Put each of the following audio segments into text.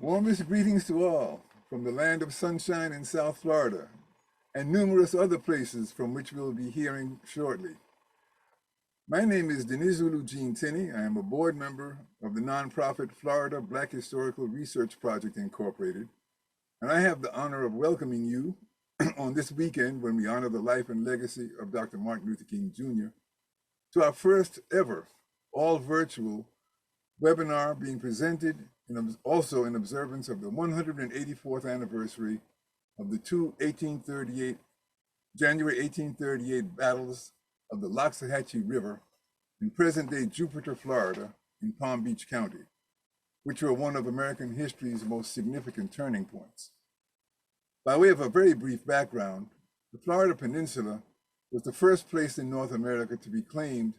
Warmest greetings to all from the land of sunshine in South Florida and numerous other places from which we'll be hearing shortly. My name is Denizulu Jean Tinney. I am a board member of the nonprofit Florida Black Historical Research Project Incorporated, and I have the honor of welcoming you on this weekend when we honor the life and legacy of Dr. Martin Luther King Jr. to our first ever all virtual webinar being presented also in observance of the 184th anniversary of the two January 1838 battles of the Loxahatchee River in present-day Jupiter, Florida, in Palm Beach County, which were one of American history's most significant turning points. By way of a very brief background, the Florida Peninsula was the first place in North America to be claimed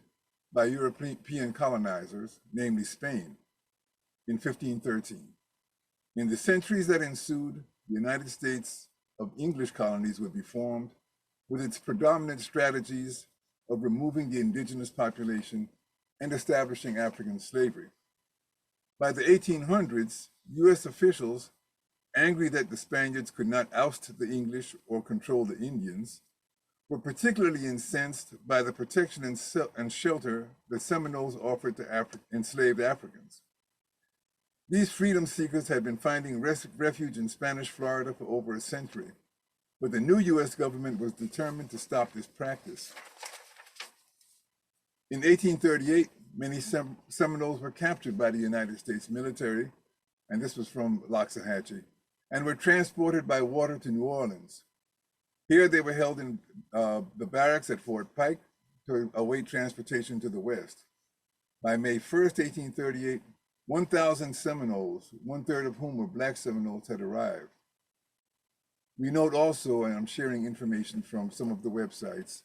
by European colonizers, namely Spain, in 1513. In the centuries that ensued, the United States of English colonies would be formed with its predominant strategies of removing the indigenous population and establishing African slavery. By the 1800s, US officials, angry that the Spaniards could not oust the English or control the Indians, were particularly incensed by the protection and shelter the Seminoles offered to enslaved Africans. These freedom seekers had been finding refuge in Spanish Florida for over a century, but the new US government was determined to stop this practice. In 1838, many Seminoles were captured by the United States military, and this was from Loxahatchee, and were transported by water to New Orleans. Here they were held in the barracks at Fort Pike to await transportation to the West. By May 1st, 1838, 1,000 Seminoles, one-third of whom were Black Seminoles, had arrived. We note also, and I'm sharing information from some of the websites,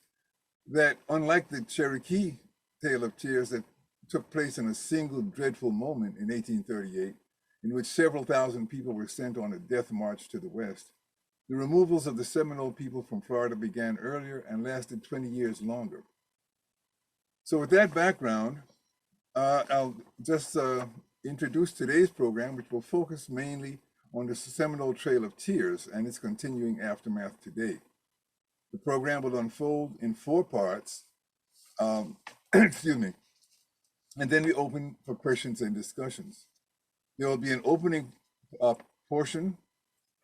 that unlike the Cherokee Tale of Tears that took place in a single dreadful moment in 1838, in which several thousand people were sent on a death march to the West, the removals of the Seminole people from Florida began earlier and lasted 20 years longer. So with that background, I'll just introduce today's program, which will focus mainly on the Seminole Trail of Tears and its continuing aftermath today. The program will unfold in 4 parts, excuse me, and then we open for questions and discussions. There will be an opening portion,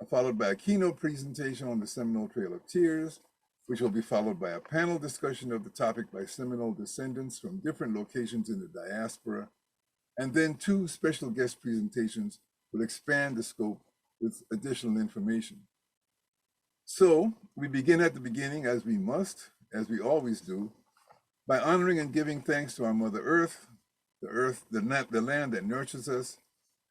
followed by a keynote presentation on the Seminole Trail of Tears, which will be followed by a panel discussion of the topic by Seminole descendants from different locations in the diaspora, and then 2 special guest presentations will expand the scope with additional information. So we begin at the beginning, as we must, as we always do, By honoring and giving thanks to our Mother Earth, the land that nurtures us,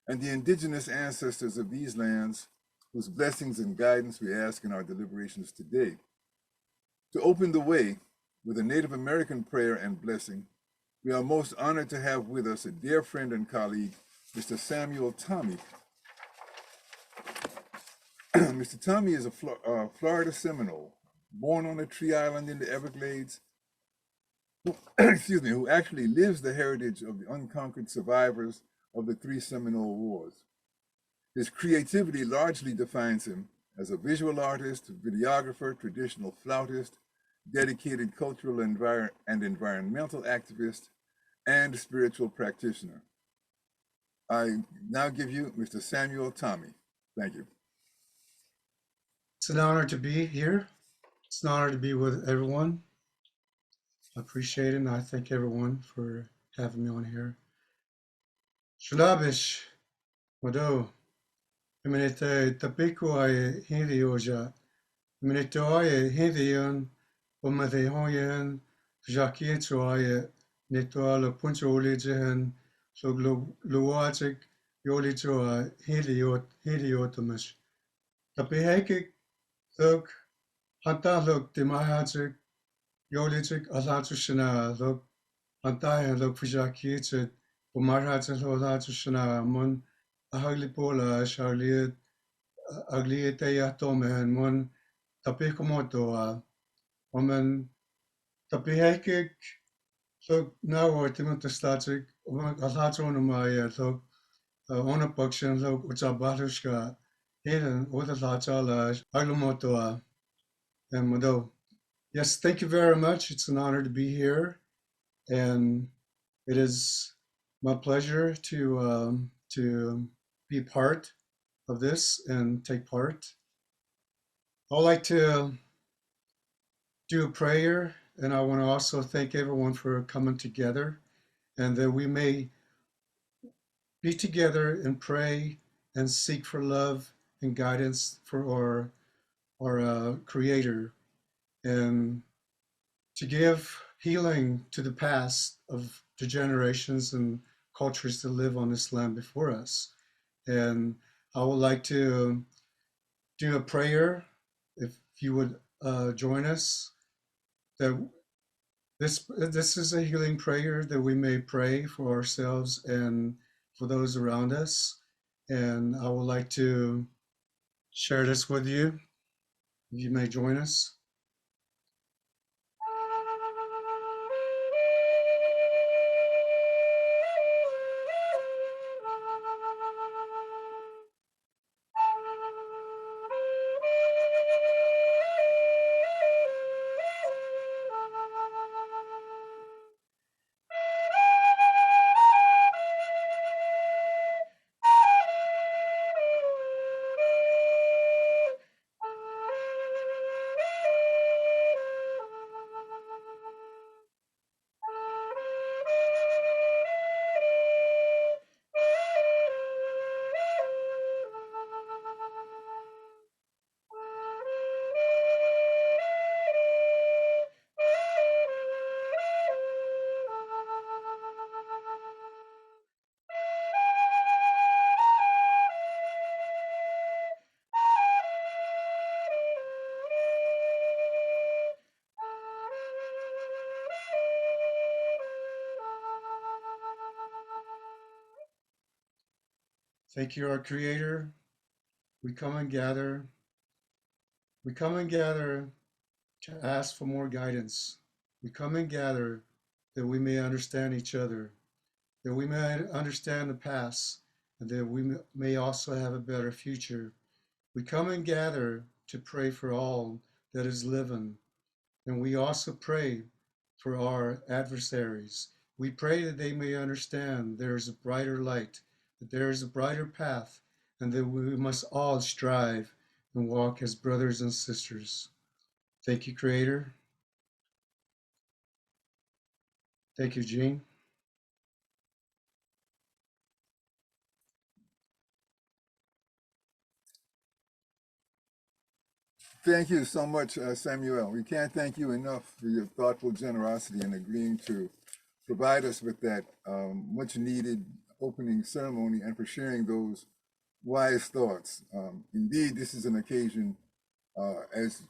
and the indigenous ancestors of these lands, whose blessings and guidance we ask in our deliberations today. To open the way with a Native American prayer and blessing, we are most honored to have with us a dear friend and colleague, Mr. Samuel Tommy. Mr. Tommy is a Florida Seminole, born on a tree island in the Everglades, who actually lives the heritage of the unconquered survivors of the 3 Seminole Wars. His creativity largely defines him as a visual artist, videographer, traditional flautist, dedicated cultural and environmental activist, and spiritual practitioner. I now give you Mr. Samuel Tommy. Thank you. It's an honor to be here. It's an honor to be with everyone. I appreciate it, and I thank everyone for having me on here. Shulabish, Wado, Eminete Tapiku ay Hindi Oja, Eminete ay Hindian, Omade Hoyan, Jakietsu ay Netoala Puncho Olijihan, so Luwatik Yolicho Hindiotamus. Tapihekik, Thuk, Hanta look, Dimahatik, Yolitik, Alatushina, look, Hanta look, Fujakiet, Umarhatan Holatushina, Mun, Ahaglipola, Charliet, Agliete Tomen, Mun, Tapikomoto, Woman, Tapihekik, look, now or Timotastatic, Alatonumaya, look, Onapukshan, look, Utabatushka, Hidden, Utatala, Aglumotoa, and Mado. Yes, thank you very much. It's an honor to be here, and it is my pleasure to be part of this and take part. I'd like to do a prayer, and I want to also thank everyone for coming together, and that we may be together and pray and seek for love and guidance for our Creator, and to give healing to the past of the generations and cultures that live on this land before us. And I would like to do a prayer, if you would join us, that this is a healing prayer that we may pray for ourselves and for those around us. And I would like to share this with you, if you may join us. Thank you, our Creator. We come and gather. We come and gather to ask for more guidance. We come and gather that we may understand each other, that we may understand the past, and that we may also have a better future. We come and gather to pray for all that is living, and we also pray for our adversaries. We pray that they may understand there is a brighter light, that there is a brighter path, and that we must all strive and walk as brothers and sisters. Thank you, Creator. Thank you, Gene. Thank you so much, Samuel. We can't thank you enough for your thoughtful generosity in agreeing to provide us with that much needed opening ceremony and for sharing those wise thoughts. Indeed, this is an occasion, as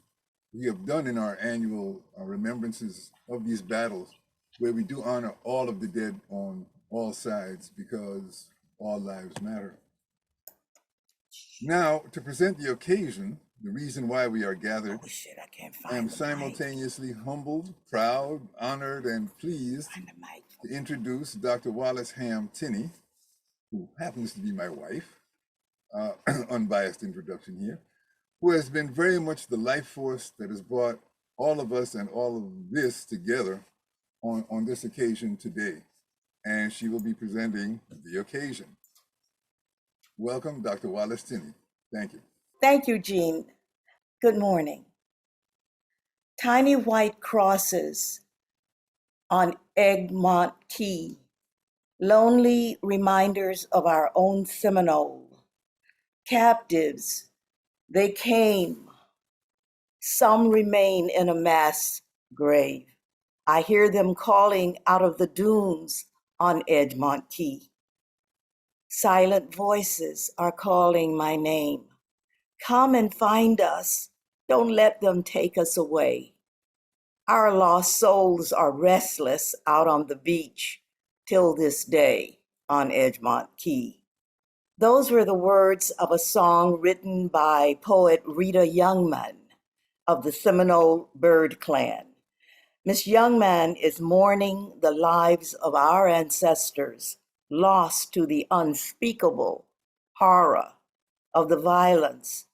we have done in our annual remembrances of these battles, where we do honor all of the dead on all sides because all lives matter. Now, to present the occasion, the reason why we are gathered, I am simultaneously humbled, proud, honored, and pleased to introduce Dr. Wallace Tinney, who happens to be my wife, unbiased introduction here, who has been very much the life force that has brought all of us and all of this together on this occasion today. And she will be presenting the occasion. Welcome, Dr. Wallace Tinney. Thank you. Thank you, Jean. Good morning. Tiny white crosses on Egmont Key, lonely reminders of our own Seminole. Captives, they came. Some remain in a mass grave. I hear them calling out of the dunes on Egmont Key. Silent voices are calling my name. Come and find us. Don't let them take us away. Our lost souls are restless out on the beach till this day on Egmont Key. Those were the words of a song written by poet Rita Youngman of the Seminole Bird Clan. Miss Youngman is mourning the lives of our ancestors lost to the unspeakable horror of the violence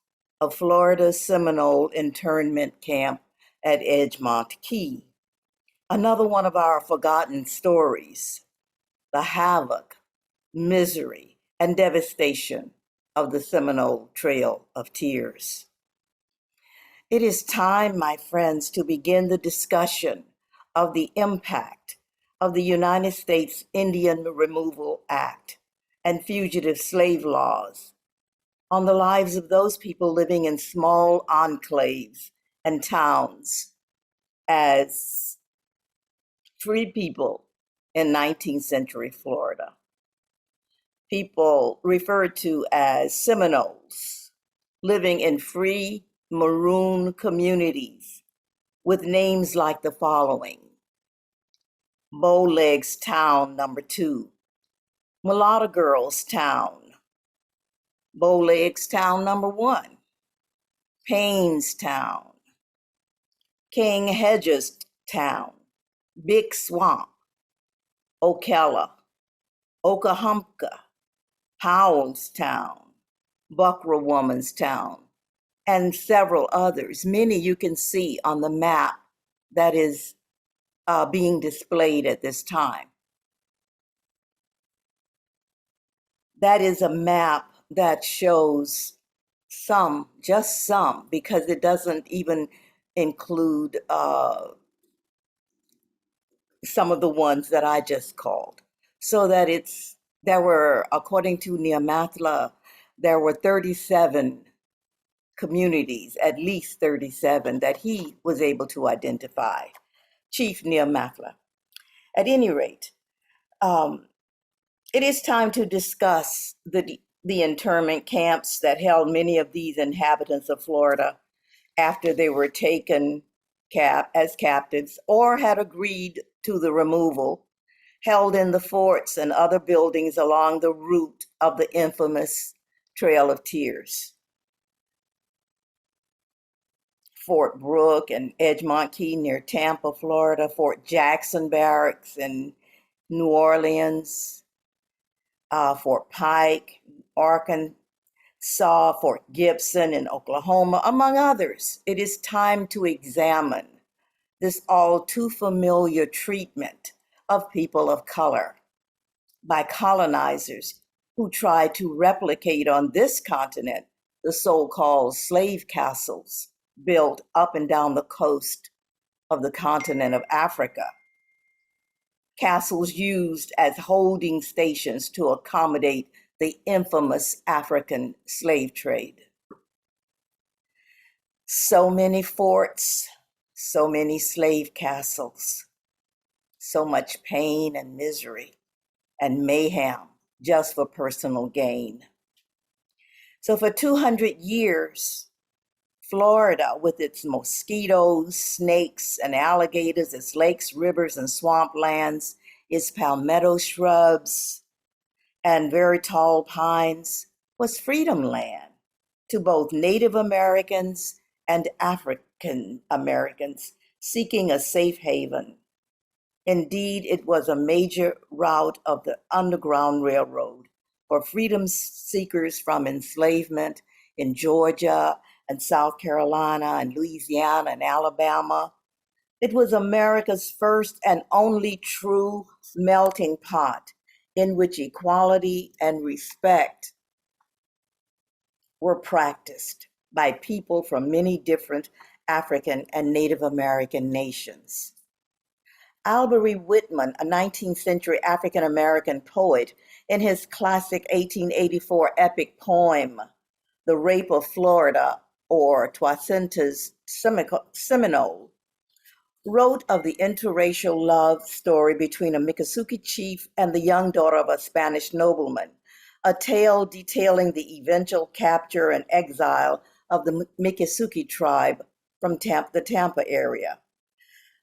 of Florida's Seminole internment camp at Egmont Key. Another one of our forgotten stories, the havoc, misery, and devastation of the Seminole Trail of Tears. It is time, my friends, to begin the discussion of the impact of the United States Indian Removal Act and fugitive slave laws on the lives of those people living in small enclaves and towns as free people in 19th century Florida. People referred to as Seminoles, living in free maroon communities with names like the following: Bowlegs Town number 2, Mulatto Girls Town, Bowlegs Town number 1, Paynes Town, King Hedges Town, Big Swamp, Ocala, Okahumpka, Howells Town, Buckra Woman's Town, and several others. Many you can see on the map that is being displayed at this time. That is a map that shows some, just some, because it doesn't even include some of the ones that I just called. So that there were, according to Neamathla, there were 37 communities, at least 37, that he was able to identify, Chief Neamathla. At any rate, it is time to discuss the internment camps that held many of these inhabitants of Florida after they were taken as captives or had agreed to the removal, held in the forts and other buildings along the route of the infamous Trail of Tears. Fort Brooke and Egmont Key near Tampa, Florida, Fort Jackson Barracks in New Orleans, Fort Pike, Arkansas, Fort Gibson in Oklahoma, among others. It is time to examine this all too familiar treatment of people of color by colonizers who tried to replicate on this continent the so-called slave castles built up and down the coast of the continent of Africa. Castles used as holding stations to accommodate the infamous African slave trade. So many forts, so many slave castles, so much pain and misery and mayhem just for personal gain. So for 200 years, Florida, with its mosquitoes, snakes, and alligators, its lakes, rivers, and swamplands, its palmetto shrubs, and very tall pines, was freedom land to both Native Americans and African Americans seeking a safe haven. Indeed, it was a major route of the Underground Railroad for freedom seekers from enslavement in Georgia and South Carolina and Louisiana and Alabama. It was America's first and only true melting pot in which equality and respect were practiced by people from many different African and Native American nations. Albury Whitman, a 19th century African American poet, in his classic 1884 epic poem, The Rape of Florida, or Twacinta's Seminole, wrote of the interracial love story between a Miccosukee chief and the young daughter of a Spanish nobleman, a tale detailing the eventual capture and exile of the Miccosukee tribe from the Tampa area.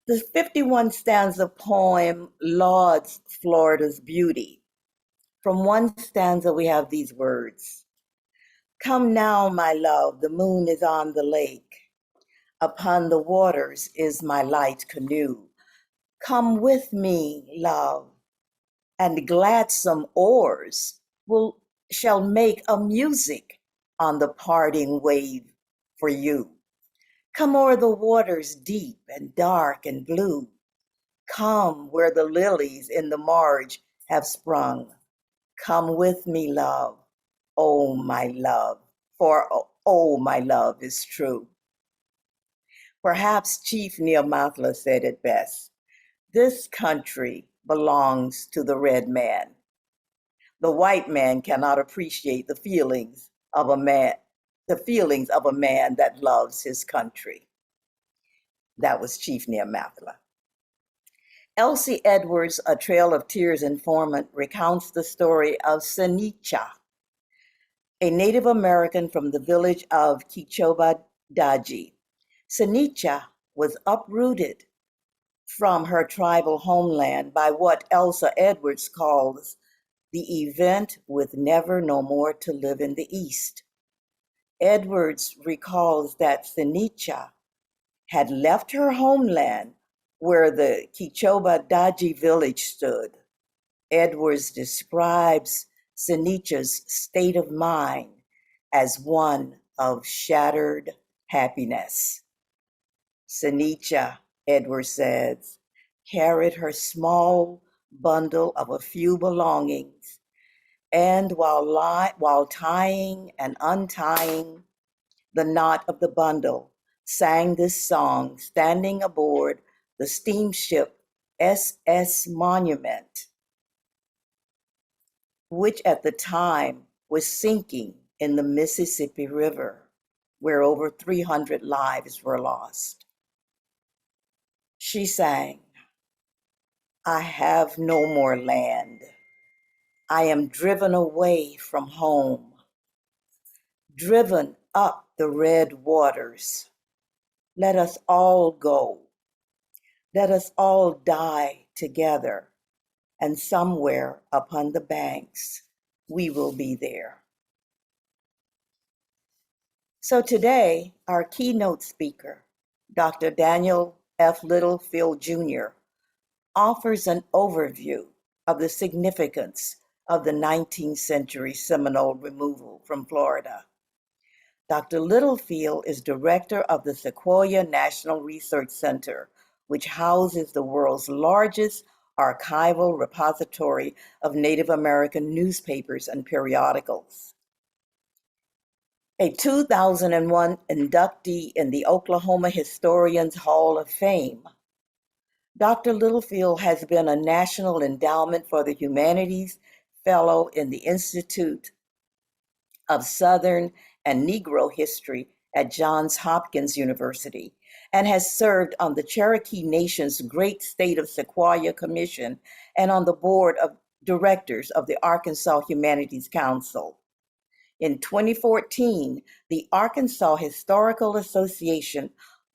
The 51 stanza poem lauds Florida's beauty. From one stanza, we have these words: "Come now, my love, the moon is on the lake. Upon the waters is my light canoe. Come with me, love, and gladsome oars shall make a music on the parting wave for you. Come o'er the waters deep and dark and blue. Come where the lilies in the marge have sprung. Come with me, love, oh my love, for oh my love is true." Perhaps Chief Neomathala said it best: "This country belongs to the red man. The white man cannot appreciate the feelings of a man that loves his country." That was Chief Neomathala. Elsie Edwards' A Trail of Tears informant recounts the story of Senicha, a Native American from the village of Kichobadaji. Senicha was uprooted from her tribal homeland by what Elsa Edwards calls the event with never no more to live in the East. Edwards recalls that Senicha had left her homeland where the Kichobadaji village stood. Edwards describes Senicha's state of mind as one of shattered happiness. Senicha, Edwards says, carried her small bundle of a few belongings, and while tying and untying the knot of the bundle, sang this song standing aboard the steamship SS Monument, which at the time was sinking in the Mississippi River, where over 300 lives were lost. She sang, "I have no more land. I am driven away from home, driven up the red waters. Let us all go. Let us all die together, and somewhere upon the banks we will be there." So today, our keynote speaker, Dr. Daniel F. Littlefield Jr., offers an overview of the significance of the 19th century Seminole removal from Florida. Dr. Littlefield is director of the Sequoia National Research Center, which houses the world's largest archival repository of Native American newspapers and periodicals. A 2001 inductee in the Oklahoma Historians Hall of Fame, Dr. Littlefield has been a National Endowment for the Humanities Fellow in the Institute of Southern and Negro History at Johns Hopkins University and has served on the Cherokee Nation's Great State of Sequoia Commission and on the board of directors of the Arkansas Humanities Council. In 2014, the Arkansas Historical Association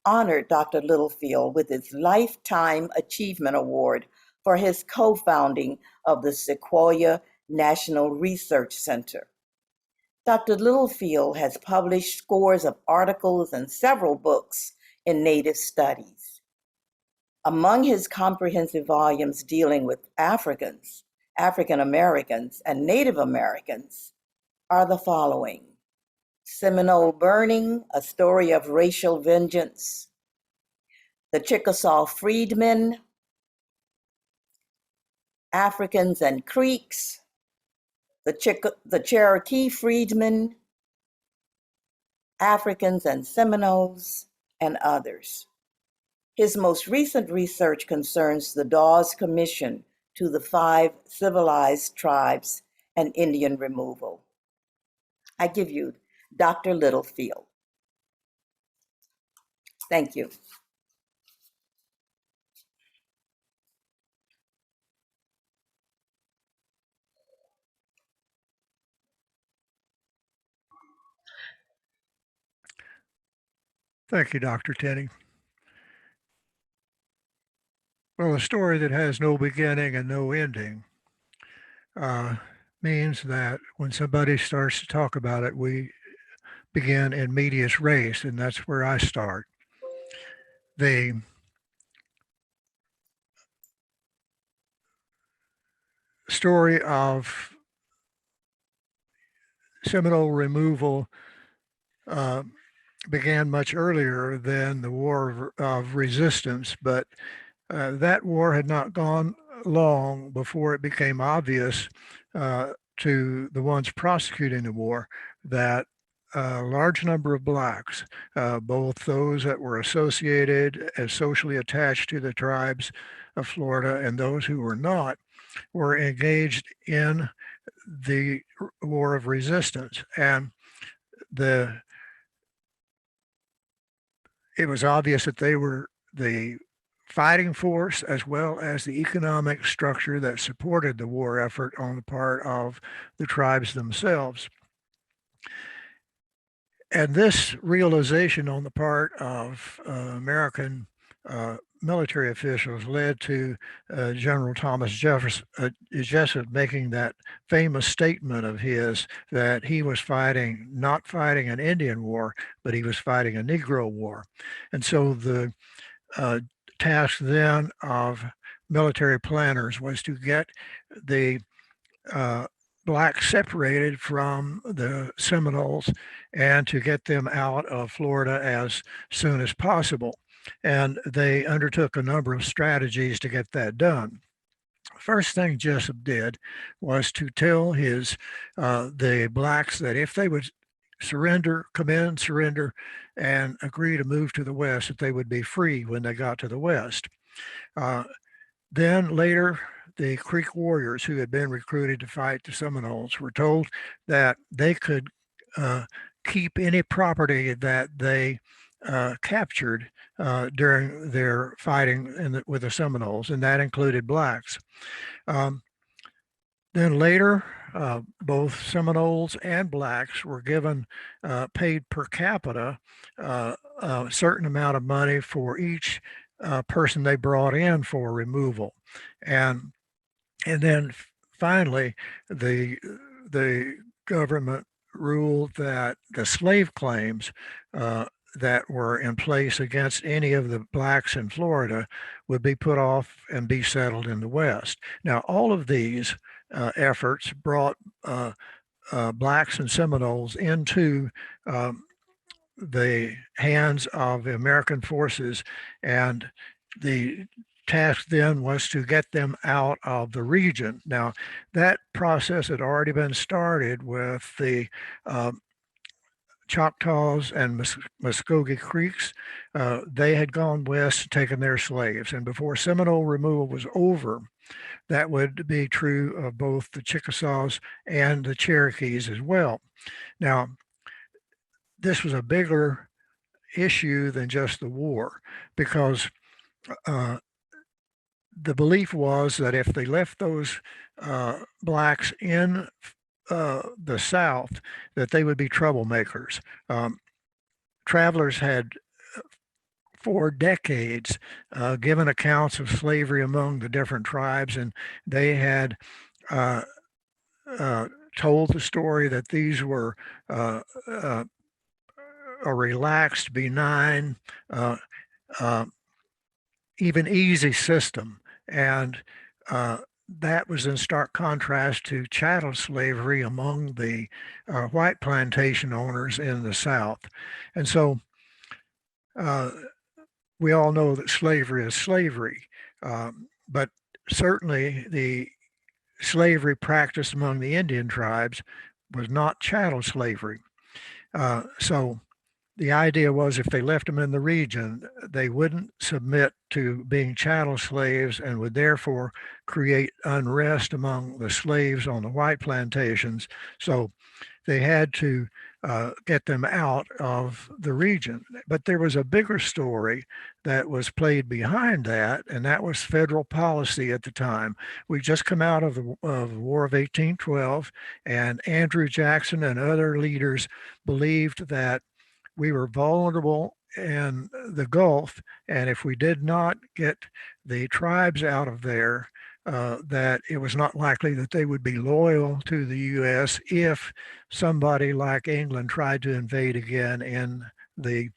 honored Dr. Littlefield with its Lifetime Achievement Award for his co-founding of the Sequoia National Research Center. Dr. Littlefield has published scores of articles and several books in Native studies. Among his comprehensive volumes dealing with Africans, African Americans, and Native Americans are the following: Seminole Burning, A Story of Racial Vengeance, The Chickasaw Freedmen, Africans and Creeks, the Cherokee Freedmen, Africans and Seminoles, and others. His most recent research concerns the Dawes Commission to the 5 civilized tribes and Indian removal. I give you Dr. Littlefield. Thank you. Thank you, Dr. Tinney. Well, a story that has no beginning and no ending means that when somebody starts to talk about it, we begin in medias res, and that's where I start. The story of Seminole removal began much earlier than the War of Resistance, but that war had not gone long before it became obvious to the ones prosecuting the war that a large number of blacks, both those that were associated as socially attached to the tribes of Florida and those who were not, were engaged in the War of Resistance. And it was obvious that they were the fighting force as well as the economic structure that supported the war effort on the part of the tribes themselves. And this realization on the part of American military officials led to General Thomas Jessup making that famous statement of his that he was not fighting an Indian war, but he was fighting a Negro war. And so the task then of military planners was to get the blacks separated from the Seminoles and to get them out of Florida as soon as possible. And they undertook a number of strategies to get that done. First thing Jessup did was to tell the blacks that if they would come in, surrender, and agree to move to the West, that they would be free when they got to the West. Then later, the Creek warriors who had been recruited to fight the Seminoles were told that they could keep any property that they captured during their fighting with the Seminoles, and that included blacks. Then later, both Seminoles and blacks were given paid per capita a certain amount of money for each person they brought in for removal. And then finally, the government ruled that the slave claims that were in place against any of the blacks in Florida would be put off and be settled in the West. Now, all of these efforts brought blacks and Seminoles into the hands of the American forces, and the task then was to get them out of the region. Now, that process had already been started with the Choctaws and Muskogee Creeks. They had gone west, taken their slaves, and before Seminole removal was over, that would be true of both the Chickasaws and the Cherokees as well. Now, this was a bigger issue than just the war, because the belief was that if they left those blacks in the South, that they would be troublemakers. Travelers had for decades given accounts of slavery among the different tribes, and they had told the story that these were a relaxed, benign, even easy system. And that was in stark contrast to chattel slavery among the white plantation owners in the South. And so we all know that slavery is slavery, but certainly the slavery practiced among the Indian tribes was not chattel slavery. So the idea was if they left them in the region, they wouldn't submit to being chattel slaves and would therefore create unrest among the slaves on the white plantations. So they had to get them out of the region. But there was a bigger story that was played behind that, and that was federal policy at the time. We just come out of the War of 1812, and Andrew Jackson and other leaders believed that we were vulnerable in the Gulf, and if we did not get the tribes out of there, that it was not likely that they would be loyal to the U.S. if somebody like England tried to invade again in the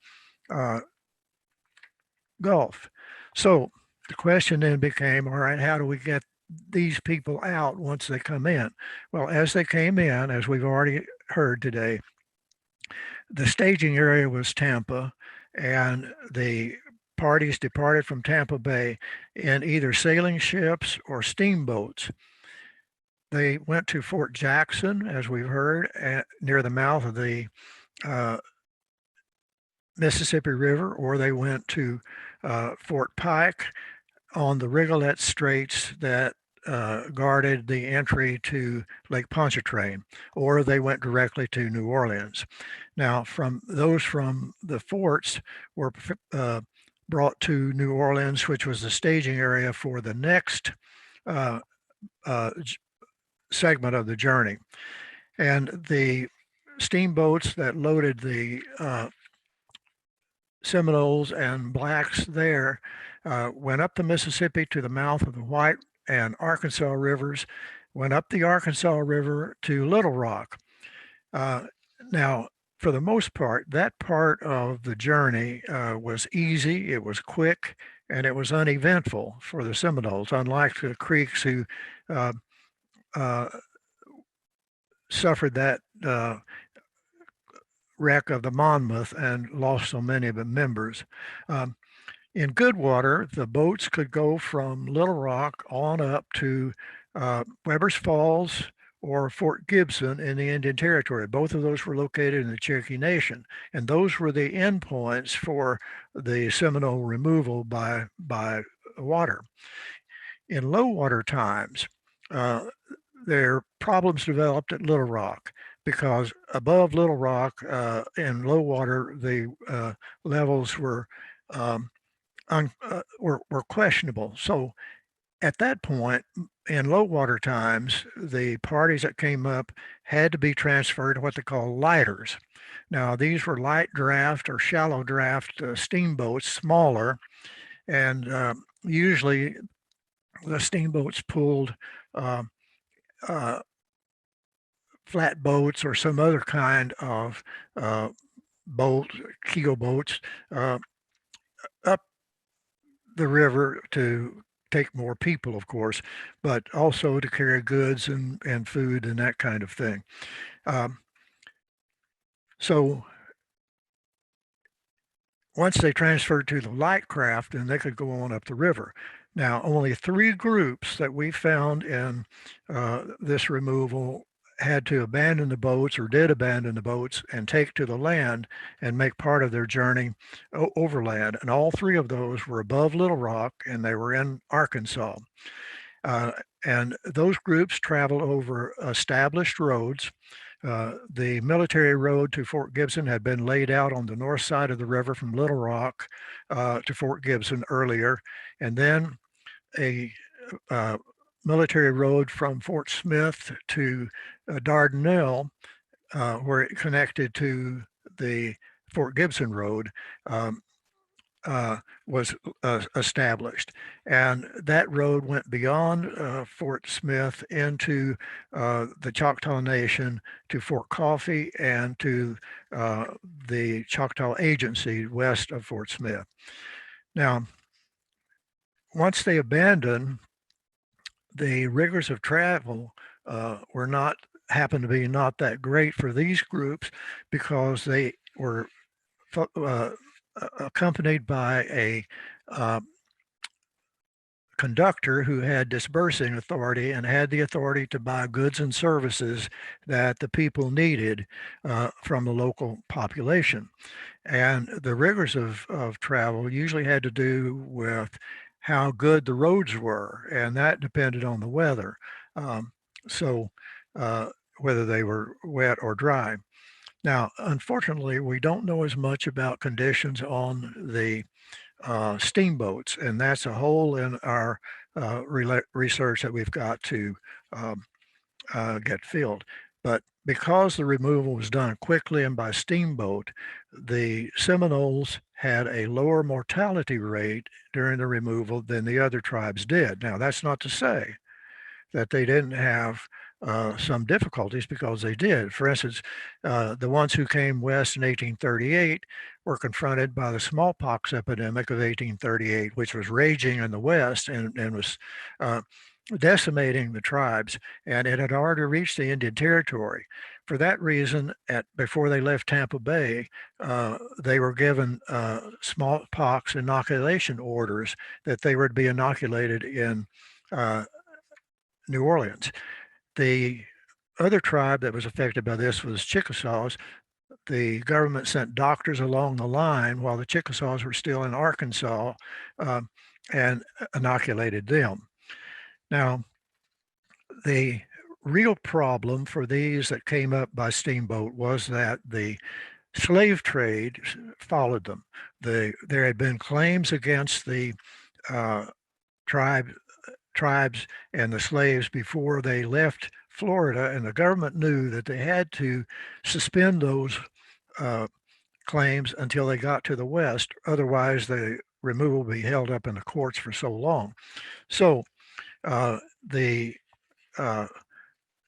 Gulf. So the question then became, all right, how do we get these people out once they come in? Well, as they came in, as we've already heard today, the staging area was Tampa, and the parties departed from Tampa Bay in either sailing ships or steamboats. They went to Fort Jackson, as we've heard, near the mouth of the Mississippi River, or they went to Fort Pike on the Rigolette Straits that guarded the entry to Lake Pontchartrain, or they went directly to New Orleans. Now, from the forts were brought to New Orleans, which was the staging area for the next segment of the journey. And the steamboats that loaded the Seminoles and blacks there went up the Mississippi to the mouth of the White and Arkansas rivers, went up the Arkansas River to Little Rock. Now, for the most part, that part of the journey was easy, it was quick, and it was uneventful for the Seminoles, unlike the Creeks who suffered that wreck of the Monmouth and lost so many of the members. In good water, the boats could go from Little Rock on up to Weber's Falls or Fort Gibson in the Indian Territory. Both of those were located in the Cherokee Nation, and those were the endpoints for the Seminole removal by water. In low water times, their problems developed at Little Rock, because above Little Rock in low water, the levels were questionable. So at that point, in low water times, the parties that came up had to be transferred to what they call lighters. Now, these were light draft or shallow draft steamboats, smaller, and usually the steamboats pulled flat boats or some other kind of boat, keel boats, up the river to take more people, of course, but also to carry goods and food and that kind of thing. So once they transferred to the light craft, then they could go on up the river. Now, only 3 groups that we found in this removal had to abandon the boats, or did abandon the boats, and take to the land and make part of their journey overland. And all 3 of those were above Little Rock, and they were in Arkansas. And those groups traveled over established roads. The military road to Fort Gibson had been laid out on the north side of the river from Little Rock to Fort Gibson earlier, and then a military road from Fort Smith to Dardanelle, where it connected to the Fort Gibson Road, um, was established. And that road went beyond Fort Smith into the Choctaw Nation to Fort Coffee and to the Choctaw Agency west of Fort Smith. Now, once they abandoned, the rigors of travel were not happened to be not that great for these groups because they were accompanied by a conductor who had disbursing authority and had the authority to buy goods and services that the people needed from the local population. And the rigors of travel usually had to do with how good the roads were, and that depended on the weather. So whether they were wet or dry. Now, unfortunately, we don't know as much about conditions on the steamboats, and that's a hole in our research that we've got to get filled. But because the removal was done quickly and by steamboat, the Seminoles had a lower mortality rate during the removal than the other tribes did. Now, that's not to say that they didn't have some difficulties, because they did. For instance, the ones who came west in 1838 were confronted by the smallpox epidemic of 1838, which was raging in the west and was decimating the tribes, and it had already reached the Indian Territory. For that reason, before they left Tampa Bay, they were given smallpox inoculation orders that they were to be inoculated in New Orleans. The other tribe that was affected by this was Chickasaws. The government sent doctors along the line while the Chickasaws were still in Arkansas and inoculated them. Now, the real problem for these that came up by steamboat was that the slave trade followed them. There had been claims against the tribes and the slaves before they left Florida, and the government knew that they had to suspend those claims until they got to the west. Otherwise, the removal would be held up in the courts for so long. So the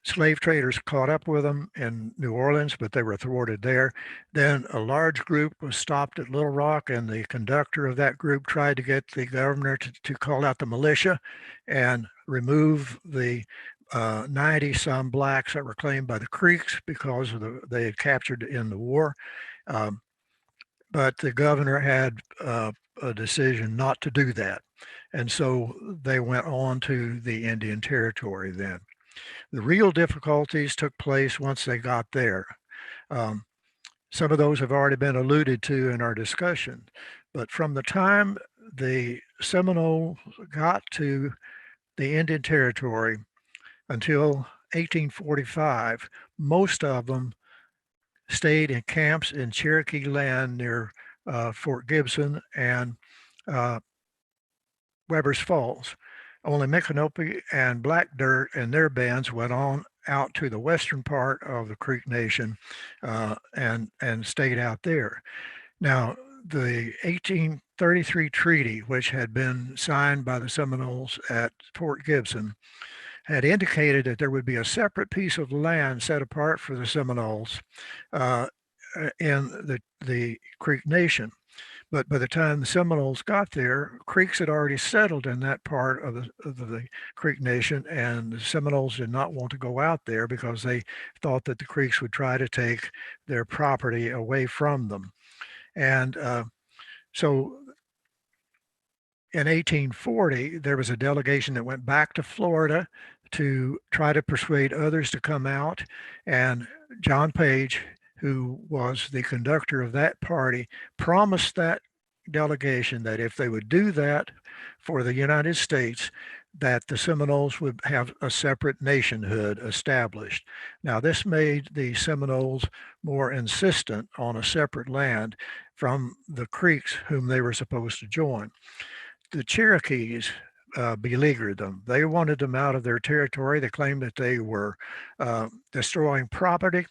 slave traders caught up with them in New Orleans, but they were thwarted there. Then a large group was stopped at Little Rock, and the conductor of that group tried to get the governor to call out the militia and remove the 90 some blacks that were claimed by the Creeks because of they had captured in the war. But the governor had a decision not to do that. And so they went on to the Indian Territory then. The real difficulties took place once they got there. Some of those have already been alluded to in our discussion, but from the time the Seminoles got to the Indian Territory until 1845, most of them stayed in camps in Cherokee land near Fort Gibson and Weber's Falls. Only Micanopy and Black Dirt and their bands went on out to the western part of the Creek Nation and stayed out there. Now, the 1833 treaty, which had been signed by the Seminoles at Fort Gibson, had indicated that there would be a separate piece of land set apart for the Seminoles in the Creek Nation. But by the time the Seminoles got there, Creeks had already settled in that part of the Creek Nation, and the Seminoles did not want to go out there because they thought that the Creeks would try to take their property away from them. And so in 1840, there was a delegation that went back to Florida to try to persuade others to come out, and John Page, who was the conductor of that party, promised that delegation that if they would do that for the United States, that the Seminoles would have a separate nationhood established. Now, this made the Seminoles more insistent on a separate land from the Creeks whom they were supposed to join. The Cherokees beleaguered them. They wanted them out of their territory. They claimed that they were destroying property,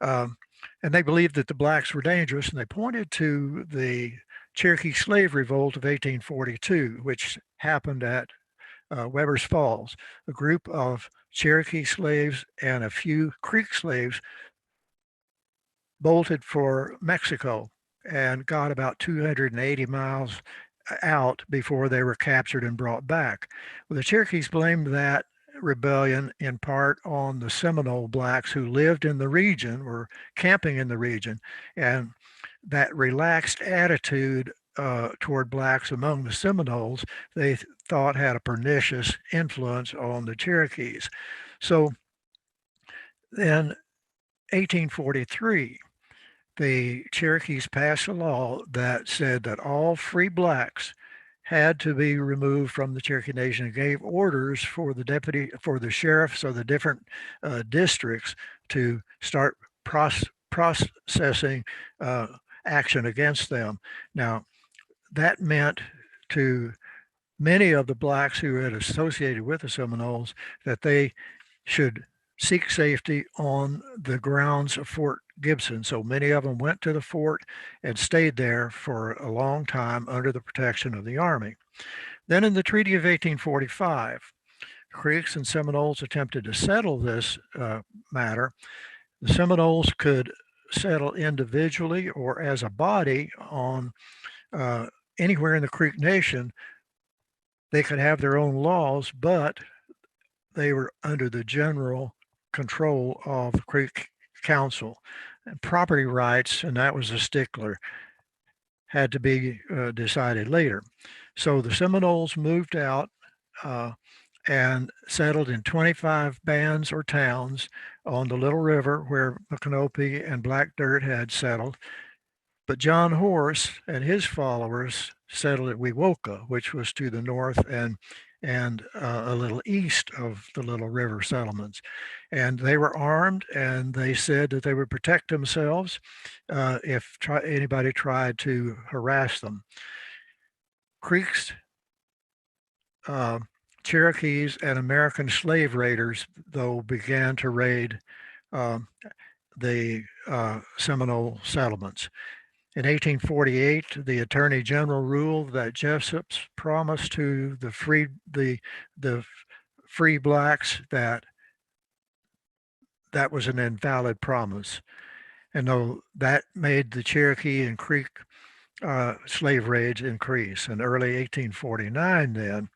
and they believed that the blacks were dangerous, and they pointed to the Cherokee Slave Revolt of 1842, which happened at Weber's Falls. A group of Cherokee slaves and a few Creek slaves bolted for Mexico and got about 280 miles out before they were captured and brought back. Well, the Cherokees blamed that rebellion in part on the Seminole blacks who lived in the region, were camping in the region, and that relaxed attitude toward blacks among the Seminoles, they thought had a pernicious influence on the Cherokees. So in 1843, the Cherokees passed a law that said that all free blacks had to be removed from the Cherokee Nation and gave orders for the sheriffs of the different districts to start processing action against them. Now, that meant to many of the blacks who had associated with the Seminoles that they should seek safety on the grounds of Fort Gibson. So many of them went to the fort and stayed there for a long time under the protection of the Army. Then in the Treaty of 1845, Creeks and Seminoles attempted to settle this matter. The Seminoles could settle individually or as a body on anywhere in the Creek Nation. They could have their own laws, but they were under the general control of the Creek Council. And property rights, and that was a stickler, had to be decided later. So the Seminoles moved out and settled in 25 bands or towns on the Little River where Micanopy and Black Dirt had settled. But John Horse and his followers settled at Wewoka, which was to the north and a little east of the Little River settlements. And they were armed, and they said that they would protect themselves if anybody tried to harass them. Creeks, Cherokees, and American slave raiders, though, began to raid the Seminole settlements. In 1848, the Attorney General ruled that Jessup's promise to the free blacks that was an invalid promise. And though that made the Cherokee and Creek slave raids increase. In early 1849, then,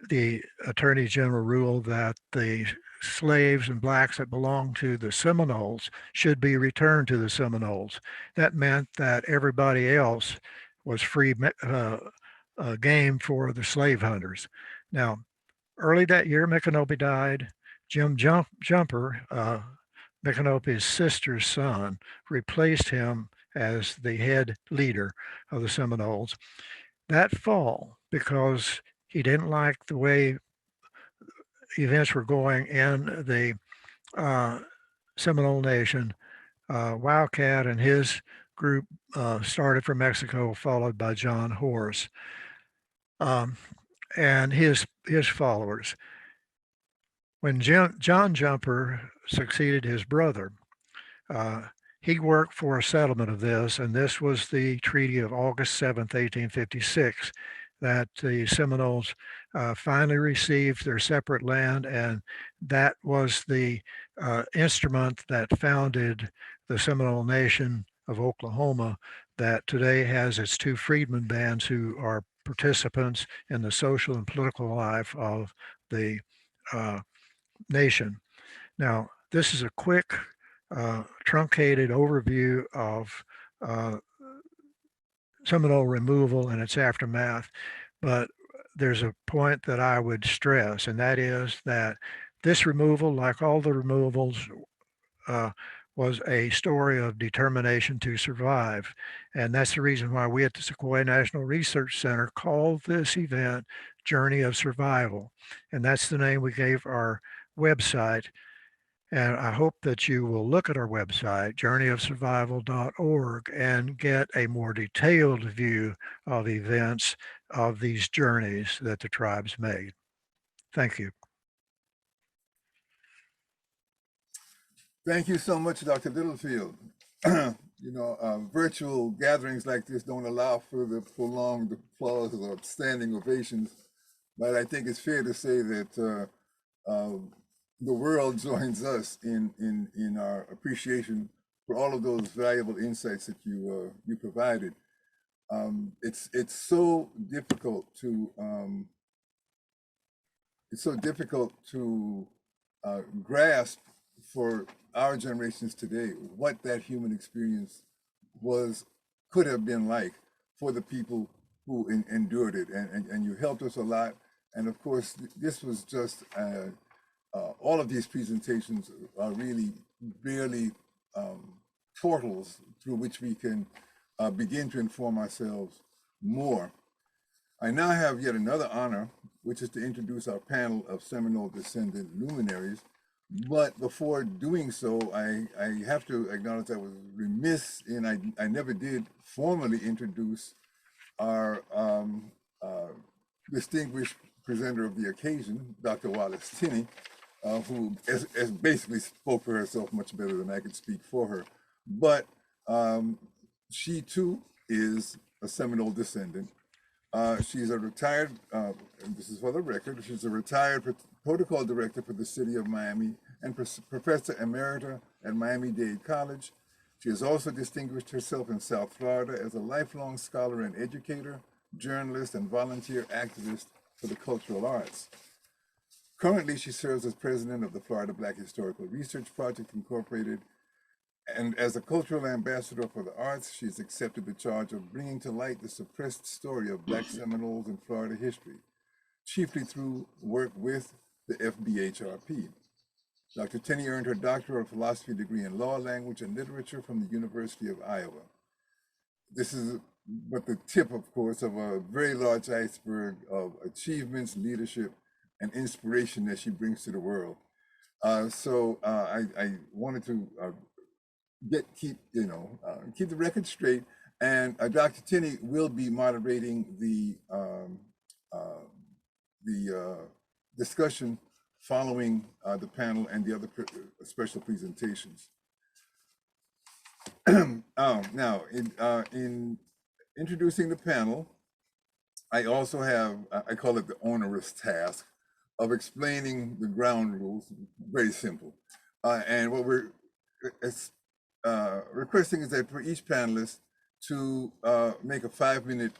the Attorney General ruled that the slaves and blacks that belonged to the Seminoles should be returned to the Seminoles. That meant that everybody else was free game for the slave hunters. Now, early that year, Micanopy died. Jim Jumper, Micanopy's sister's son, replaced him as the head leader of the Seminoles. That fall, because he didn't like the way events were going in the Seminole Nation, Wildcat and his group started from Mexico, followed by John Horse and his followers. When John Jumper succeeded his brother, he worked for a settlement of this, and this was the Treaty of August 7th, 1856, that the Seminoles finally received their separate land, and that was the instrument that founded the Seminole Nation of Oklahoma that today has its two freedmen bands who are participants in the social and political life of the nation. Now, this is a quick, truncated overview of Seminole removal and its aftermath, but there's a point that I would stress, and that is that this removal, like all the removals, was a story of determination to survive. And that's the reason why we at the Sequoia National Research Center called this event Journey of Survival. And that's the name we gave our website. And I hope that you will look at our website, journeyofsurvival.org, and get a more detailed view of events of these journeys that the tribes made. Thank you. Thank you so much, Dr. Littlefield. Virtual gatherings like this don't allow for the prolonged applause or standing ovations, but I think it's fair to say that the world joins us in our appreciation for all of those valuable insights that you provided. It's so difficult to grasp for our generations today what that human experience could have been like for the people who endured it, and you helped us a lot. And of course, this was just all of these presentations are really barely portals through which we can begin to inform ourselves more. I now have yet another honor, which is to introduce our panel of Seminole descendant luminaries. But before doing so, I have to acknowledge I was remiss in I never did formally introduce our distinguished presenter of the occasion, Dr. Wallace Tinney, who has basically spoke for herself much better than I could speak for her. But she too is a Seminole descendant. She's a retired, this is for the record, she's a retired protocol director for the city of Miami and professor emerita at Miami-Dade College. She has also distinguished herself in South Florida as a lifelong scholar and educator, journalist, and volunteer activist for the cultural arts. Currently, she serves as president of the Florida Black Historical Research Project, Incorporated, and as a cultural ambassador for the arts, she's accepted the charge of bringing to light the suppressed story of Black Seminoles in Florida history, chiefly through work with the FBHRP. Dr. Tinney earned her Doctor of Philosophy degree in Law, Language, and Literature from the University of Iowa. This is but the tip, of course, of a very large iceberg of achievements, leadership, and inspiration that she brings to the world. So I wanted to keep the record straight, and Dr. Tinney will be moderating the discussion following the panel and the other special presentations. Now, in introducing the panel, I also have, I call it the onerous task of explaining the ground rules. Very simple. And what we're requesting is that for each panelist to make a 5-minute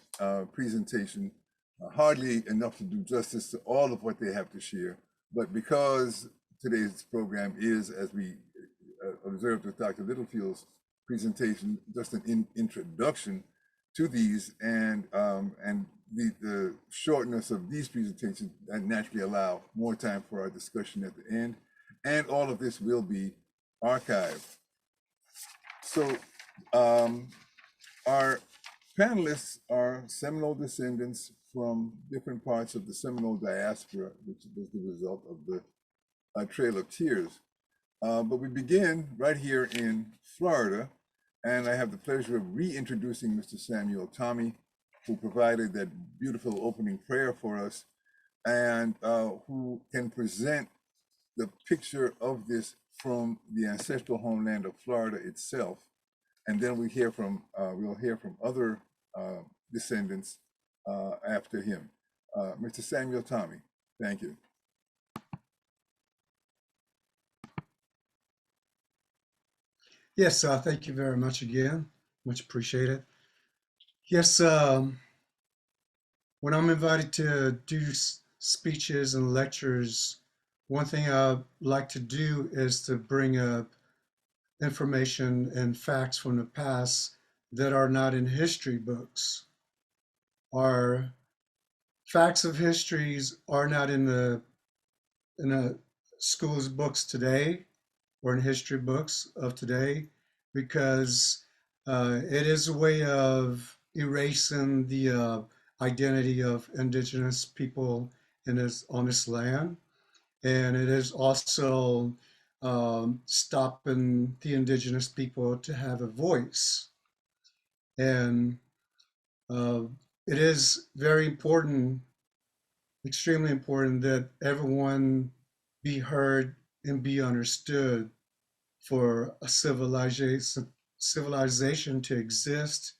presentation, hardly enough to do justice to all of what they have to share. But because today's program is, as we observed with Dr. Littlefield's presentation, just an introduction to these, and the shortness of these presentations naturally allow more time for our discussion at the end, and all of this will be archived. So our panelists are Seminole descendants from different parts of the Seminole diaspora, which was the result of the Trail of Tears. But we begin right here in Florida, and I have the pleasure of reintroducing Mr. Samuel Tommy, who provided that beautiful opening prayer for us, and who can present the picture of this from the ancestral homeland of Florida itself. And then we'll hear from other descendants after him. Mr. Samuel Tommy, thank you. Yes, thank you very much again. Much appreciated. Yes, when I'm invited to do speeches and lectures, one thing I like to do is to bring up information and facts from the past that are not in history books. Our facts of histories are not in the school's books today or in history books of today, because it is a way of erasing the identity of indigenous people on this land. And it is also stopping the indigenous people to have a voice. And uh, it is very important, extremely important, that everyone be heard and be understood for a civilization to exist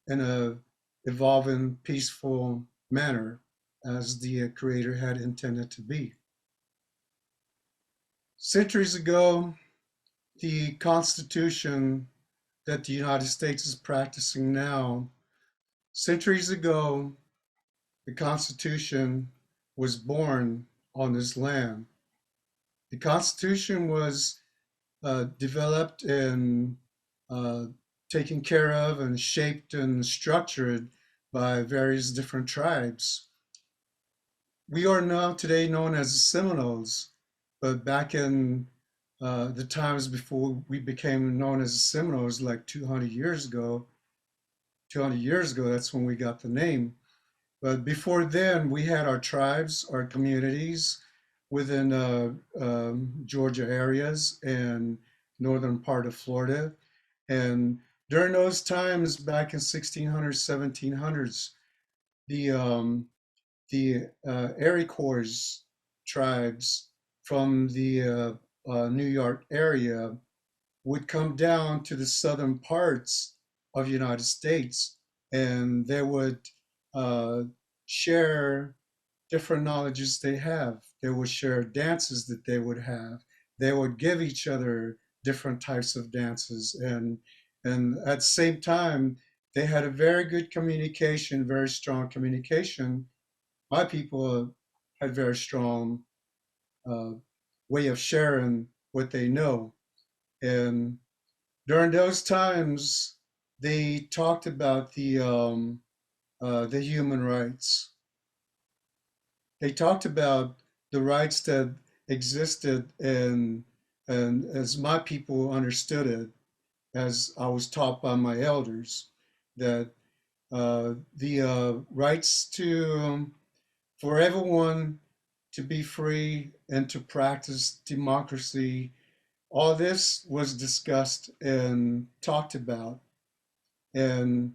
in a evolving, peaceful manner as the creator had intended to be. Centuries ago, the Constitution that the United States is practicing now, centuries ago, the Constitution was born on this land. The Constitution was developed and uh, taken care of and shaped and structured by various different tribes. We are now today known as the Seminoles, but back in the times before we became known as the Seminoles, like 200 years ago, that's when we got the name. But before then, we had our tribes, our communities within Georgia areas and northern part of Florida. And during those times, back in 1600s, 1700s, the Iroquois tribes from the New York area would come down to the southern parts of the United States, and they would uh, share different knowledges they have. They would share dances that they would have. They would give each other different types of dances, and at the same time, they had a very good communication, very strong communication. My people had very strong uh, way of sharing what they know, and during those times, they talked about the human rights. They talked about the rights that existed, and as my people understood it, as I was taught by my elders, that the rights to for everyone to be free and to practice democracy, all this was discussed and talked about. And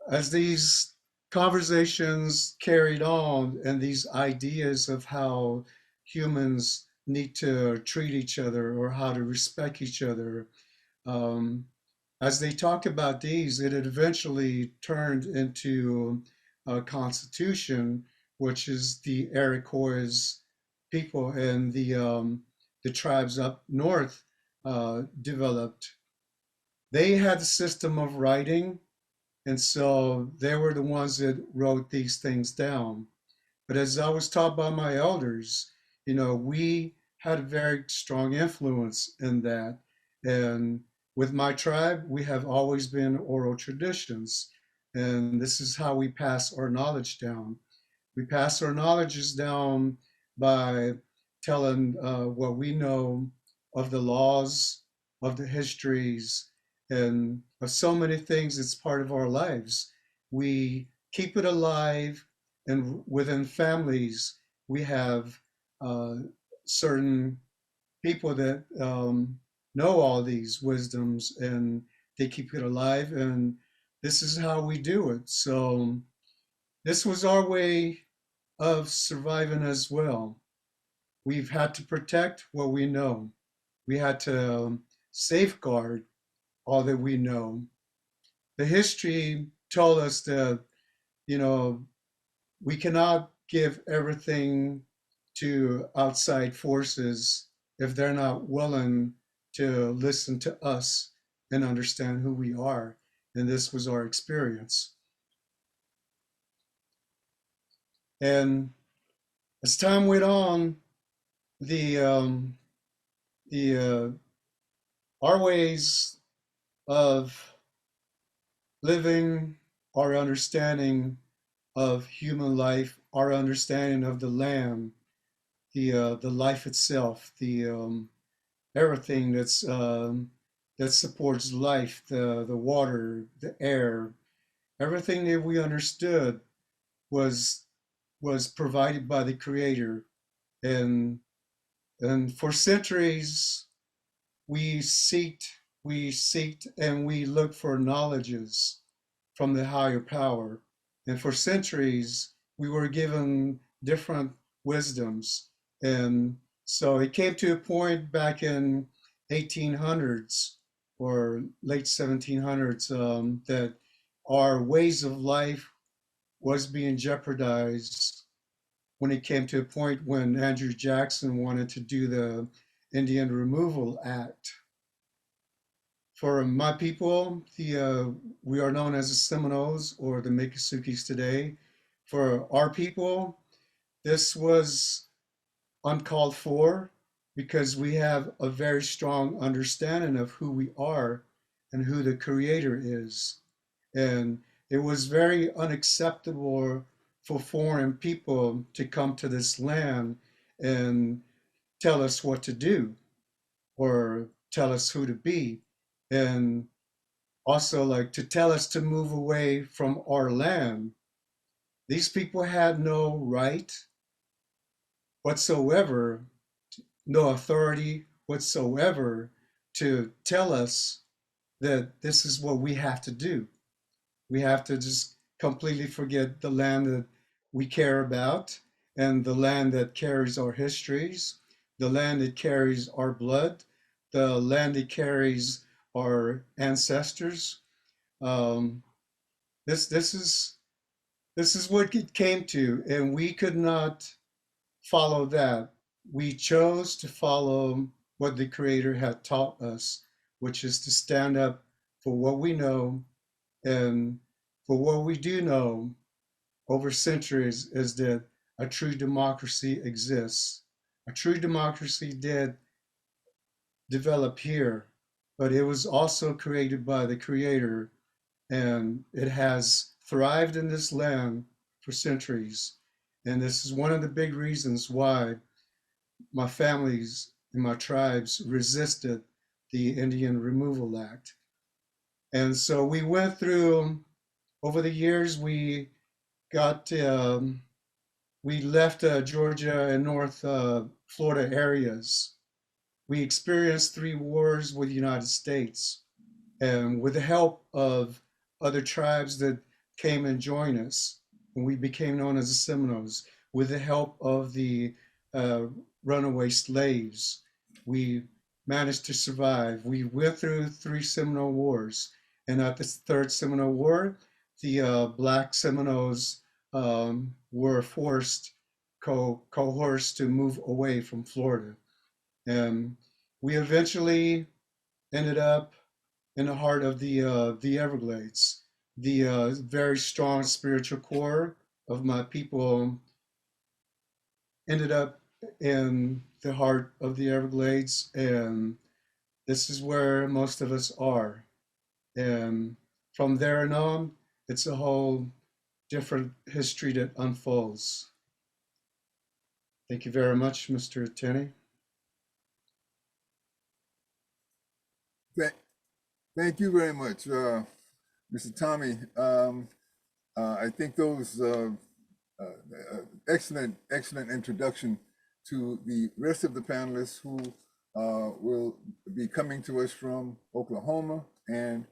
as these conversations carried on and these ideas of how humans need to treat each other or how to respect each other, um, as they talked about these, it had eventually turned into a constitution, which is the Iroquois people and the tribes up north developed. They had a system of writing, and so they were the ones that wrote these things down. But as I was taught by my elders, we had a very strong influence in that. And with my tribe, we have always been oral traditions. And this is how we pass our knowledge down. We pass our knowledges down by telling what we know of the laws, of the histories, and of so many things that's part of our lives. We keep it alive, and within families, we have uh, certain people that know all these wisdoms and they keep it alive. And this is how we do it. So, this was our way of surviving as well. We've had to protect what we know. We had to safeguard all that we know. The history told us that, you know, we cannot give everything to outside forces if they're not willing to listen to us and understand who we are. And this was our experience. And as time went on, the the our ways of living, our understanding of human life, our understanding of the land, the life itself, the everything that supports life, the water, the air, everything that we understood was provided by the Creator, and for centuries we seeked and we looked for knowledges from the higher power, and for centuries we were given different wisdoms, and so it came to a point back in 1800s or late 1700s that our ways of life was being jeopardized when it came to a point when Andrew Jackson wanted to do the Indian Removal Act. For my people, we are known as the Seminoles or the Miccosukes today. For our people, this was uncalled for because we have a very strong understanding of who we are and who the Creator is. And it was very unacceptable for foreign people to come to this land and tell us what to do or tell us who to be. And also like to tell us to move away from our land. These people had no right whatsoever, no authority whatsoever to tell us that this is what we have to do. We have to just completely forget the land that we care about and the land that carries our histories, the land that carries our blood, the land that carries our ancestors. Um, this is what it came to, and we could not follow that. We chose to follow what the Creator had taught us, which is to stand up for what we know, and for what we do know over centuries is that a true democracy exists. A true democracy did develop here, but it was also created by the Creator, and it has thrived in this land for centuries. And this is one of the big reasons why my families and my tribes resisted the Indian Removal Act. And so we went through, over the years, we got, we left Georgia and North Florida areas. We experienced 3 wars with the United States, and with the help of other tribes that came and joined us, and we became known as the Seminoles. With the help of the runaway slaves, we managed to survive. We went through 3 Seminole Wars, and at the 3rd Seminole War, the Black Seminoles were forced, coerced to move away from Florida. And we eventually ended up in the heart of the Everglades. The very strong spiritual core of my people ended up in the heart of the Everglades, and this is where most of us are. And from there on, it's a whole different history that unfolds. Thank you very much, Mr. Tinney. Thank you very much, Mr. Tommy. I think those excellent introduction to the rest of the panelists who will be coming to us from Oklahoma and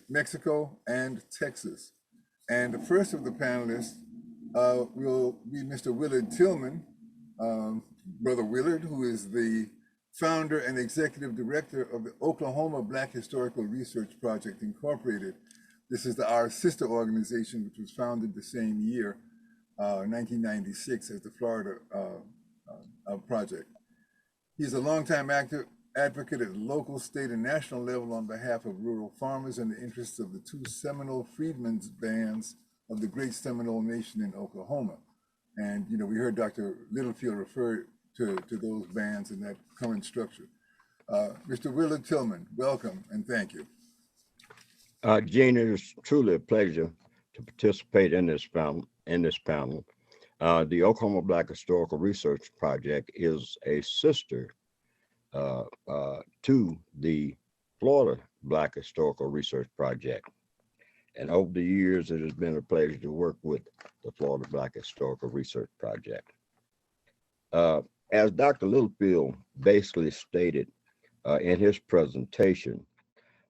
Mexico and Texas. And the first of the panelists will be Mr. Willard Tillman, Brother Willard, who is the founder and executive director of the Oklahoma Black Historical Research Project, Incorporated. This is our sister organization, which was founded the same year, 1996, as the Florida project. He's a longtime advocate at the local, state, and national level on behalf of rural farmers and the interests of the 2 Seminole freedmen's bands of the Great Seminole Nation in Oklahoma. And, you know, we heard Dr. Littlefield refer to those bands in that current structure. Mr. Willard Tillman, welcome and thank you. Gene, it is truly a pleasure to participate in this panel. The Oklahoma Black Historical Research Project is a sister to the Florida Black Historical Research Project. And over the years, it has been a pleasure to work with the Florida Black Historical Research Project. As Dr. Littlefield basically stated in his presentation,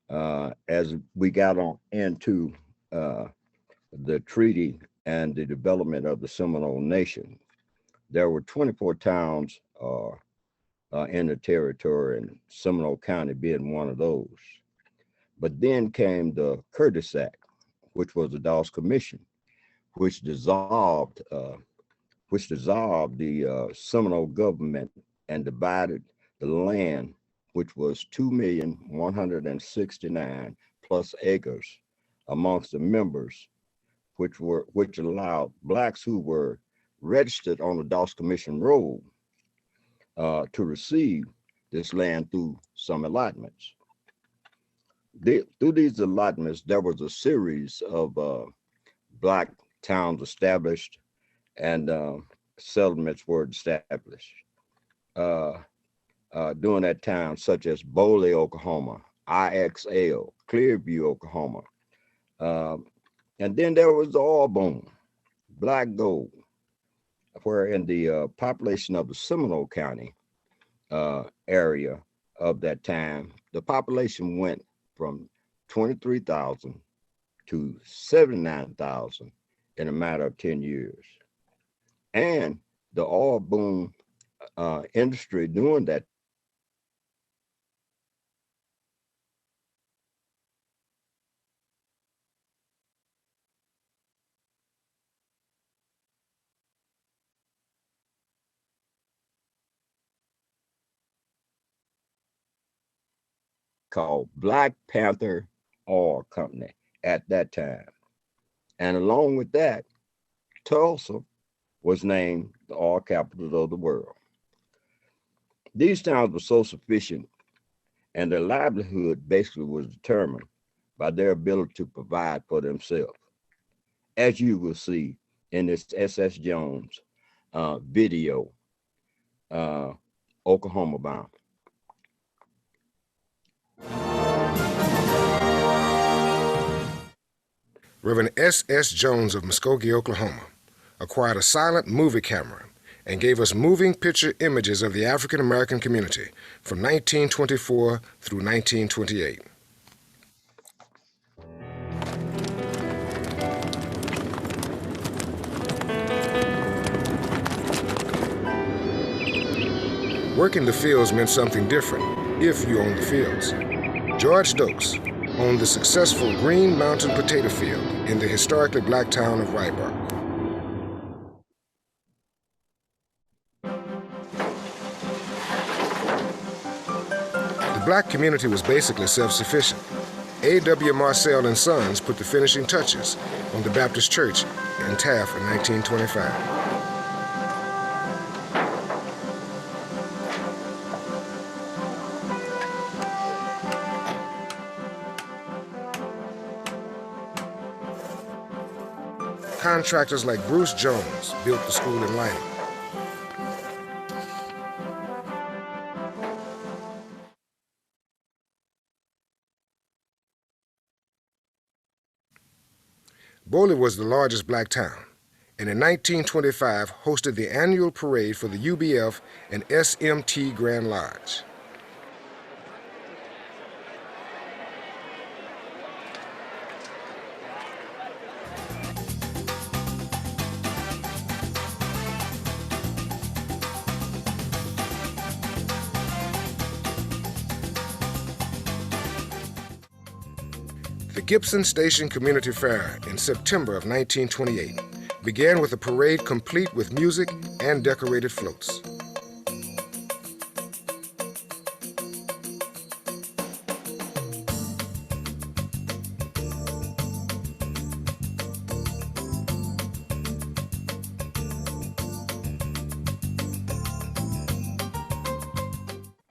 as we got on into the treaty and the development of the Seminole Nation, there were 24 towns in the territory, and Seminole County being one of those. But then came the Curtis Act, which was the Dawes Commission, which dissolved the Seminole government and divided the land, which was 2,169 plus acres amongst the members, which allowed Blacks who were registered on the Dawes Commission roll to receive this land through some allotments. Through these allotments, there was a series of Black towns established and settlements were established during that time, such as Boley, Oklahoma, IXL, Clearview, Oklahoma. And then there was the oil boom, Black Gold, where in the population of the Seminole County area of that time, the population went from 23,000 to 79,000 in a matter of 10 years. And the oil boom industry during that called Black Panther Oil Company at that time. And along with that, Tulsa was named the oil capital of the world. These towns were so sufficient, and their livelihood basically was determined by their ability to provide for themselves, as you will see in this S.S. Jones video, Oklahoma Bound. Reverend S.S. Jones of Muskogee, Oklahoma, acquired a silent movie camera and gave us moving picture images of the African American community from 1924 through 1928. Working the fields meant something different if you owned the fields. George Dokes owned the successful Green Mountain potato field in the historically Black town of Rybark. The Black community was basically self-sufficient. A.W. Marcel and Sons put the finishing touches on the Baptist Church in Taft in 1925. Contractors like Bruce Jones built the school in Lanning. Boley was the largest Black town, and in 1925 hosted the annual parade for the UBF and SMT Grand Lodge. The Gibson Station Community Fair in September of 1928 began with a parade complete with music and decorated floats.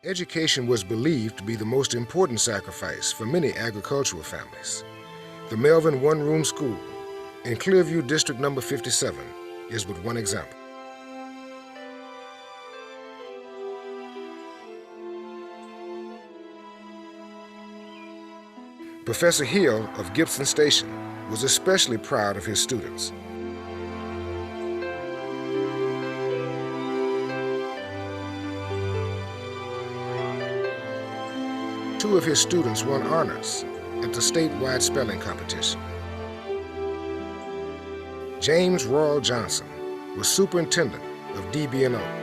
Education was believed to be the most important sacrifice for many agricultural families. The Melvin one-room school in Clearview District number 57 is but one example. Professor Hill of Gibson Station was especially proud of his students. Two of his students won honors at the statewide spelling competition. James Royal Johnson was superintendent of DB&O.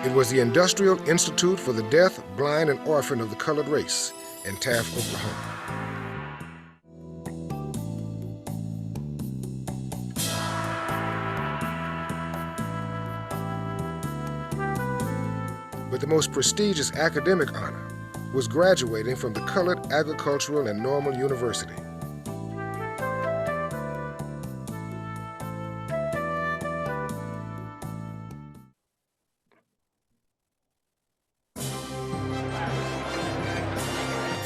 It was the Industrial Institute for the Deaf, Blind, and Orphan of the Colored Race in Taft, Oklahoma. But the most prestigious academic honor was graduating from the Colored Agricultural and Normal University.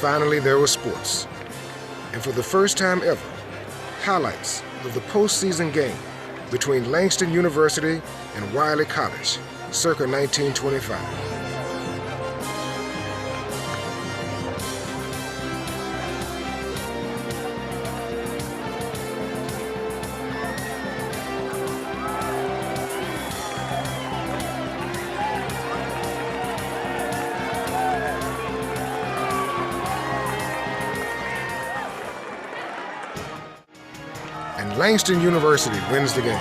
Finally, there were sports. And for the first time ever, highlights of the postseason game between Langston University and Wiley College, circa 1925. And Langston University wins the game.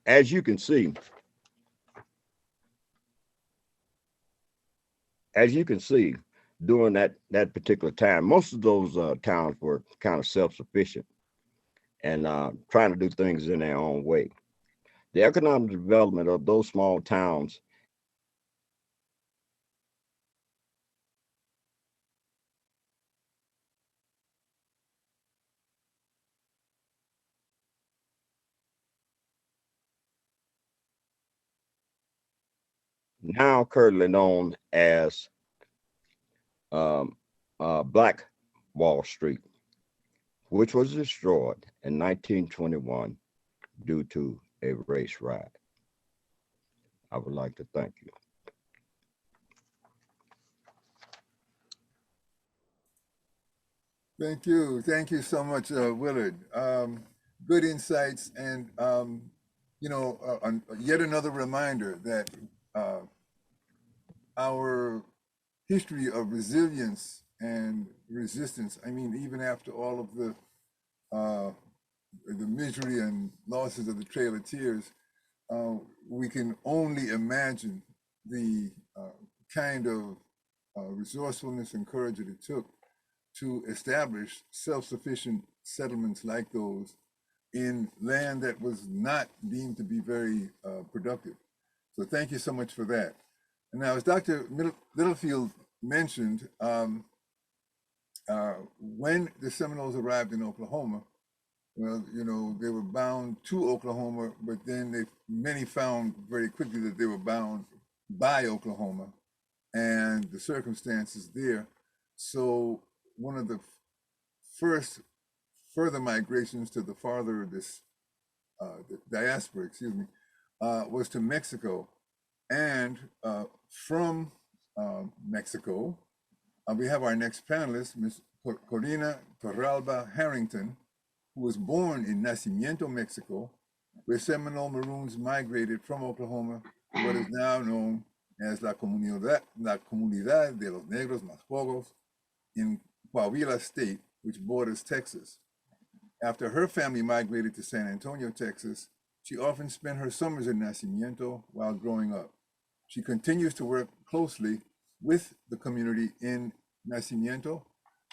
As you can see, during that particular time, most of those towns were kind of self-sufficient and trying to do things in their own way. The economic development of those small towns now currently known as Black Wall Street, which was destroyed in 1921 due to a race riot. I would like to thank you. Thank you. Thank you so much, Willard. Good insights and, yet another reminder that our history of resilience and resistance, I mean, even after all of the misery and losses of the Trail of Tears, we can only imagine the kind of resourcefulness and courage that it took to establish self-sufficient settlements like those in land that was not deemed to be very productive. So thank you so much for that. And now, as Dr. Littlefield mentioned, when the Seminoles arrived in Oklahoma, well, they were bound to Oklahoma, but then many found very quickly that they were bound by Oklahoma and the circumstances there. So one of the first further migrations to the farther of this the diaspora, was to Mexico. And from Mexico, we have our next panelist, Ms. Corina Torralba Harrington, who was born in Nacimiento, Mexico, where Seminole Maroons migrated from Oklahoma to what is now known as La Comunidad de los Negros Más Pocos in Coahuila State, which borders Texas. After her family migrated to San Antonio, Texas, she often spent her summers in Nacimiento while growing up. She continues to work closely with the community in Nacimiento.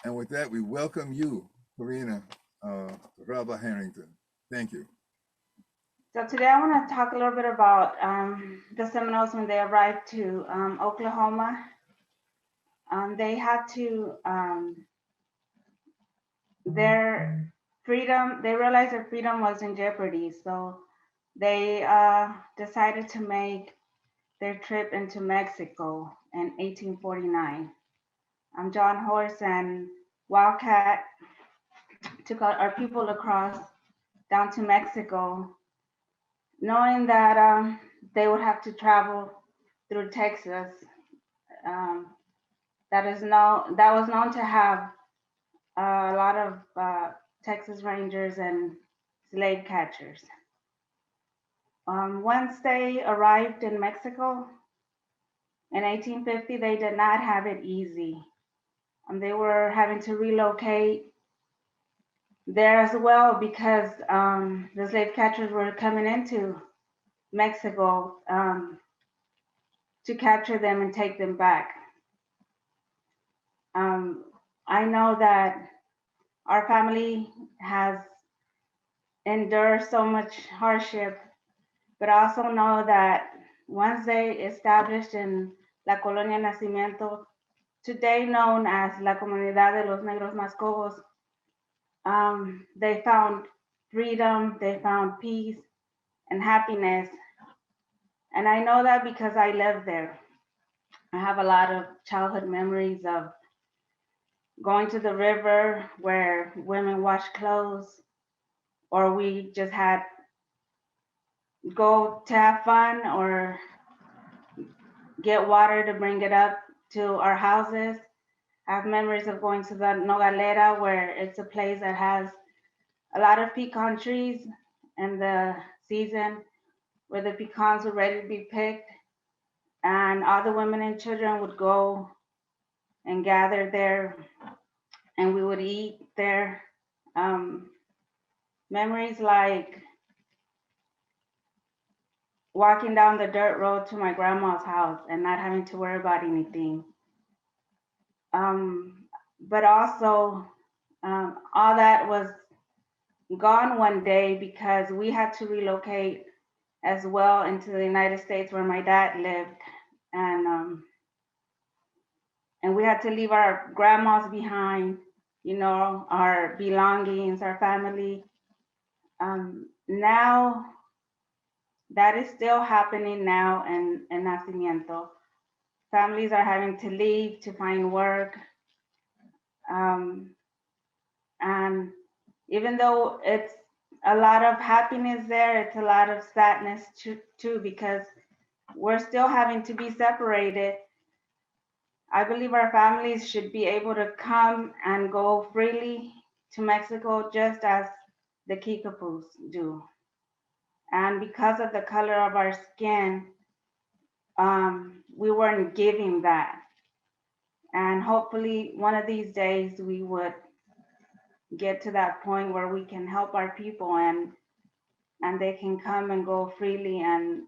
And with that, we welcome you, Corina Torralba Harrington. Thank you. So today I want to talk a little bit about the Seminoles when they arrived to Oklahoma. They had to, their freedom, they realized their freedom was in jeopardy. So they decided to make their trip into Mexico in 1849. John Horse and Wildcat took our people across down to Mexico, knowing that they would have to travel through Texas. That was known to have a lot of Texas Rangers and slave catchers. Once they arrived in Mexico in 1850, they did not have it easy. They were having to relocate there as well because the slave catchers were coming into Mexico to capture them and take them back. I know that our family has endured so much hardship, but I also know that once they established in La Colonia Nacimiento, today known as La Comunidad de los Negros Mascogos, they found freedom, they found peace and happiness. And I know that because I lived there. I have a lot of childhood memories of going to the river where women wash clothes, or we just had go to have fun or get water to bring it up to our houses. I have memories of going to the Nogalera, where it's a place that has a lot of pecan trees in the season, where the pecans were ready to be picked, and all the women and children would go and gather there, and we would eat there. Memories like walking down the dirt road to my grandma's house and not having to worry about anything. But also, all that was gone one day because we had to relocate as well into the United States where my dad lived. And we had to leave our grandmas behind, you know, our belongings, our family. Now, that is still happening now in Nacimiento. Families are having to leave to find work. And even though it's a lot of happiness there, it's a lot of sadness too, because we're still having to be separated. I believe our families should be able to come and go freely to Mexico just as the Kikapus do. And because of the color of our skin, we weren't giving that. And hopefully one of these days we would get to that point where we can help our people and they can come and go freely and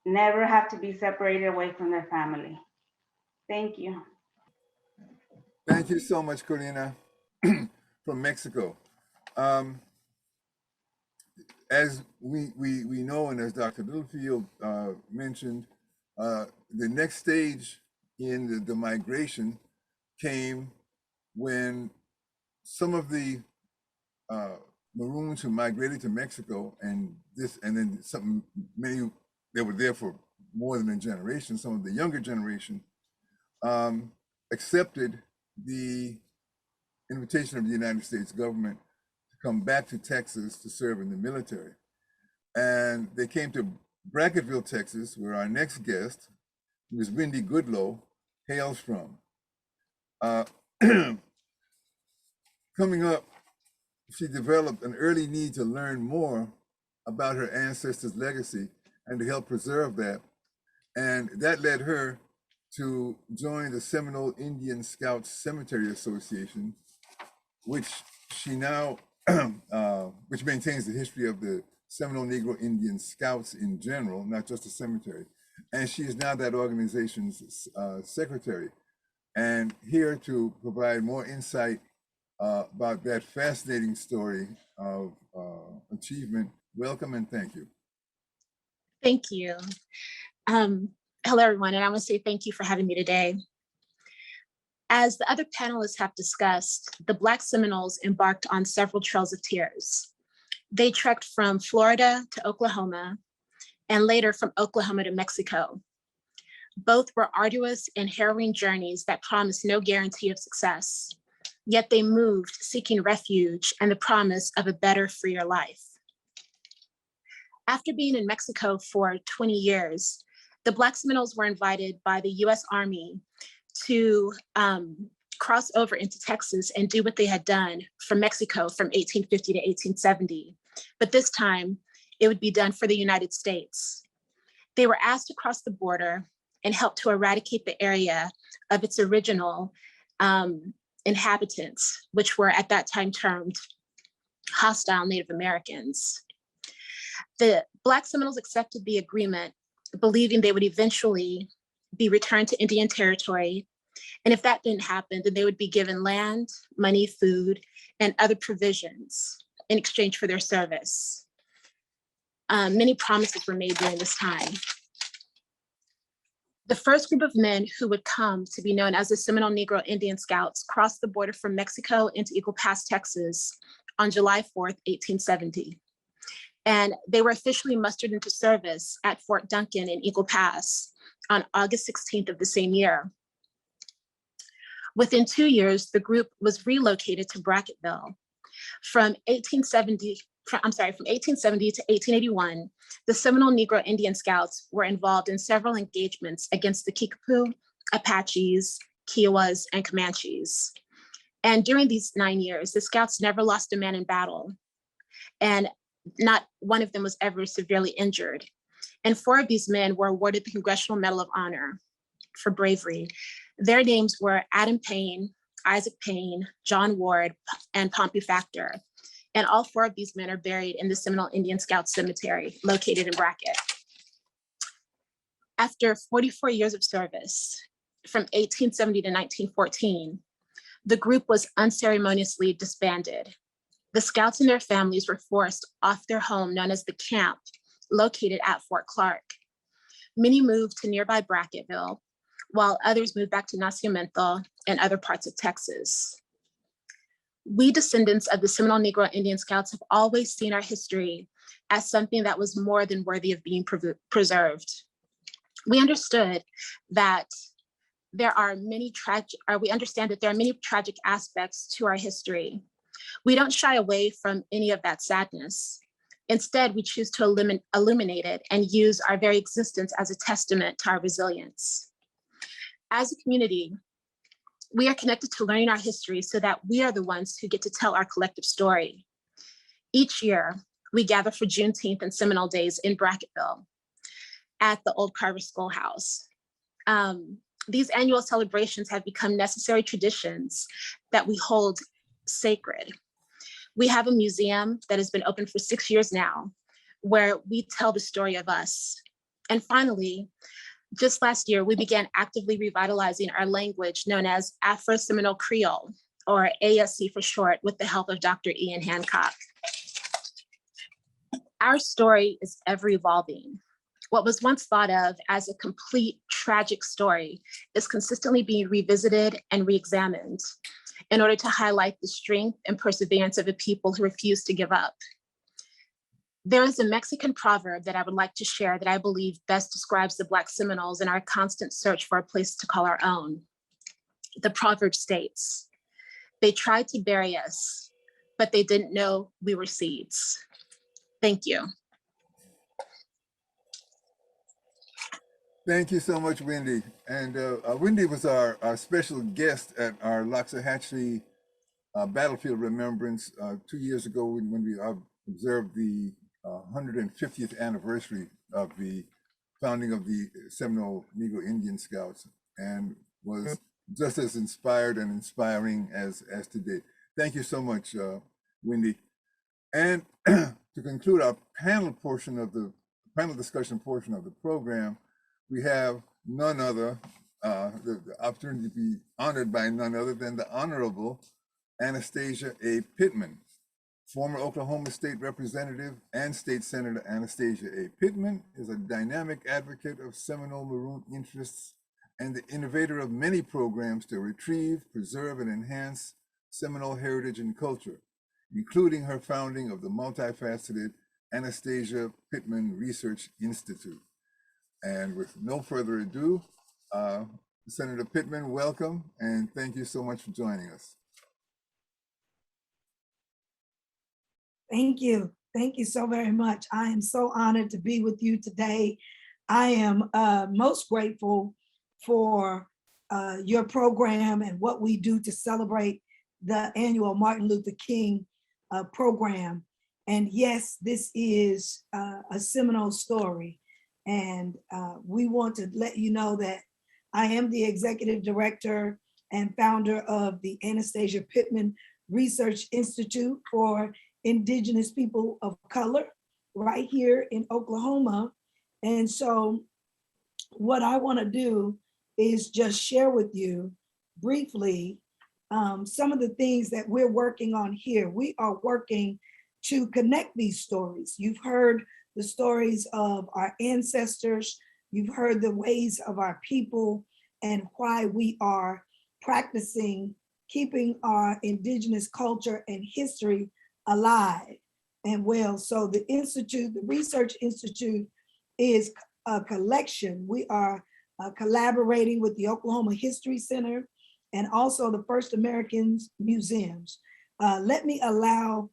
never have to be separated away from their family. Thank you. Thank you so much, Corina, from Mexico. As we know, and as Dr. Littlefield mentioned, the next stage in the migration came when some of the Maroons who migrated to Mexico, and then many that were there for more than a generation, some of the younger generation, accepted the invitation of the United States government to come back to Texas to serve in the military. And they came to Brackettville, Texas, where our next guest was Wendy Goodlow, Hailstrom. Coming up, she developed an early need to learn more about her ancestors' legacy and to help preserve that. And that led her to join the Seminole Indian Scouts Cemetery Association, which she now, which maintains the history of the Seminole Negro Indian Scouts in general, not just the cemetery. And she is now that organization's secretary. And here to provide more insight about that fascinating story of achievement. Welcome and thank you. Thank you. Hello, everyone, and I want to say thank you for having me today. As the other panelists have discussed, the Black Seminoles embarked on several trails of tears. They trekked from Florida to Oklahoma, and later from Oklahoma to Mexico. Both were arduous and harrowing journeys that promised no guarantee of success, yet they moved seeking refuge and the promise of a better, freer life. After being in Mexico for 20 years, the Black Seminoles were invited by the US Army to cross over into Texas and do what they had done from Mexico from 1850 to 1870. But this time, it would be done for the United States. They were asked to cross the border and help to eradicate the area of its original inhabitants, which were at that time termed hostile Native Americans. The Black Seminoles accepted the agreement, believing they would eventually be returned to Indian Territory. And if that didn't happen, then they would be given land, money, food, and other provisions in exchange for their service. Many promises were made during this time. The first group of men who would come to be known as the Seminole Negro Indian Scouts crossed the border from Mexico into Eagle Pass, Texas on July 4th, 1870. And they were officially mustered into service at Fort Duncan in Eagle Pass on August 16th of the same year. Within 2 years, the group was relocated to Brackettville. From 1870 to 1881, the Seminole Negro Indian Scouts were involved in several engagements against the Kickapoo, Apaches, Kiowas, and Comanches. And during these 9 years, the Scouts never lost a man in battle, and not one of them was ever severely injured. And 4 of these men were awarded the Congressional Medal of Honor for bravery. Their names were Adam Payne, Isaac Payne, John Ward, and Pompey Factor. And all 4 of these men are buried in the Seminole Indian Scout Cemetery located in Brackett. After 44 years of service, from 1870 to 1914, the group was unceremoniously disbanded. The Scouts and their families were forced off their home known as the camp, located at Fort Clark. Many moved to nearby Brackettville, while others moved back to Nacimiento and other parts of Texas. We descendants of the Seminole Negro Indian Scouts have always seen our history as something that was more than worthy of being preserved. We understood that we understand that there are many tragic aspects to our history. We don't shy away from any of that sadness. Instead, we choose to illuminate it and use our very existence as a testament to our resilience. As a community, we are connected to learning our history so that we are the ones who get to tell our collective story. Each year, we gather for Juneteenth and Seminole Days in Brackettville at the Old Carver Schoolhouse. These annual celebrations have become necessary traditions that we hold sacred. We have a museum that has been open for 6 years now, where we tell the story of us. And finally, just last year, we began actively revitalizing our language known as Afro-Seminole Creole, or ASC for short, with the help of Dr. Ian Hancock. Our story is ever evolving. What was once thought of as a complete tragic story is consistently being revisited and re-examined in order to highlight the strength and perseverance of a people who refuse to give up. There is a Mexican proverb that I would like to share that I believe best describes the Black Seminoles and our constant search for a place to call our own. The proverb states, "They tried to bury us, but they didn't know we were seeds." Thank you. Thank you so much, Wendy. And Wendy was our special guest at our Loxahatchee Battlefield Remembrance 2 years ago when we observed the 150th anniversary of the founding of the Seminole Negro Indian Scouts, and was just as inspired and inspiring as today. Thank you so much, Wendy. And to conclude our panel discussion portion of the program, we have none other, the opportunity to be honored by none other than the Honorable Anastasia A. Pittman. Former Oklahoma State Representative and State Senator Anastasia A. Pittman is a dynamic advocate of Seminole Maroon interests and the innovator of many programs to retrieve, preserve, and enhance Seminole heritage and culture. including her founding of the multifaceted Anastasia Pittman Research Institute. And with no further ado, Senator Pittman, welcome, and thank you so much for joining us. Thank you. Thank you so very much. I am so honored to be with you today. I am most grateful for your program and what we do to celebrate the annual Martin Luther King program. And yes, this is a Seminole story. And we want to let you know that I am the executive director and founder of the Anastasia Pittman Research Institute for Indigenous people of color right here in Oklahoma. And so what I want to do is just share with you briefly some of the things that we're working on here. We are working to connect these stories. You've heard the stories of our ancestors. You've heard the ways of our people and why we are practicing keeping our indigenous culture and history alive and well. So the Institute, the Research Institute, is a collection. We are collaborating with the Oklahoma History Center and also the First Americans Museums. Let me allow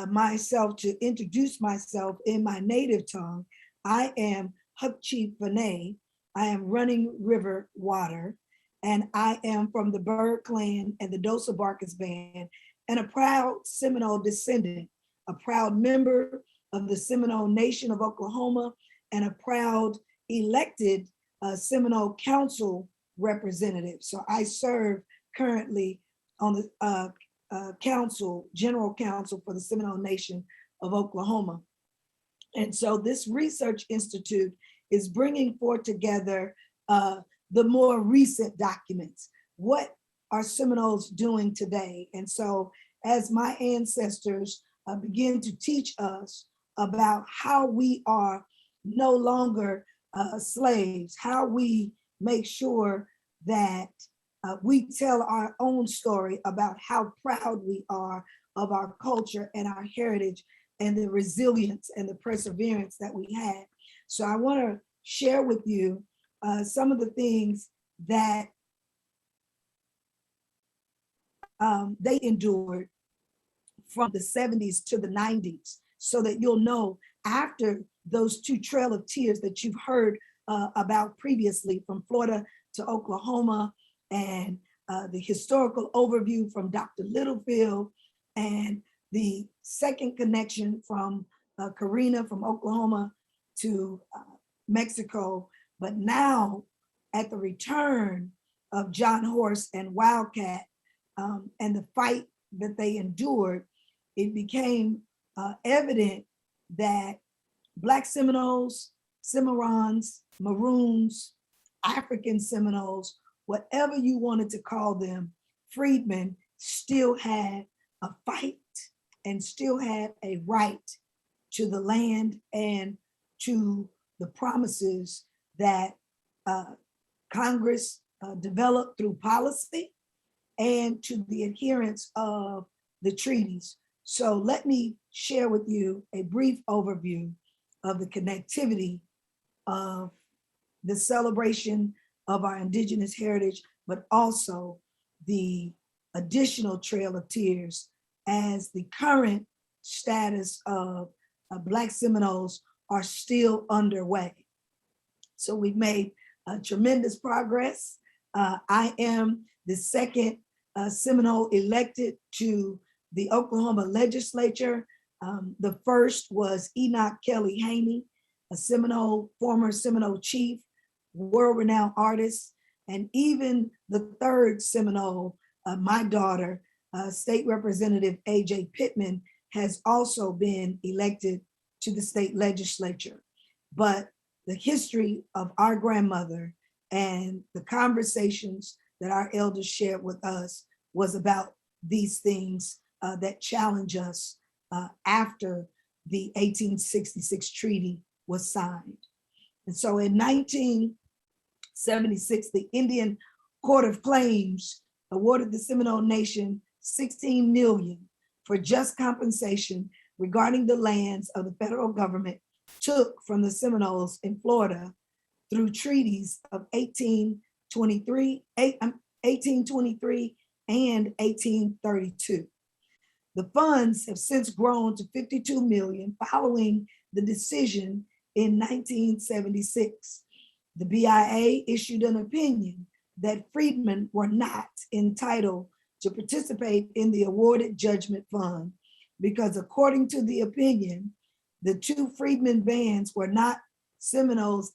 myself to introduce myself in my native tongue. I am Hukchi Fane. I am Running River Water, and I am from the Bird Clan and the Dosa Barkas Band, and a proud Seminole descendant, a proud member of the Seminole Nation of Oklahoma, and a proud elected Seminole Council representative. So I serve currently on the General Council for the Seminole Nation of Oklahoma. And so this research institute is bringing forth together the more recent documents. What are Seminoles doing today? And so as my ancestors begin to teach us about how we are no longer slaves, how we make sure that we tell our own story about how proud we are of our culture and our heritage and the resilience and the perseverance that we had. So I want to share with you some of the things that they endured from the 70s to the 90s, so that you'll know after those two Trail of Tears that you've heard about previously, from Florida to Oklahoma, and the historical overview from Dr. Littlefield, and the second connection from Karina from Oklahoma to Mexico. But now at the return of John Horse and Wildcat and the fight that they endured, it became evident that Black Seminoles, Cimarrons, Maroons, African Seminoles, whatever you wanted to call them, freedmen still had a fight and still had a right to the land and to the promises that Congress developed through policy and to the adherence of the treaties. So let me share with you a brief overview of the connectivity of the celebration of our indigenous heritage, but also the additional Trail of Tears as the current status of Black Seminoles are still underway. So we've made tremendous progress. I am the second Seminole elected to the Oklahoma legislature. The first was Enoch Kelly Haney, a Seminole, former Seminole chief, world-renowned artist, and even the third Seminole, my daughter, State Representative A.J. Pittman, has also been elected to the state legislature. But the history of our grandmother and the conversations that our elders shared with us was about these things that challenge us after the 1866 treaty was signed. And so in 1976, the Indian Court of Claims awarded the Seminole Nation $16 million for just compensation regarding the lands of the federal government took from the Seminoles in Florida through treaties of 1823 and 1832. The funds have since grown to 52 million following the decision in 1976. The BIA issued an opinion that freedmen were not entitled to participate in the awarded judgment fund because according to the opinion, the two freedmen bands were not Seminoles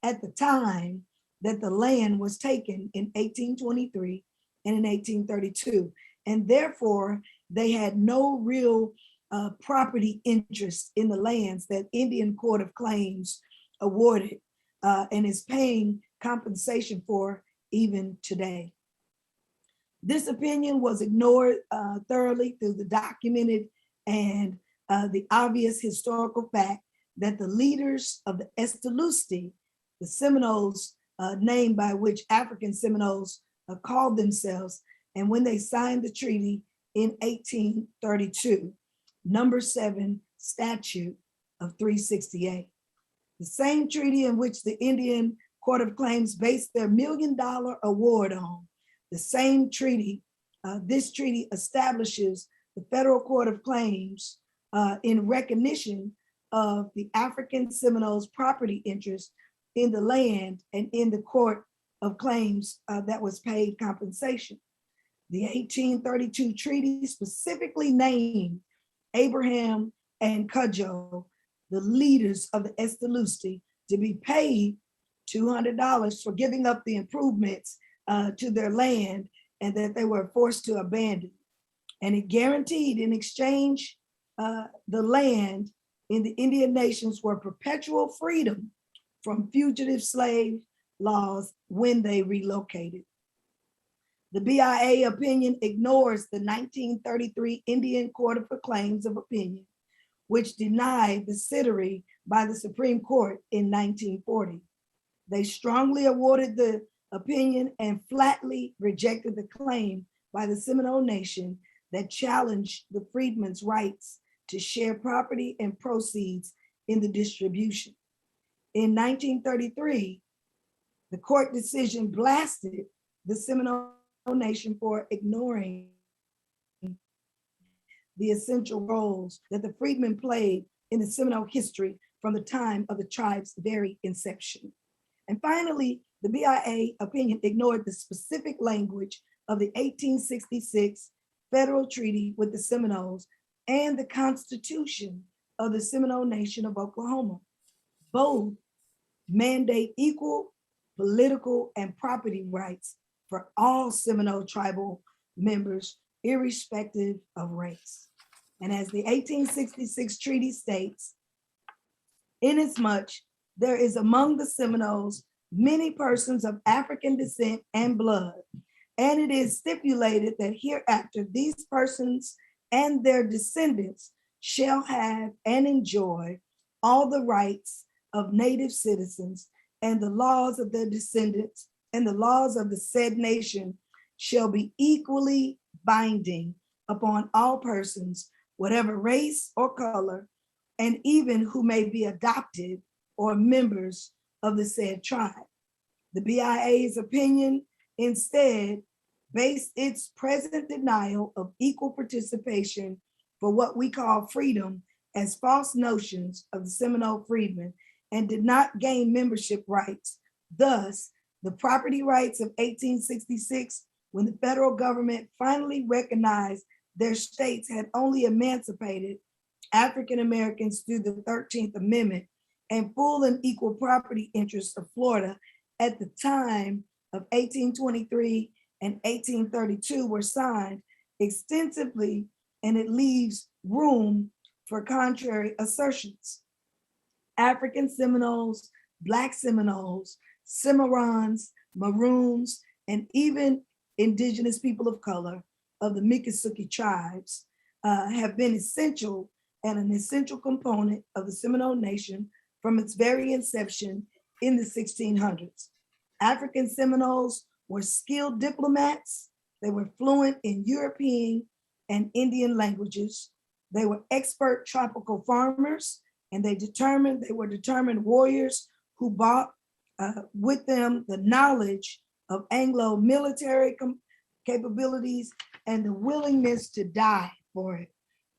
at the time that the land was taken in 1823 and in 1832. And therefore, they had no real property interest in the lands that Indian Court of Claims awarded and is paying compensation for even today. This opinion was ignored thoroughly through the documented and the obvious historical fact that the leaders of the Estelusti, the Seminoles, name by which African Seminoles called themselves, and when they signed the treaty in 1832, number 7 statute of 368. The same treaty in which the Indian Court of Claims based their $1 million award on. The same treaty, this treaty establishes the Federal Court of Claims in recognition of the African Seminoles' property interest in the land and in the Court of Claims that was paid compensation. The 1832 treaty specifically named Abraham and Cudjoe, the leaders of the Estelusti, to be paid $200 for giving up the improvements to their land and that they were forced to abandon. And it guaranteed in exchange the land in the Indian nations were perpetual freedom from fugitive slave laws when they relocated. The BIA opinion ignores the 1933 Indian Court of Claims of Opinion, which denied the citery by the Supreme Court in 1940. They strongly awarded the opinion and flatly rejected the claim by the Seminole Nation that challenged the freedmen's rights to share property and proceeds in the distribution. In 1933, the court decision blasted the Seminole Nation for ignoring the essential roles that the freedmen played in the Seminole history from the time of the tribe's very inception. And finally, the BIA opinion ignored the specific language of the 1866 federal treaty with the Seminoles and the Constitution of the Seminole Nation of Oklahoma. Both mandate equal political and property rights for all Seminole tribal members, irrespective of race. And as the 1866 treaty states, inasmuch there is among the Seminoles many persons of African descent and blood, and it is stipulated that hereafter these persons and their descendants shall have and enjoy all the rights of native citizens, and the laws of their descendants and the laws of the said nation shall be equally binding upon all persons, whatever race or color, and even who may be adopted or members of the said tribe. The BIA's opinion instead based its present denial of equal participation for what we call freedom as false notions of the Seminole freedmen and did not gain membership rights. Thus, the property rights of 1866, when the federal government finally recognized their states had only emancipated African Americans through the 13th Amendment and full and equal property interests of Florida at the time of 1823 and 1832 were signed extensively, and it leaves room for contrary assertions. African Seminoles, Black Seminoles, Cimarrons, Maroons, and even indigenous people of color of the Miccosukee tribes have been essential and an essential component of the Seminole Nation from its very inception in the 1600s. African Seminoles were skilled diplomats. They were fluent in European and Indian languages. They were expert tropical farmers, and they were determined warriors who brought with them the knowledge of Anglo military capabilities and the willingness to die for it,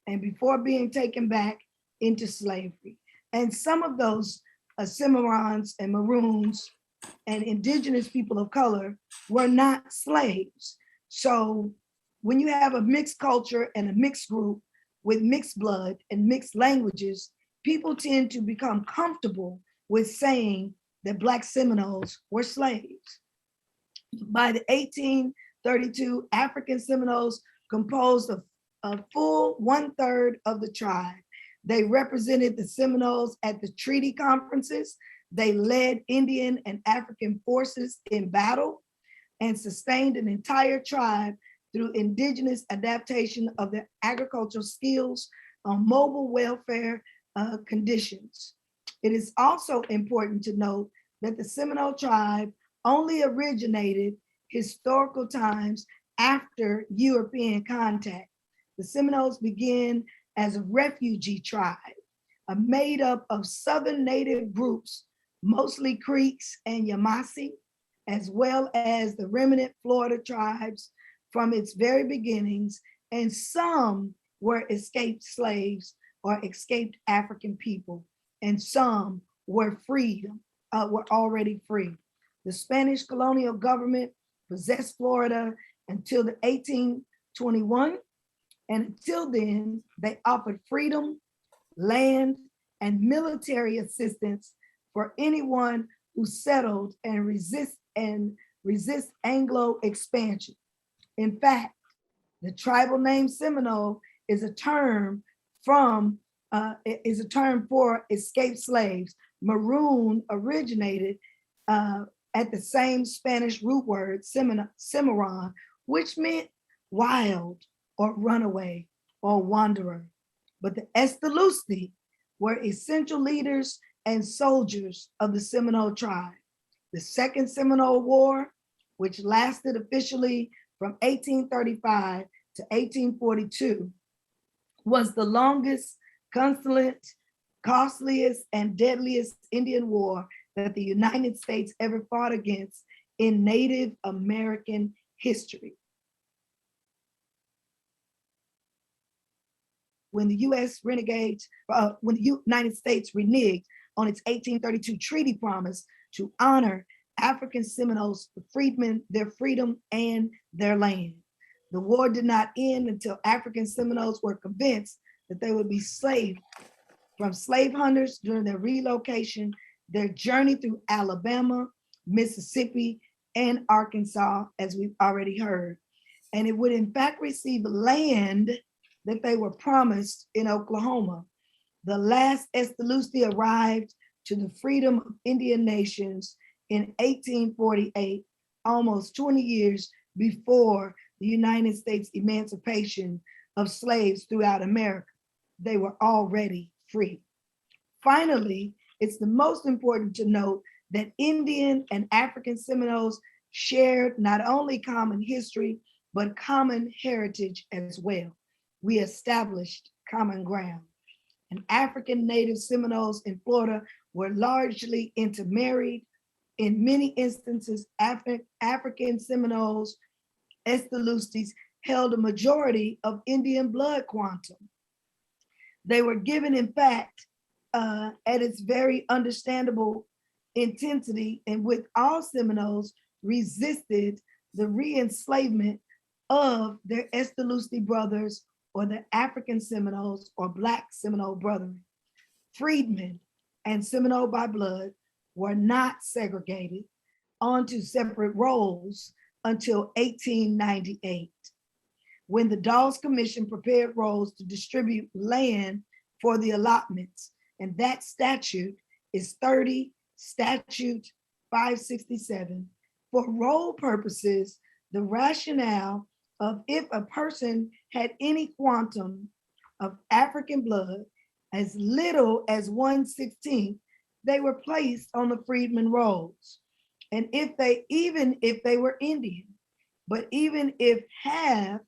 and before being taken back into slavery. And some of those Cimarrons and Maroons and indigenous people of color were not slaves. So when you have a mixed culture and a mixed group with mixed blood and mixed languages, people tend to become comfortable with saying that Black Seminoles were slaves. By the 1832, African Seminoles composed a full 1/3 of the tribe. They represented the Seminoles at the treaty conferences. They led Indian and African forces in battle and sustained an entire tribe through indigenous adaptation of their agricultural skills on mobile welfare conditions. It is also important to note that the Seminole Tribe only originated historical times after European contact. The Seminoles began as a refugee tribe, made up of Southern Native groups, mostly Creeks and Yamasee, as well as the remnant Florida tribes from its very beginnings, and some were escaped slaves or escaped African people, and some were were already free. The Spanish colonial government possessed Florida until the 1821, and until then, they offered freedom, land, and military assistance for anyone who settled and resist Anglo expansion. In fact, the tribal name Seminole is a term for escaped slaves. Maroon originated at the same Spanish root word, Cimarron, which meant wild or runaway or wanderer. But the Estelusti were essential leaders and soldiers of the Seminole Tribe. The Second Seminole War, which lasted officially from 1835 to 1842, was the longest, costliest, and deadliest Indian war that the United States ever fought against in Native American history. When the when the United States reneged on its 1832 treaty promise to honor African Seminoles, freedmen, their freedom and their land. The war did not end until African Seminoles were convinced that they would be from slave hunters during their relocation, their journey through Alabama, Mississippi, and Arkansas, as we've already heard. And it would in fact receive land that they were promised in Oklahoma. The last Estelusti arrived to the freedom of Indian nations in 1848, almost 20 years before the United States emancipation of slaves throughout America. They were already free. Finally, it's the most important to note that Indian and African Seminoles shared not only common history, but common heritage as well. We established common ground. And African native Seminoles in Florida were largely intermarried. In many instances, African Seminoles, Estelustis, held a majority of Indian blood quantum. They were given, in fact, at its very understandable intensity, in which all Seminoles resisted the re-enslavement of their Estelusti brothers or the African Seminoles or Black Seminole brethren. Freedmen and Seminole by blood were not segregated onto separate rolls until 1898, when the Dawes Commission prepared rolls to distribute land for the allotments. And that statute is 30 Statute 567. For roll purposes, the rationale of if a person had any quantum of African blood, as little as 1/16, they were placed on the freedmen rolls. And even if they were Indian, but even if half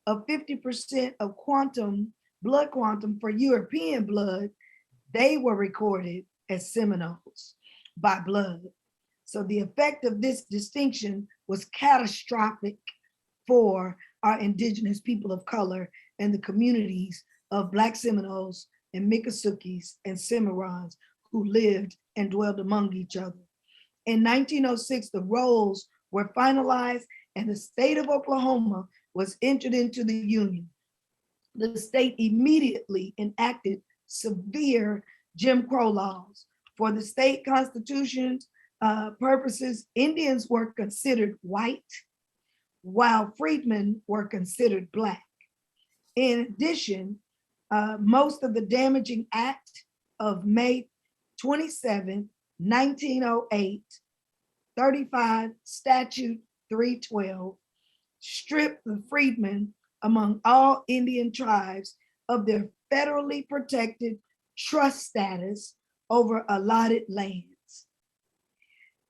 of 50% of blood quantum for European blood, they were recorded as Seminoles by blood. So the effect of this distinction was catastrophic for our indigenous people of color and the communities of Black Seminoles and Miccosukees and Cimarrons who lived and dwelled among each other. In 1906, the rolls were finalized and the state of Oklahoma was entered into the Union. The state immediately enacted severe Jim Crow laws. For the state constitution's purposes, Indians were considered white, while freedmen were considered Black. In addition, most of the damaging act of May 27, 1908, 35 Statute 312, stripped the freedmen among all Indian tribes of their federally protected trust status over allotted lands.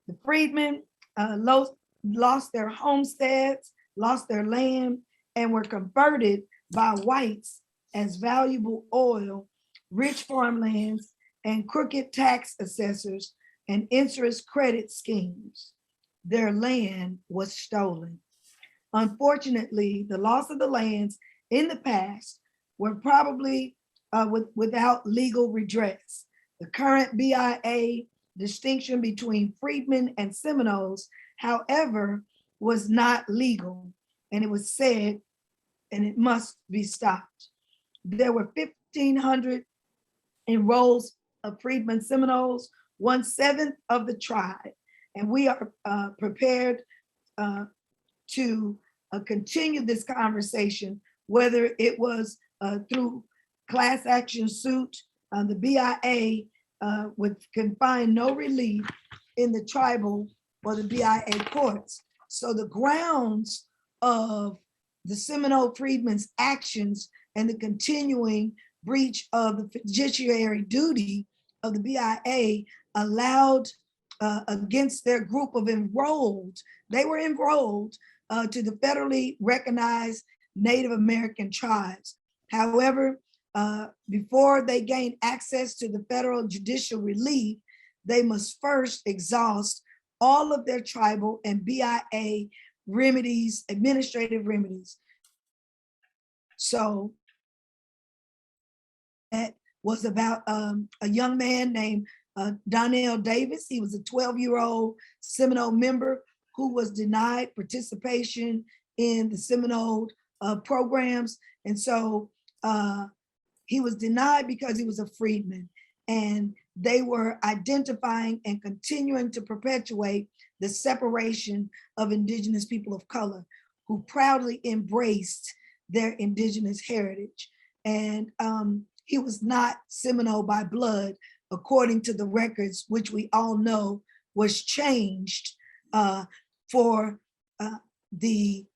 The freedmen lost their homesteads, lost their land, and were converted by whites as valuable oil, rich farmlands, and crooked tax assessors and interest credit schemes. Their land was stolen. Unfortunately, the loss of the lands in the past were probably without legal redress. The current BIA distinction between freedmen and Seminoles, however, was not legal, and it was said, and it must be stopped. There were 1,500 enrolls of freedmen Seminoles, 1/7 of the tribe, and we are prepared to continue this conversation, whether it was through class action suit. The BIA can find no relief in the tribal or the BIA courts. So the grounds of the Seminole freedmen's actions and the continuing breach of the fiduciary duty of the BIA allowed against their group of enrolled, they were enrolled to the federally recognized Native American tribes. However, before they gain access to the federal judicial relief, they must first exhaust all of their tribal and BIA remedies, administrative remedies. So that was about a young man named Donnell Davis. He was a 12-year-old Seminole member who was denied participation in the Seminole programs. And so he was denied because he was a freedman. And they were identifying and continuing to perpetuate the separation of indigenous people of color who proudly embraced their indigenous heritage. And he was not Seminole by blood, according to the records, which we all know was changed for the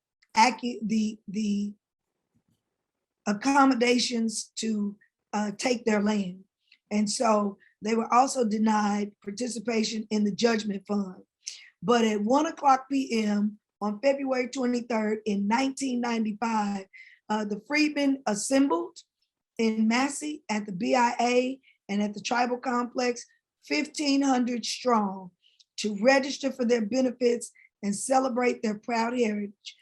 accommodations to take their land. And so they were also denied participation in the judgment fund. But at 1:00 p.m. on February 23rd in 1995, the freedmen assembled in Massey at the BIA and at the tribal complex, 1,500 strong, to register for their benefits and celebrate their proud heritage.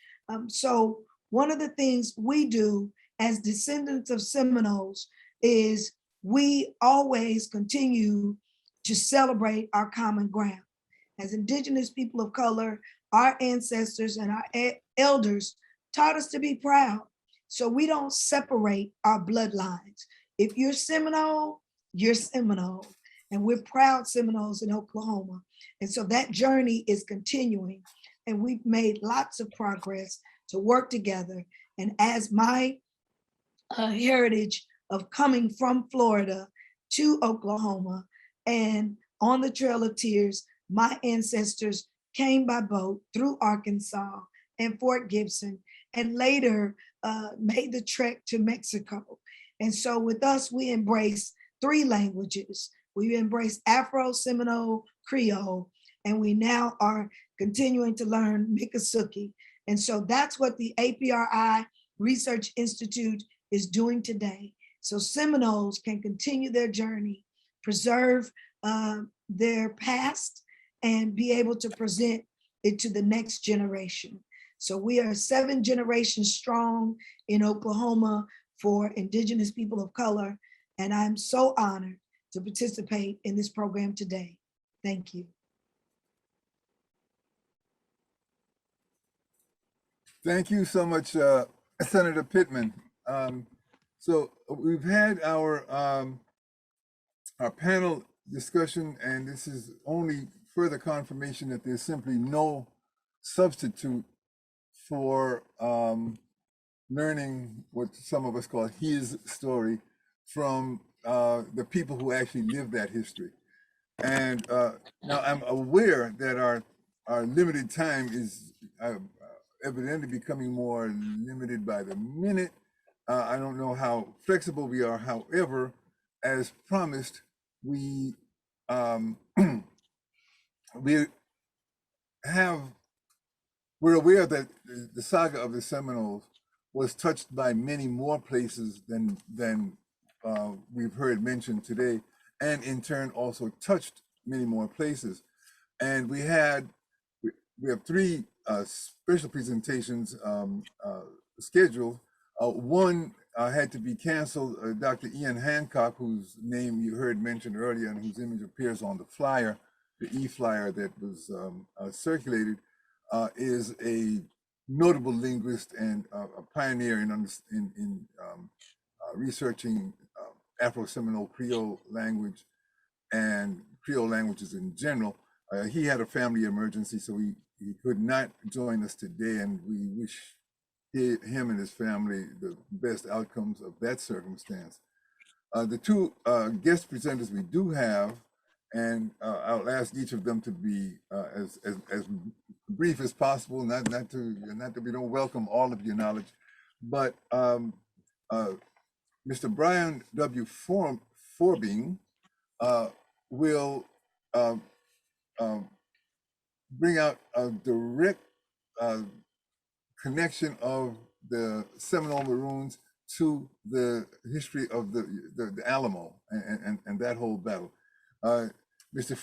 So one of the things we do as descendants of Seminoles is we always continue to celebrate our common ground. As indigenous people of color, our ancestors and our elders taught us to be proud. So we don't separate our bloodlines. If you're Seminole, you're Seminole. And we're proud Seminoles in Oklahoma. And so that journey is continuing. And we've made lots of progress to work together. And as my heritage of coming from Florida to Oklahoma and on the Trail of Tears, my ancestors came by boat through Arkansas and Fort Gibson, and later made the trek to Mexico. And so with us, we embrace 3 languages. We embrace Afro-Seminole Creole, and we now are continuing to learn Miccosukee. And so that's what the APRI Research Institute is doing today, so Seminoles can continue their journey, preserve their past, and be able to present it to the next generation. So we are 7 generations strong in Oklahoma for Indigenous people of color, and I'm so honored to participate in this program today. Thank you. Thank you so much, Senator Pittman. So we've had our panel discussion, and this is only further confirmation that there's simply no substitute for learning what some of us call his story from the people who actually lived that history. And now I'm aware that our limited time is evidently becoming more limited by the minute. I don't know how flexible we are. However, as promised, we we're aware that the saga of the Seminoles was touched by many more places than we've heard mentioned today, and in turn also touched many more places. And we have 3 special presentations scheduled. One had to be canceled. Dr. Ian Hancock, whose name you heard mentioned earlier and whose image appears on the flyer, the e-flyer that was circulated, is a notable linguist and a pioneer in researching Afro-Seminole Creole language and Creole languages in general. He had a family emergency, so he could not join us today, and we wish him and his family the best outcomes of that circumstance. The 2 guest presenters we do have, and I'll ask each of them to be as brief as possible, not that we don't welcome all of your knowledge, but Mr. Brian W. Forbing will bring out a direct connection of the Seminole Maroons to the history of the Alamo and that whole battle. Mr.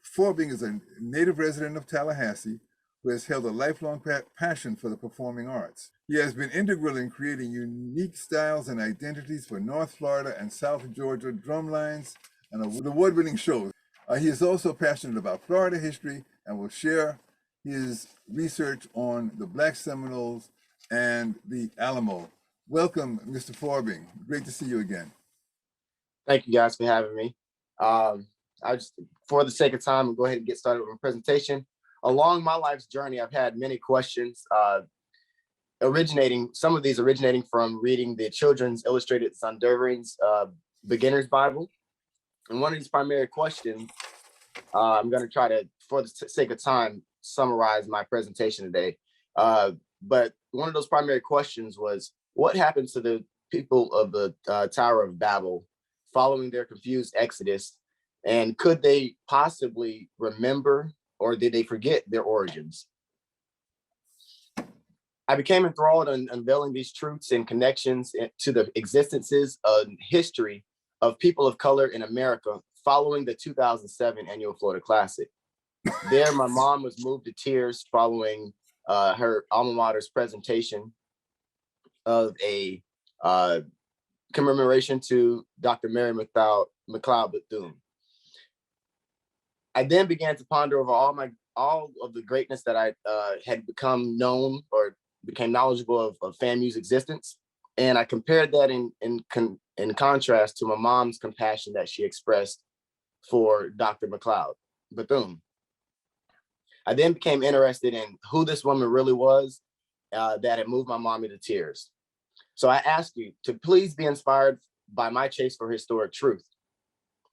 Forbing is a native resident of Tallahassee who has held a lifelong passion for the performing arts. He has been integral in creating unique styles and identities for North Florida and South Georgia drumlines and award-winning shows. He is also passionate about Florida history and will share his research on the Black Seminoles and the Alamo. Welcome, Mr. Forbing. Great to see you again. Thank you guys for having me. I just, for the sake of time, I'll go ahead and get started with my presentation. Along my life's journey, I've had many questions, some of these originating from reading the Children's Illustrated Zondervan's Beginner's Bible. And one of these primary questions, I'm going to try to, for the sake of time, summarize my presentation today. But one of those primary questions was, what happened to the people of the Tower of Babel following their confused exodus? And could they possibly remember, or did they forget their origins? I became enthralled in unveiling these truths and connections to the existences and history of people of color in America following the 2007 annual Florida Classic. There, my mom was moved to tears following her alma mater's presentation of a commemoration to Dr. Mary McLeod Bethune. I then began to ponder over all of the greatness that I had become known or became knowledgeable of FAMU's existence, and I compared that in contrast to my mom's compassion that she expressed for Dr. McLeod Bethune. I then became interested in who this woman really was that had moved my mommy to tears. So I ask you to please be inspired by my chase for historic truth.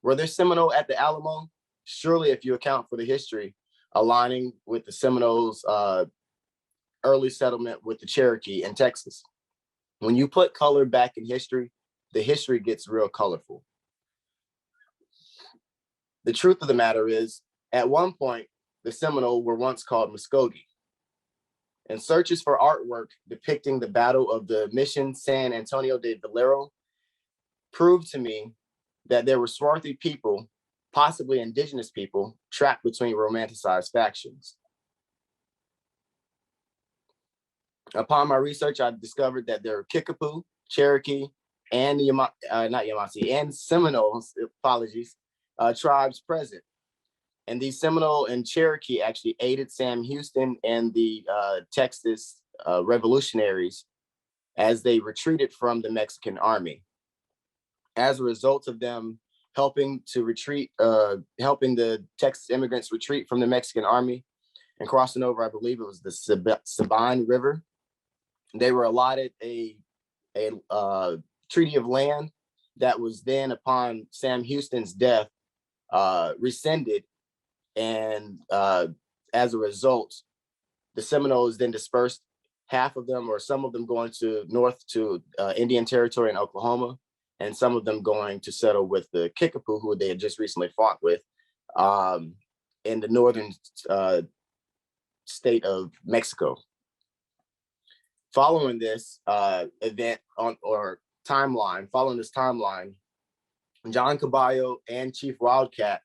Were there Seminole at the Alamo? Surely, if you account for the history aligning with the Seminoles' early settlement with the Cherokee in Texas. When you put color back in history, the history gets real colorful. The truth of the matter is, at one point, the Seminole were once called Muskogee. and searches for artwork depicting the Battle of the Mission San Antonio de Valero proved to me that there were swarthy people, possibly indigenous people, trapped between romanticized factions. Upon my research, I discovered that there are Kickapoo, Cherokee, and and Seminoles, apologies, tribes present. And these Seminole and Cherokee actually aided Sam Houston and the Texas revolutionaries as they retreated from the Mexican army. As a result of them helping the Texas immigrants retreat from the Mexican army and crossing over, I believe it was the Sabine River, they were allotted a treaty of land that was then, upon Sam Houston's death, rescinded. And as a result, the Seminoles then dispersed, half of them or some of them going north to Indian Territory in Oklahoma, and some of them going to settle with the Kickapoo, who they had just recently fought with, in the northern state of Mexico. Following this timeline, John Caballo and Chief Wildcat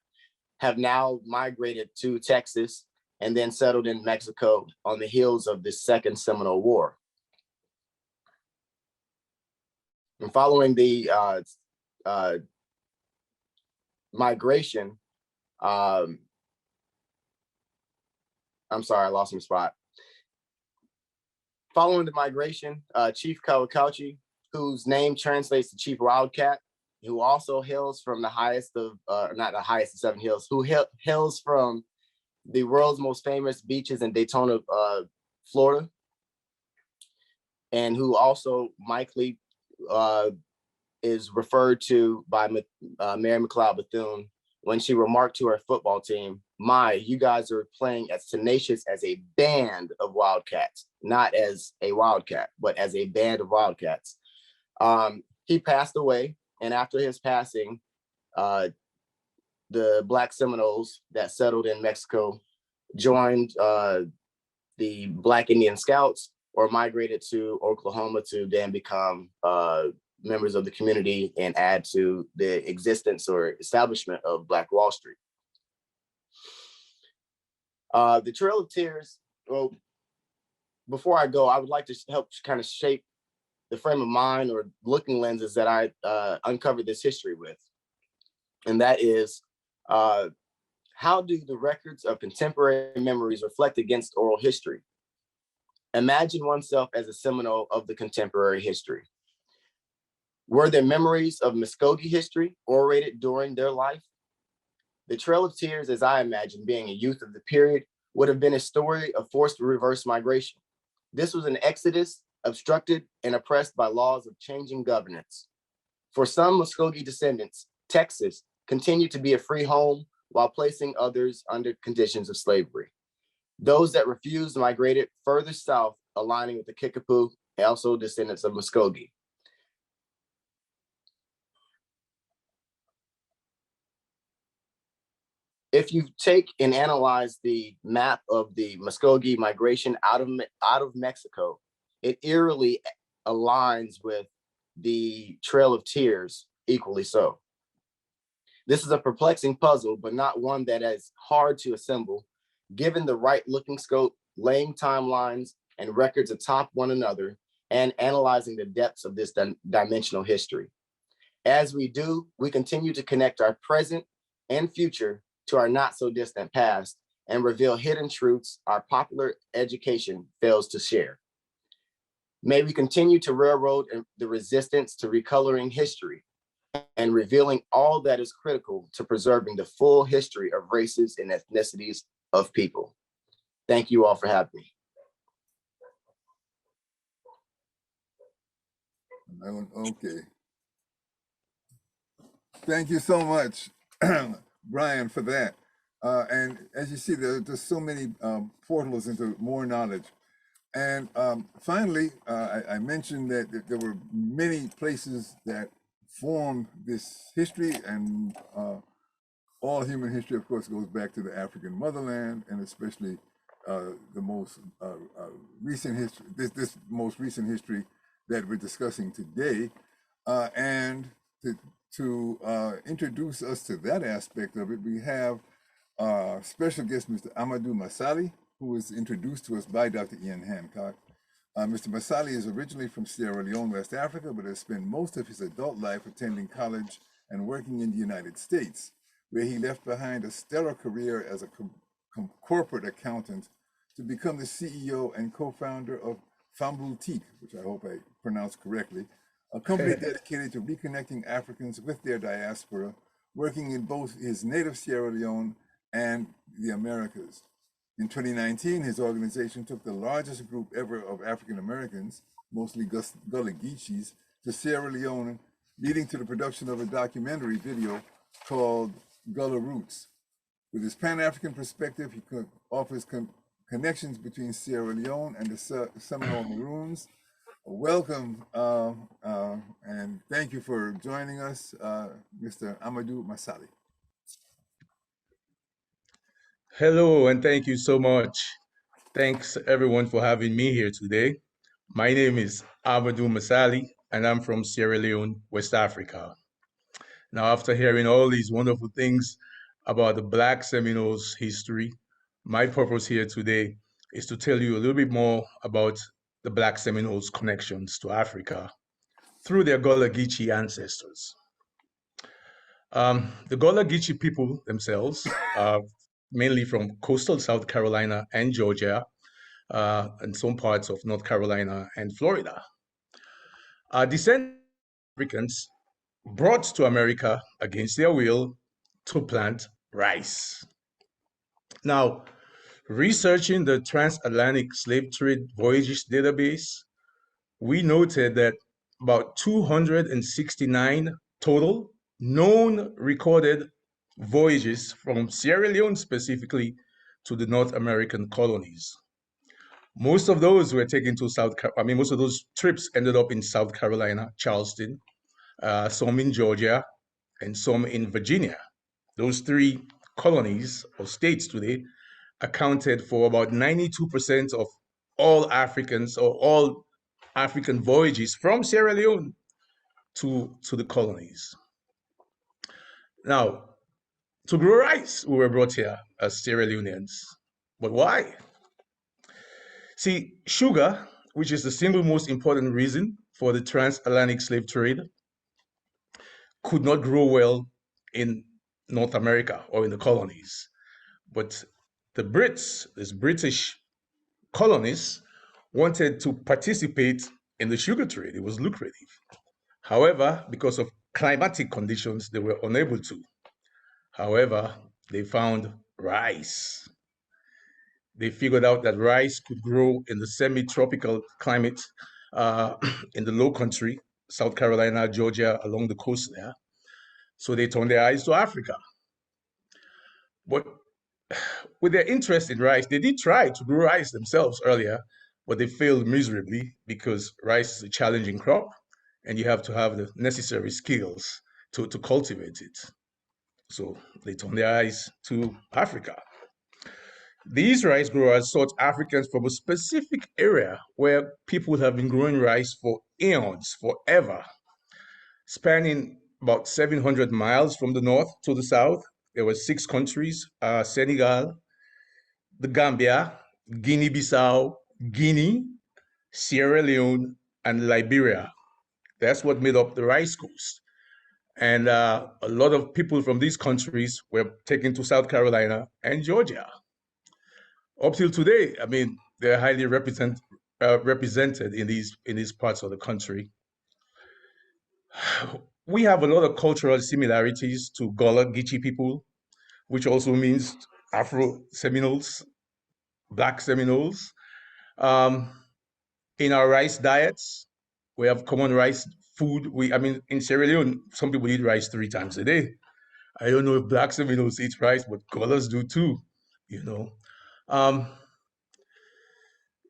have now migrated to Texas and then settled in Mexico on the heels of the Second Seminole War. And following the migration, I'm sorry, I lost my spot. Following the migration, Chief Kawakauchi, whose name translates to Chief Wildcat, who also hails from the highest of, not the highest of 7 hills, who hails from the world's most famous beaches in Daytona, Florida, and who also likely is referred to by Mary McLeod Bethune when she remarked to her football team, you guys are playing as tenacious as a band of Wildcats, not as a Wildcat, but as a band of Wildcats. He passed away, and after his passing, the Black Seminoles that settled in Mexico joined the Black Indian Scouts or migrated to Oklahoma to then become members of the community and add to the existence or establishment of Black Wall Street. The Trail of Tears, well, before I go, I would like to help kind of shape the frame of mind or looking lenses that I uncovered this history with. And that is, how do the records of contemporary memories reflect against oral history? Imagine oneself as a Seminole of the contemporary history. Were there memories of Muskogee history orated during their life? The Trail of Tears, as I imagine, being a youth of the period, would have been a story of forced reverse migration. This was an exodus obstructed and oppressed by laws of changing governance. For some Muskogee descendants, Texas continued to be a free home while placing others under conditions of slavery. Those that refused migrated further south, aligning with the Kickapoo, also descendants of Muskogee. If you take and analyze the map of the Muskogee migration out of Mexico, it eerily aligns with the Trail of Tears, equally so. This is a perplexing puzzle, but not one that is hard to assemble, given the right looking scope, laying timelines and records atop one another, and analyzing the depths of this dimensional history. As we do, we continue to connect our present and future to our not so distant past and reveal hidden truths our popular education fails to share. May we continue to railroad the resistance to recoloring history and revealing all that is critical to preserving the full history of races and ethnicities of people. Thank you all for having me. Okay. Thank you so much, Brian, for that. And as you see, there's so many portals into more knowledge. And finally, I mentioned that there were many places that form this history, and all human history, of course, goes back to the African motherland, and especially the most recent history, this most recent history that we're discussing today, and to introduce us to that aspect of it, we have our special guest, Mr. Amadou Masali, who was introduced to us by Dr. Ian Hancock. Mr. Masali is originally from Sierra Leone, West Africa, but has spent most of his adult life attending college and working in the United States, where he left behind a stellar career as a corporate accountant to become the CEO and co-founder of Famboutique, which I hope I pronounced correctly, a company dedicated to reconnecting Africans with their diaspora, working in both his native Sierra Leone and the Americas. In 2019, his organization took the largest group ever of African Americans, mostly Gullah Geechees, to Sierra Leone, leading to the production of a documentary video called Gullah Roots. With his Pan-African perspective, he offers connections between Sierra Leone and the Seminole Maroons. Welcome, and thank you for joining us, Mr. Amadou Masali. Hello, and thank you so much. Thanks everyone for having me here today. My name is Amadou Masali, and I'm from Sierra Leone, West Africa. Now, after hearing all these wonderful things about the Black Seminoles history, my purpose here today is to tell you a little bit more about the Black Seminoles' connections to Africa through their Gullah Geechee ancestors. The Gullah Geechee people themselves are mainly from coastal South Carolina and Georgia, and some parts of North Carolina and Florida. Descendants of Africans brought to America against their will to plant rice. Now, researching the transatlantic slave trade voyages database, we noted that about 269 total known recorded voyages from Sierra Leone specifically to the North American colonies. Most of those were taken to most of those trips ended up in South Carolina, Charleston, some in Georgia, and some in Virginia. Those three colonies or states today accounted for about 92% of all Africans or all African voyages from Sierra Leone to the colonies. Now, to grow rice, we were brought here as Sierra Leoneans. But why? See, sugar, which is the single most important reason for the transatlantic slave trade, could not grow well in North America or in the colonies. But the Brits, these British colonists, wanted to participate in the sugar trade. It was lucrative. However, because of climatic conditions, they were unable to. However, they found rice. They figured out that rice could grow in the semi-tropical climate in the low country, South Carolina, Georgia, along the coast there. So they turned their eyes to Africa. But with their interest in rice, they did try to grow rice themselves earlier, but they failed miserably because rice is a challenging crop and you have to have the necessary skills to cultivate it. So they turned their eyes to Africa. These rice growers sought Africans from a specific area where people have been growing rice for eons, forever. Spanning about 700 miles from the north to the south, there were 6 countries, Senegal, the Gambia, Guinea-Bissau, Guinea, Sierra Leone, and Liberia. That's what made up the rice coast. And a lot of people from these countries were taken to South Carolina and Georgia. Up till today, I mean, they're highly represented in these parts of the country. We have a lot of cultural similarities to Gullah Geechee people, which also means Afro-Seminoles, Black Seminoles. In our rice diets, we have common rice food. In Sierra Leone, some people eat rice 3 times a day. I don't know if Black Seminoles eat rice, but Gullahs do too, you know.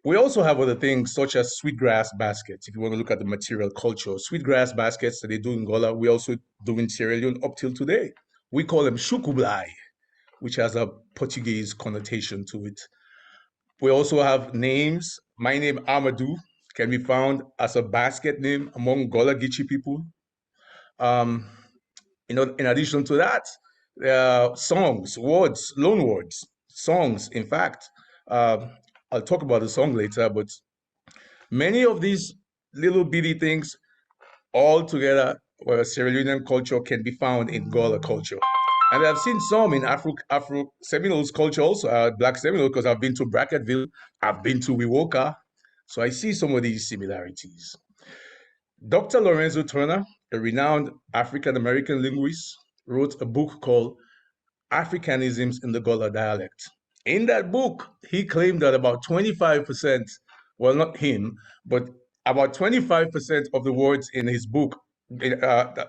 We also have other things such as sweetgrass baskets. If you want to look at the material culture, sweetgrass baskets that they do in Gullah, we also do in Sierra Leone up till today. We call them shukublai, which has a Portuguese connotation to it. We also have names. My name, Amadou, can be found as a basket name among Gola Geechee people. In addition to that, songs, words, loan words, songs. In fact, I'll talk about the song later, but many of these little bitty things all together where Sierra Leonean culture can be found in Gola culture. And I've seen some in Afro Seminoles culture also, Black Seminole, because I've been to Bracketville, I've been to Wewoka, so I see some of these similarities. Dr. Lorenzo Turner, a renowned African-American linguist, wrote a book called Africanisms in the Gola dialect. In that book, he claimed that about 25%, well, not him, but about 25% of the words in his book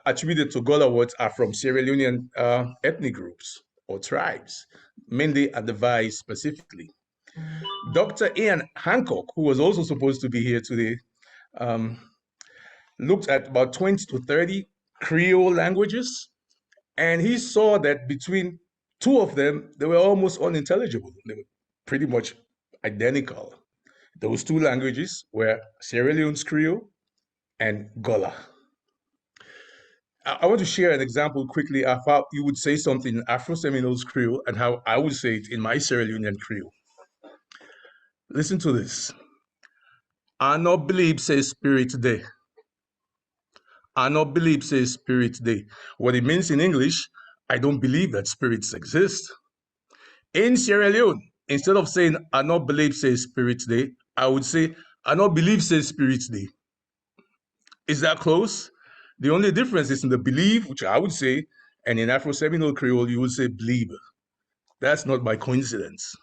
attributed to Gola words are from Sierra Leonean ethnic groups or tribes, mainly at the Vai specifically. Dr. Ian Hancock, who was also supposed to be here today, looked at about 20 to 30 Creole languages, and he saw that between two of them, they were almost unintelligible. They were pretty much identical. Those two languages were Sierra Leone's Creole and Gola. I want to share an example quickly of how you would say something in Afro-Seminoles Creole and how I would say it in my Sierra Leonean Creole. Listen to this. I no believe say spirit day. I no believe say spirit day. What it means in English, I don't believe that spirits exist. In Sierra Leone, instead of saying I no believe say spirit day, I would say I no believe say spirit day. Is that close? The only difference is in the believe, which I would say, and in Afro-Seminole Creole, you would say believe. That's not by coincidence.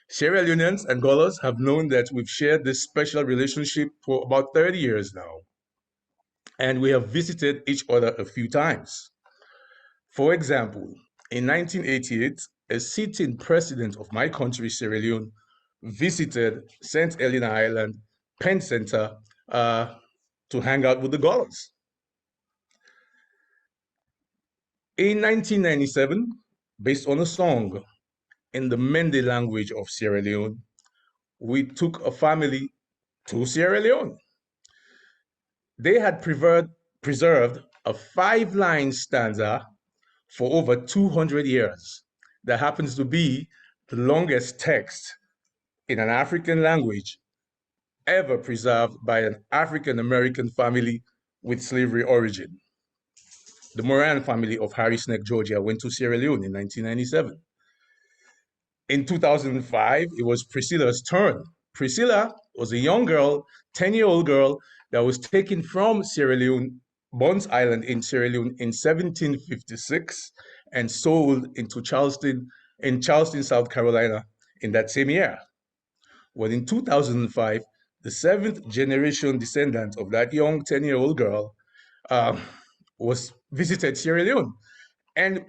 Sierra Leoneans and Golas have known that we've shared this special relationship for about 30 years now, and we have visited each other a few times. For example, in 1988, a sitting president of my country, Sierra Leone, visited St. Helena Island Penn Center to hang out with the Golas. In 1997, based on a song in the Mende language of Sierra Leone, we took a family to Sierra Leone. They had preserved a 5-line stanza for over 200 years. That happens to be the longest text in an African language ever preserved by an African-American family with slavery origin. The Moran family of Harris Neck, Georgia, went to Sierra Leone in 1997. In 2005, it was Priscilla's turn. Priscilla was a young girl, 10-year-old girl, that was taken from Sierra Leone, Bonds Island in Sierra Leone in 1756 and sold into Charleston, South Carolina in that same year. Well, in 2005, the 7th generation descendant of that young 10-year-old girl visited Sierra Leone. And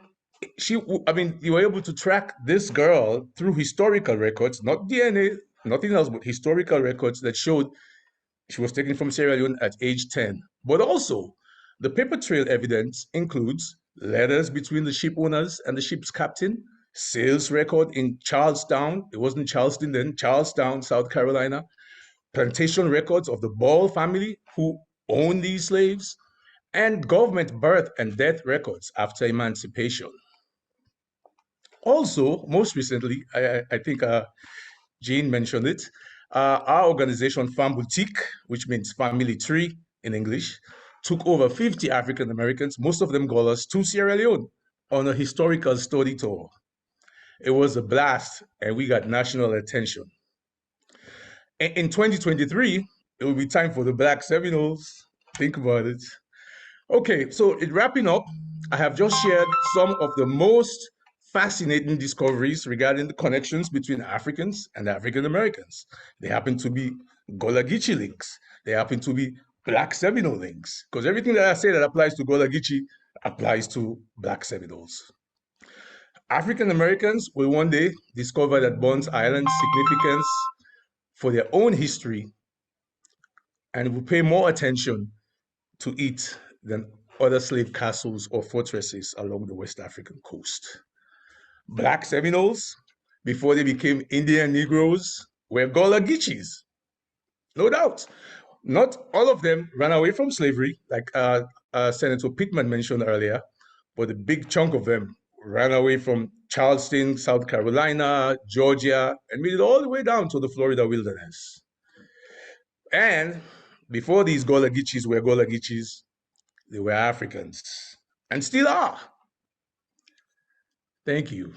you were able to track this girl through historical records, not DNA, nothing else, but historical records that showed she was taken from Sierra Leone at age 10. But also, the paper trail evidence includes letters between the ship owners and the ship's captain, sales record in Charlestown, it wasn't Charleston then, Charlestown, South Carolina, plantation records of the Ball family who owned these slaves, and government birth and death records after emancipation. Also, most recently, I think Jean mentioned it, our organization, Femme Boutique, which means family tree in English, took over 50 African Americans, most of them Golas, to Sierra Leone on a historical study tour. It was a blast, and we got national attention. In 2023, it will be time for the Black Seminoles. Think about it. Okay, so in wrapping up, I have just shared some of the most fascinating discoveries regarding the connections between Africans and African Americans. They happen to be Gola Geechee links. They happen to be Black Seminole links, because everything that I say that applies to Gola Geechee applies to Black Seminoles. African Americans will one day discover that Bonds Island's significance for their own history and will pay more attention to it than other slave castles or fortresses along the West African coast. Black Seminoles, before they became Indian Negroes were Gullah Geechees. No doubt. Not all of them ran away from slavery, like Senator Pittman mentioned earlier, but a big chunk of them ran away from Charleston, South Carolina, Georgia, and made it all the way down to the Florida wilderness. And before these Gullah Geechees were Gullah Geechees, they were Africans, and still are. Thank you.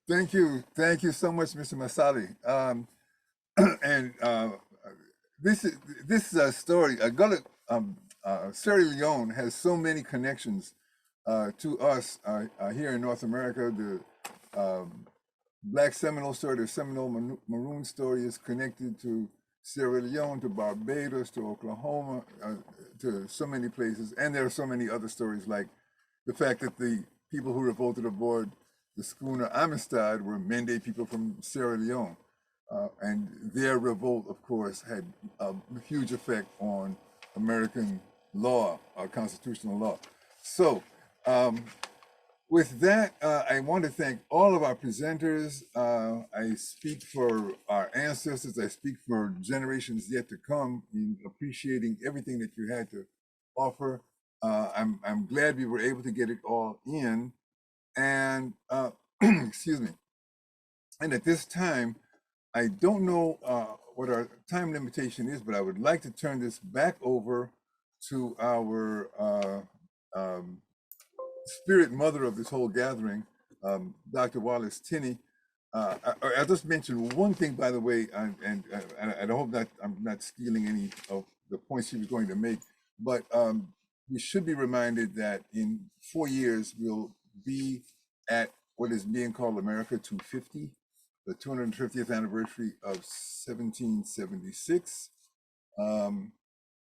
Thank you. Thank you so much, Mr. Masali. And this story, Sierra Leone has so many connections to us here in North America. The Black Seminole story, the Seminole Maroon story is connected to Sierra Leone, to Barbados, to Oklahoma, to so many places. And there are so many other stories, like the fact that the people who revolted aboard the schooner Amistad were Mende people from Sierra Leone. And their revolt, of course, had a huge effect on American law, constitutional law. So with that, I want to thank all of our presenters. I speak for our ancestors. I speak for generations yet to come in appreciating everything that you had to offer. I'm glad we were able to get it all in. And excuse me. And at this time, I don't know what our time limitation is, but I would like to turn this back over to our spirit mother of this whole gathering, Dr. Wallace Tinney. I'll just mention one thing, by the way, and I hope that I'm not stealing any of the points she was going to make, but we should be reminded that in 4 years, we'll be at what is being called America 250, the 250th anniversary of 1776.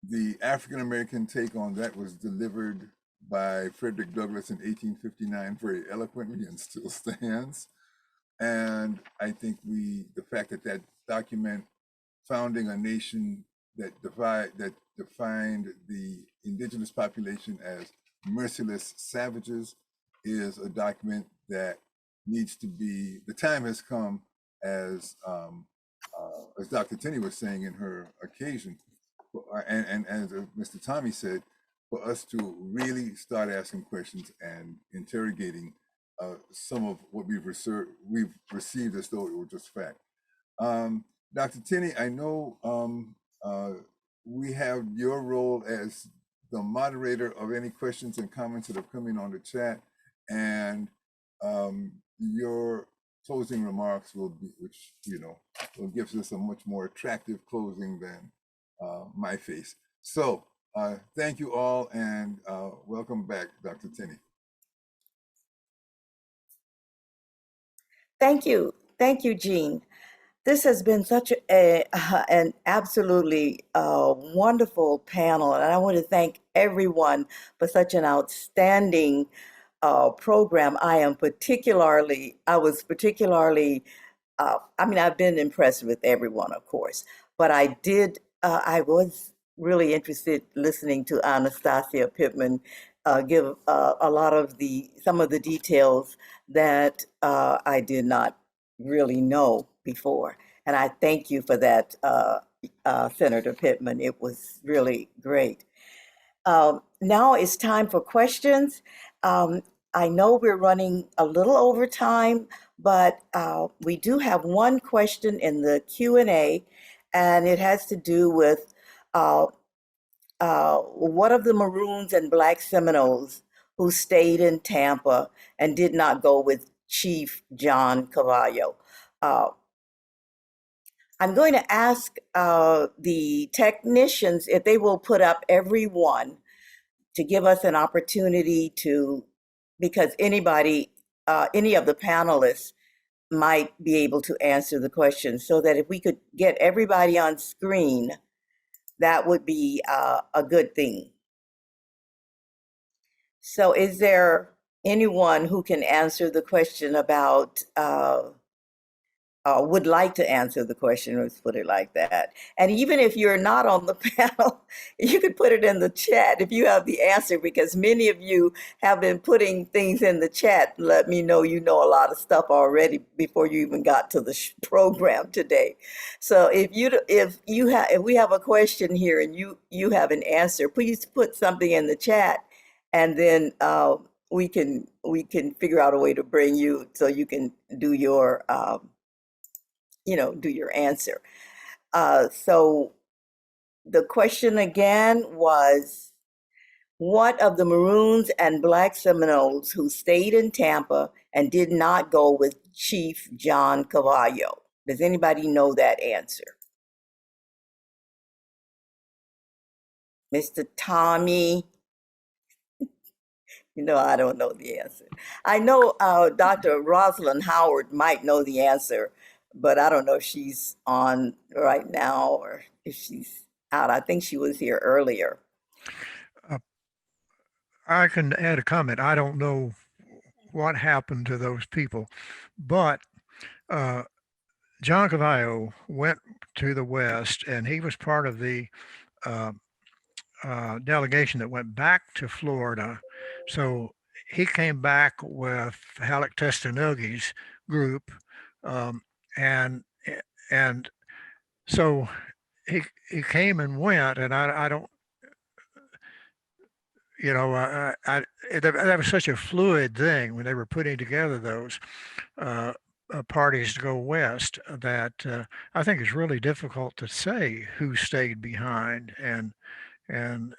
The African-American take on that was delivered by Frederick Douglass in 1859 very eloquently and still stands. And I think the fact that that document founding a nation that defined the indigenous population as merciless savages is a document that needs to be, the time has come, as Dr. Tinney was saying in her occasion, and as Mr. Tommy said, for us to really start asking questions and interrogating some of what we've received as though it were just fact. Dr. Tinney, I know we have your role as the moderator of any questions and comments that have come in on the chat, and your closing remarks will be, which will give us a much more attractive closing than my face. So thank you all, and welcome back, Dr. Tinney. Thank you, Jean. This has been such an absolutely wonderful panel, and I want to thank everyone for such an outstanding program. I was particularly, I've been impressed with everyone, of course, but I was really interested listening to Anastasia Pittman give a lot of some of the details that I did not really know before. And I thank you for that, Senator Pittman. It was really great. Now it's time for questions. I know we're running a little over time, but we do have one question in the Q&A, and it has to do with what of the Maroons and Black Seminoles who stayed in Tampa and did not go with Chief John Cavallo? I'm going to ask the technicians if they will put up everyone to give us an opportunity to, because any of the panelists might be able to answer the question, so that if we could get everybody on screen, that would be a good thing. So is there anyone who can answer the question about would like to answer the question, let's put it like that. And even if you're not on the panel, you could put it in the chat if you have the answer, because many of you have been putting things in the chat. Let me know you know a lot of stuff already before you even got to the program today. So if we have a question here and you have an answer, please put something in the chat, and then we can figure out a way to bring you so you can do your do your answer. So the question again was, what of the Maroons and Black Seminoles who stayed in Tampa and did not go with Chief John Cavallo? Does anybody know that answer? Mr. Tommy? I don't know the answer. I know Dr. Rosalind Howard might know the answer, but I don't know if she's on right now or if she's out. I think she was here earlier. I can add a comment. I don't know what happened to those people, but John Cavallo went to the West, and he was part of the delegation that went back to Florida. So he came back with Halleck Testanogi's group, and so he came and went, and I don't, that was such a fluid thing when they were putting together those parties to go west that I think it's really difficult to say who stayed behind and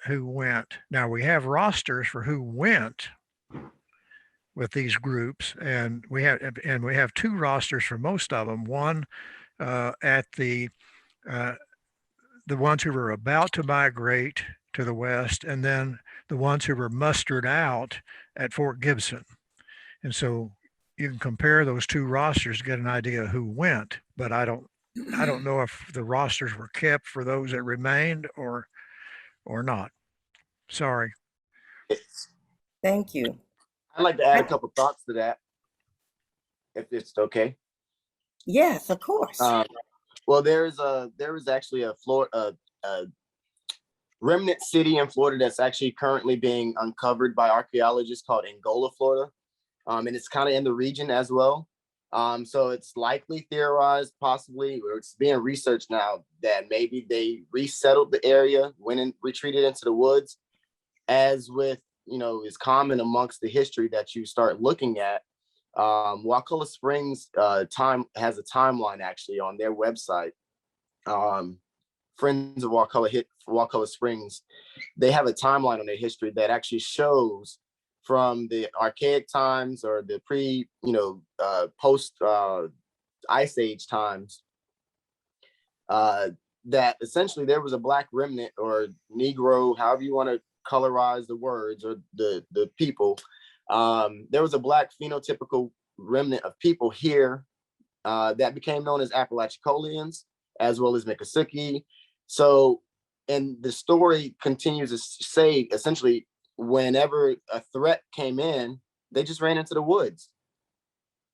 who went. Now we have rosters for who went with these groups, and we have two rosters for most of them. One at the ones who were about to migrate to the West, and then the ones who were mustered out at Fort Gibson. And so you can compare those two rosters to get an idea of who went, but I don't know if the rosters were kept for those that remained or not. Sorry. Thank you. I'd like to add a couple thoughts to that, if it's okay. Yes, of course. Well, there is actually a remnant city in Florida that's actually currently being uncovered by archaeologists called Angola, Florida. And it's kind of in the region as well. So it's likely theorized, possibly, or it's being researched now, that maybe they resettled the area, went and retreated into the woods. As with, is common amongst the history that you start looking at. Wakulla Springs has a timeline actually on their website. Friends of Wakulla Springs, they have a timeline on their history that actually shows from the archaic times or the post Ice Age times, that essentially there was a Black remnant or Negro, however you want to colorize the words, or the people. There was a Black phenotypical remnant of people here that became known as Apalachicoleans, as well as Miccosukee. So, and the story continues to say, essentially, whenever a threat came in, they just ran into the woods.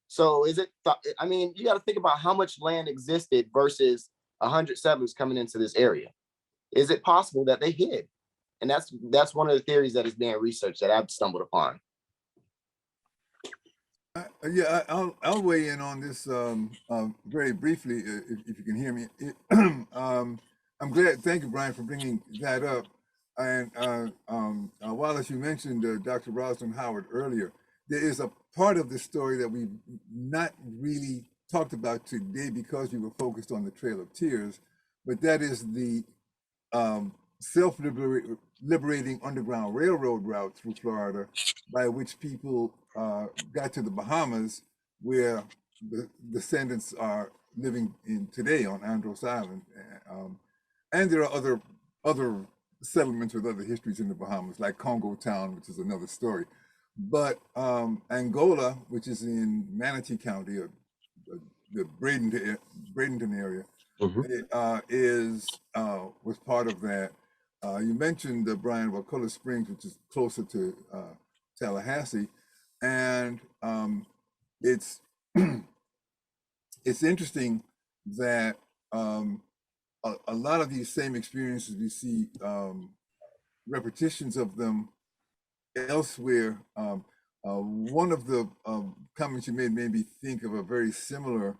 So you got to think about how much land existed versus 100 settlers coming into this area. Is it possible that they hid? And that's one of the theories that is being researched that I've stumbled upon. I'll weigh in on this very briefly, if you can hear me. I'm glad. Thank you, Brian, for bringing that up. And Wallace, you mentioned Dr. Rosalind Howard earlier. There is a part of the story that we've not really talked about today because we were focused on the Trail of Tears, but that is the self-liberating Underground Railroad route through Florida, by which people got to the Bahamas, where the descendants are living in today on Andros Island. And there are other settlements with other histories in the Bahamas, like Congo Town, which is another story. But Angola, which is in Manatee County, or the Bradenton area, was part of that. You mentioned Brian, Wakulla Springs, which is closer to Tallahassee, and it's it's interesting that a lot of these same experiences, we see repetitions of them elsewhere. One of the comments you made me think of a very similar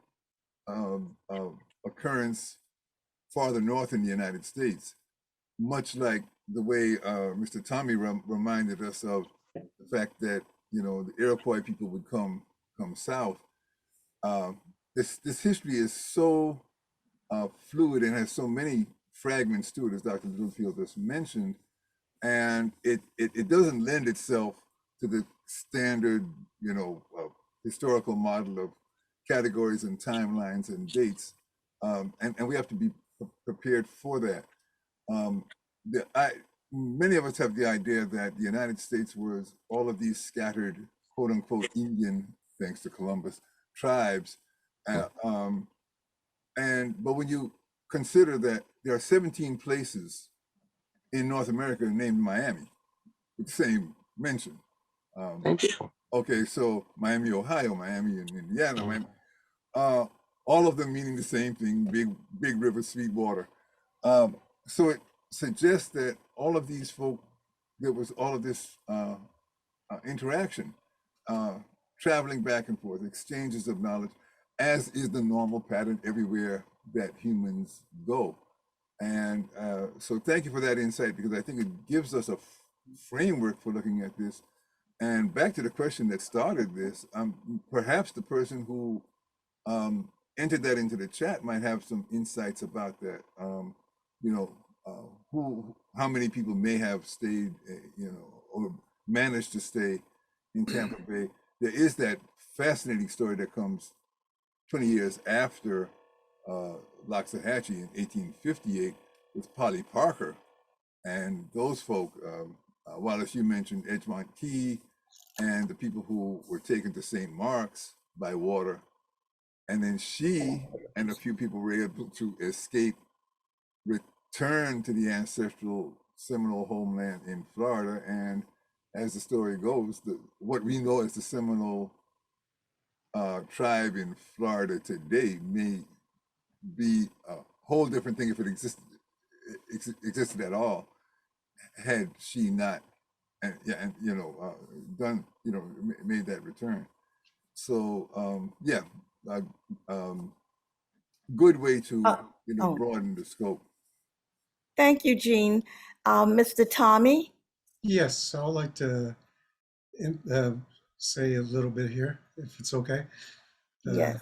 occurrence farther north in the United States, much like the way Mr. Tommy reminded us of the fact that, you know, the Iroquois people would come south. This history is so fluid and has so many fragments to it, as Dr. Littlefield just mentioned, and it doesn't lend itself to the standard, you know, historical model of categories and timelines and dates, and we have to be prepared for that. Many of us have the idea that the United States was all of these scattered, quote unquote, Indian, thanks to Columbus, tribes. But when you consider that there are 17 places in North America named Miami, with the same mention. Okay, so Miami, Ohio, Miami in Indiana, Miami, all of them meaning the same thing, big river, sweet water. So it suggests that all of these folk, there was all of this interaction, traveling back and forth, exchanges of knowledge, as is the normal pattern everywhere that humans go. And so thank you for that insight, because I think it gives us a framework for looking at this. And back to the question that started this, perhaps the person who entered that into the chat might have some insights about that. You know, how many people may have stayed, you know, or managed to stay in Tampa Bay. There is that fascinating story that comes 20 years after Loxahatchee in 1858 with Polly Parker, and those folk, Wallace, you mentioned Edgemont Key, and the people who were taken to St. Mark's by water, and then she and a few people were able to escape, return to the ancestral Seminole homeland in Florida, and as the story goes, what we know as the Seminole tribe in Florida today may be a whole different thing if it existed at all, had she not, and you know, done, you know, made that return. So yeah, good way to you know, broaden the scope. Thank you, Jean. Mr. Tommy? Yes, I would like to say a little bit here, if it's okay. Yes.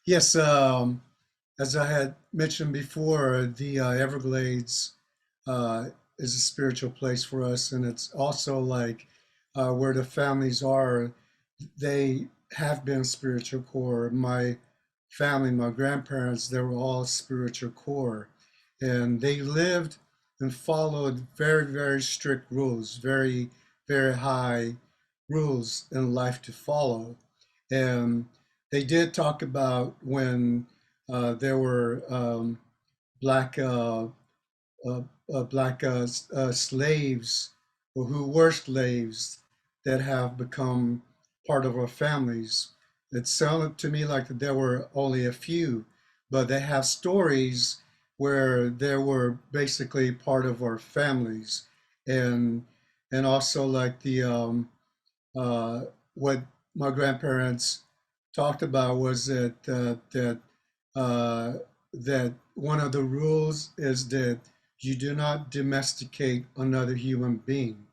Yes, as I had mentioned before, the Everglades is a spiritual place for us, and it's also like where the families are. They have been spiritual core. My family, my grandparents, they were all spiritual core, and they lived and followed very, very strict rules, very, very high rules in life to follow. And they did talk about when there were black slaves, or who were slaves, that have become part of our families. It sounded to me like that there were only a few, but they have stories where they were basically part of our families, and also like the what my grandparents talked about was that one of the rules is that you do not domesticate another human being.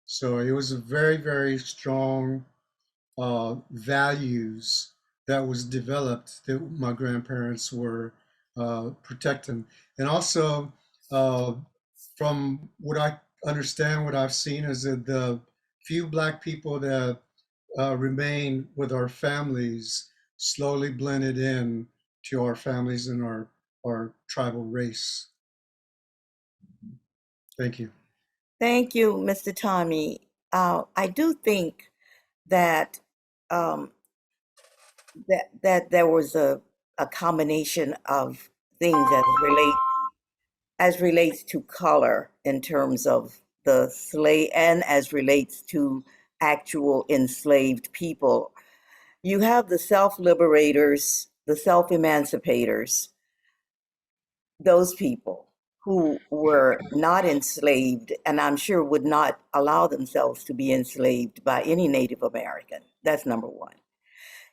So it was a very, very strong values that was developed that my grandparents were protecting. And also, from what I understand, what I've seen is that the few Black people that remain with our families slowly blended in to our families and our tribal race. Thank you. Thank you, Mr. Tommy. I do think that that there was a combination of things as relates to color in terms of the slave, and as relates to actual enslaved people. You have the self-liberators, the self-emancipators, those people who were not enslaved, and I'm sure would not allow themselves to be enslaved by any Native American. That's number one.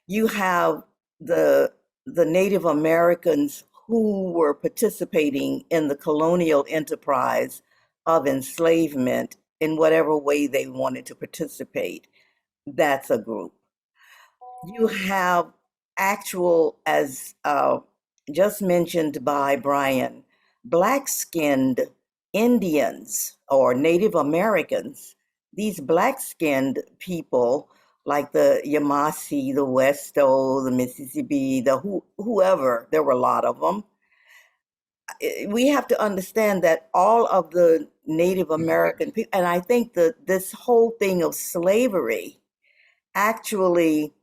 You have the Native Americans who were participating in the colonial enterprise of enslavement in whatever way they wanted to participate. That's a group. You have actual, as just mentioned by Brian, black-skinned Indians or Native Americans. These black-skinned people, like the Yamasee, the Westo, the Mississippi, the whoever, there were a lot of them. We have to understand that all of the Native American people, and I think that this whole thing of slavery actually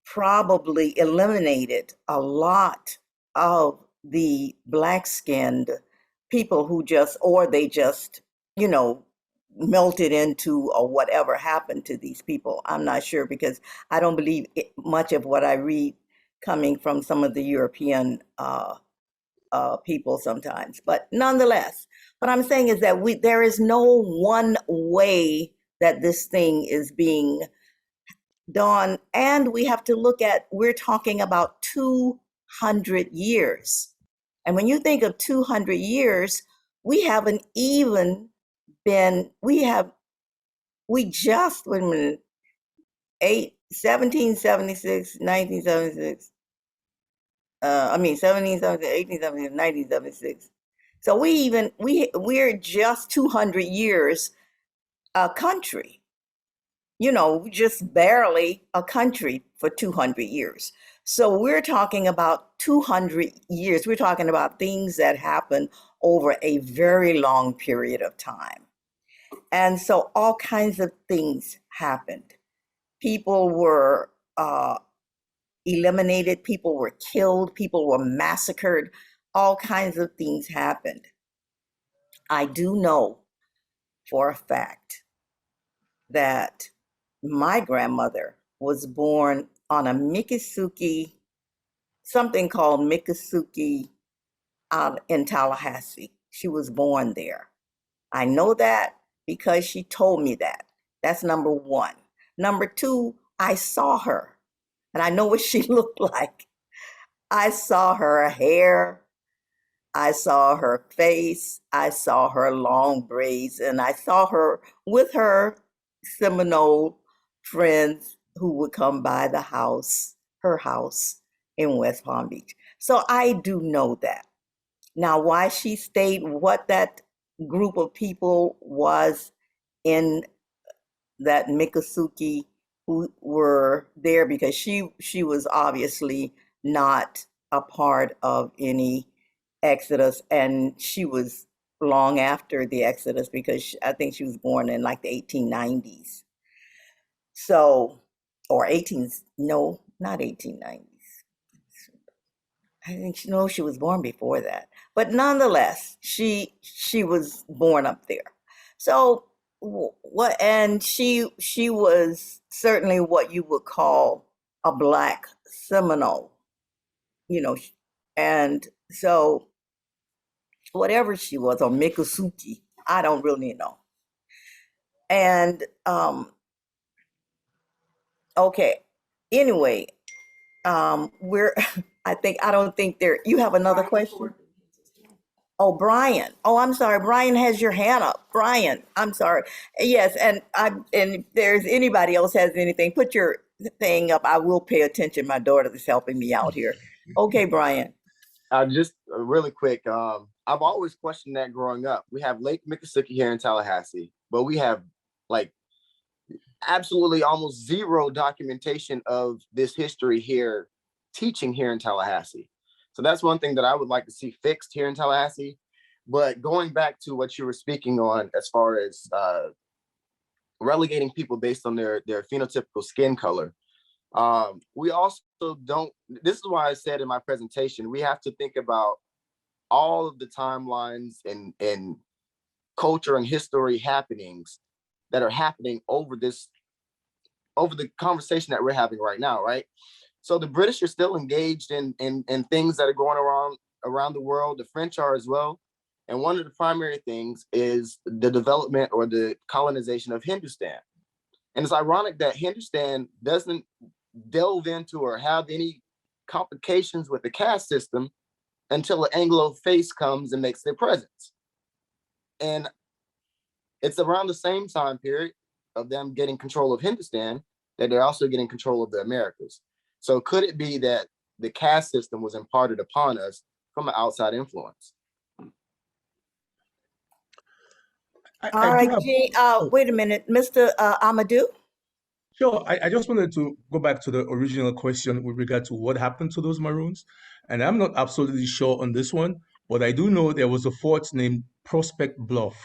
probably eliminated a lot of the black-skinned people who just, or they just, you know, melted into, or whatever happened to these people. I'm not sure, because I don't believe much of what I read coming from some of the European people sometimes. But nonetheless, what I'm saying is that there is no one way that this thing is being done. And we have to look at, we're talking about 200 years. And when you think of 200 years, we haven't even been, we just, wait a minute, 1776, 1976, 1776, 1876, 1976. So we're just 200 years a country, you know, just barely a country for 200 years. So we're talking about 200 years. We're talking about things that happened over a very long period of time. And so all kinds of things happened. People were eliminated, people were killed, people were massacred, all kinds of things happened. I do know for a fact that my grandmother was born on a Miccosukee, something called Miccosukee in Tallahassee. She was born there. I know that because she told me that. That's number one. Number two, I saw her and I know what she looked like. I saw her hair, I saw her face, I saw her long braids, and I saw her with her Seminole friends who would come by the house, her house in West Palm Beach. So I do know that. Now, why she stayed, what that group of people was in that Miccosukee who were there, because she was obviously not a part of any Exodus, and she was long after the Exodus, because I think she was born in like the 1890s. So, or 18s, no, not 1890s. I think she was born before that. But nonetheless, she was born up there. So what, and she was certainly what you would call a Black Seminole, you know, and so whatever she was, or Miccosukee, I don't really know. And okay, anyway, we're I don't think there, you have another question? Oh, Brian. Oh, I'm sorry. Brian has your hand up. Brian, I'm sorry. Yes, and if there's anybody else has anything, put your thing up. I will pay attention. My daughter is helping me out here. Okay, Brian. Just really quick. I've always questioned that growing up. We have Lake Miccosukee here in Tallahassee, but we have like absolutely almost zero documentation of this history here, teaching here in Tallahassee. So that's one thing that I would like to see fixed here in Tallahassee. But going back to what you were speaking on, as far as relegating people based on their phenotypical skin color, we also don't, this is why I said in my presentation, we have to think about all of the timelines and culture and history happenings that are happening over the conversation that we're having right now, right? So the British are still engaged in things that are going around the world. The French are as well. And one of the primary things is the development or the colonization of Hindustan. And it's ironic that Hindustan doesn't delve into or have any complications with the caste system until an Anglo face comes and makes their presence. And it's around the same time period of them getting control of Hindustan that they're also getting control of the Americas. So could it be that the caste system was imparted upon us from an outside influence? All right, Gene, wait a minute, Mr. Amadou. Sure. I just wanted to go back to the original question with regard to what happened to those Maroons. And I'm not absolutely sure on this one, but I do know there was a fort named Prospect Bluff.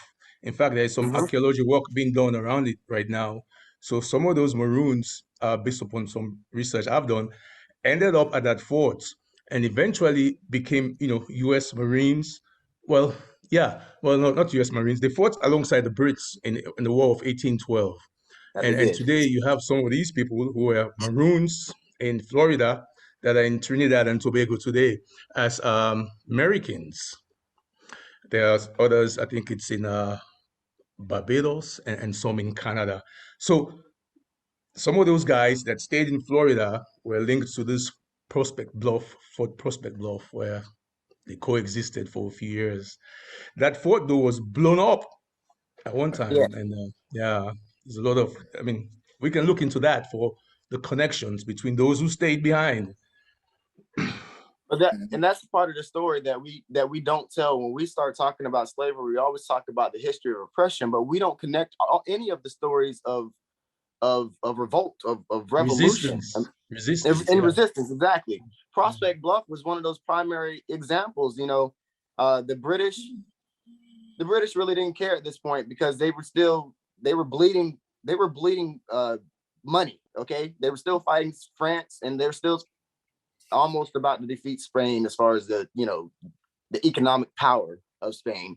In fact, there's some archaeological work being done around it right now. So some of those Maroons, based upon some research I've done, ended up at that fort and eventually became, U.S. Marines. Well, yeah, well, no, not U.S. Marines. They fought alongside the Brits in the War of 1812. And today you have some of these people who are Maroons in Florida that are in Trinidad and Tobago today as Americans. There's others, I think it's in Barbados and some in Canada. So some of those guys that stayed in Florida were linked to this Fort Prospect Bluff, where they coexisted for a few years. That fort, though, was blown up at one time. And yeah, there's a lot of, we can look into that for the connections between those who stayed behind. But that's part of the story that we don't tell. When we start talking about slavery, we always talk about the history of oppression, but we don't connect any of the stories of revolt, of revolution, resistance. Exactly. Prospect Bluff was one of those primary examples. The British really didn't care at this point because they were bleeding money. Okay, they were still fighting France, and they're still almost about to defeat Spain as far as the economic power of Spain.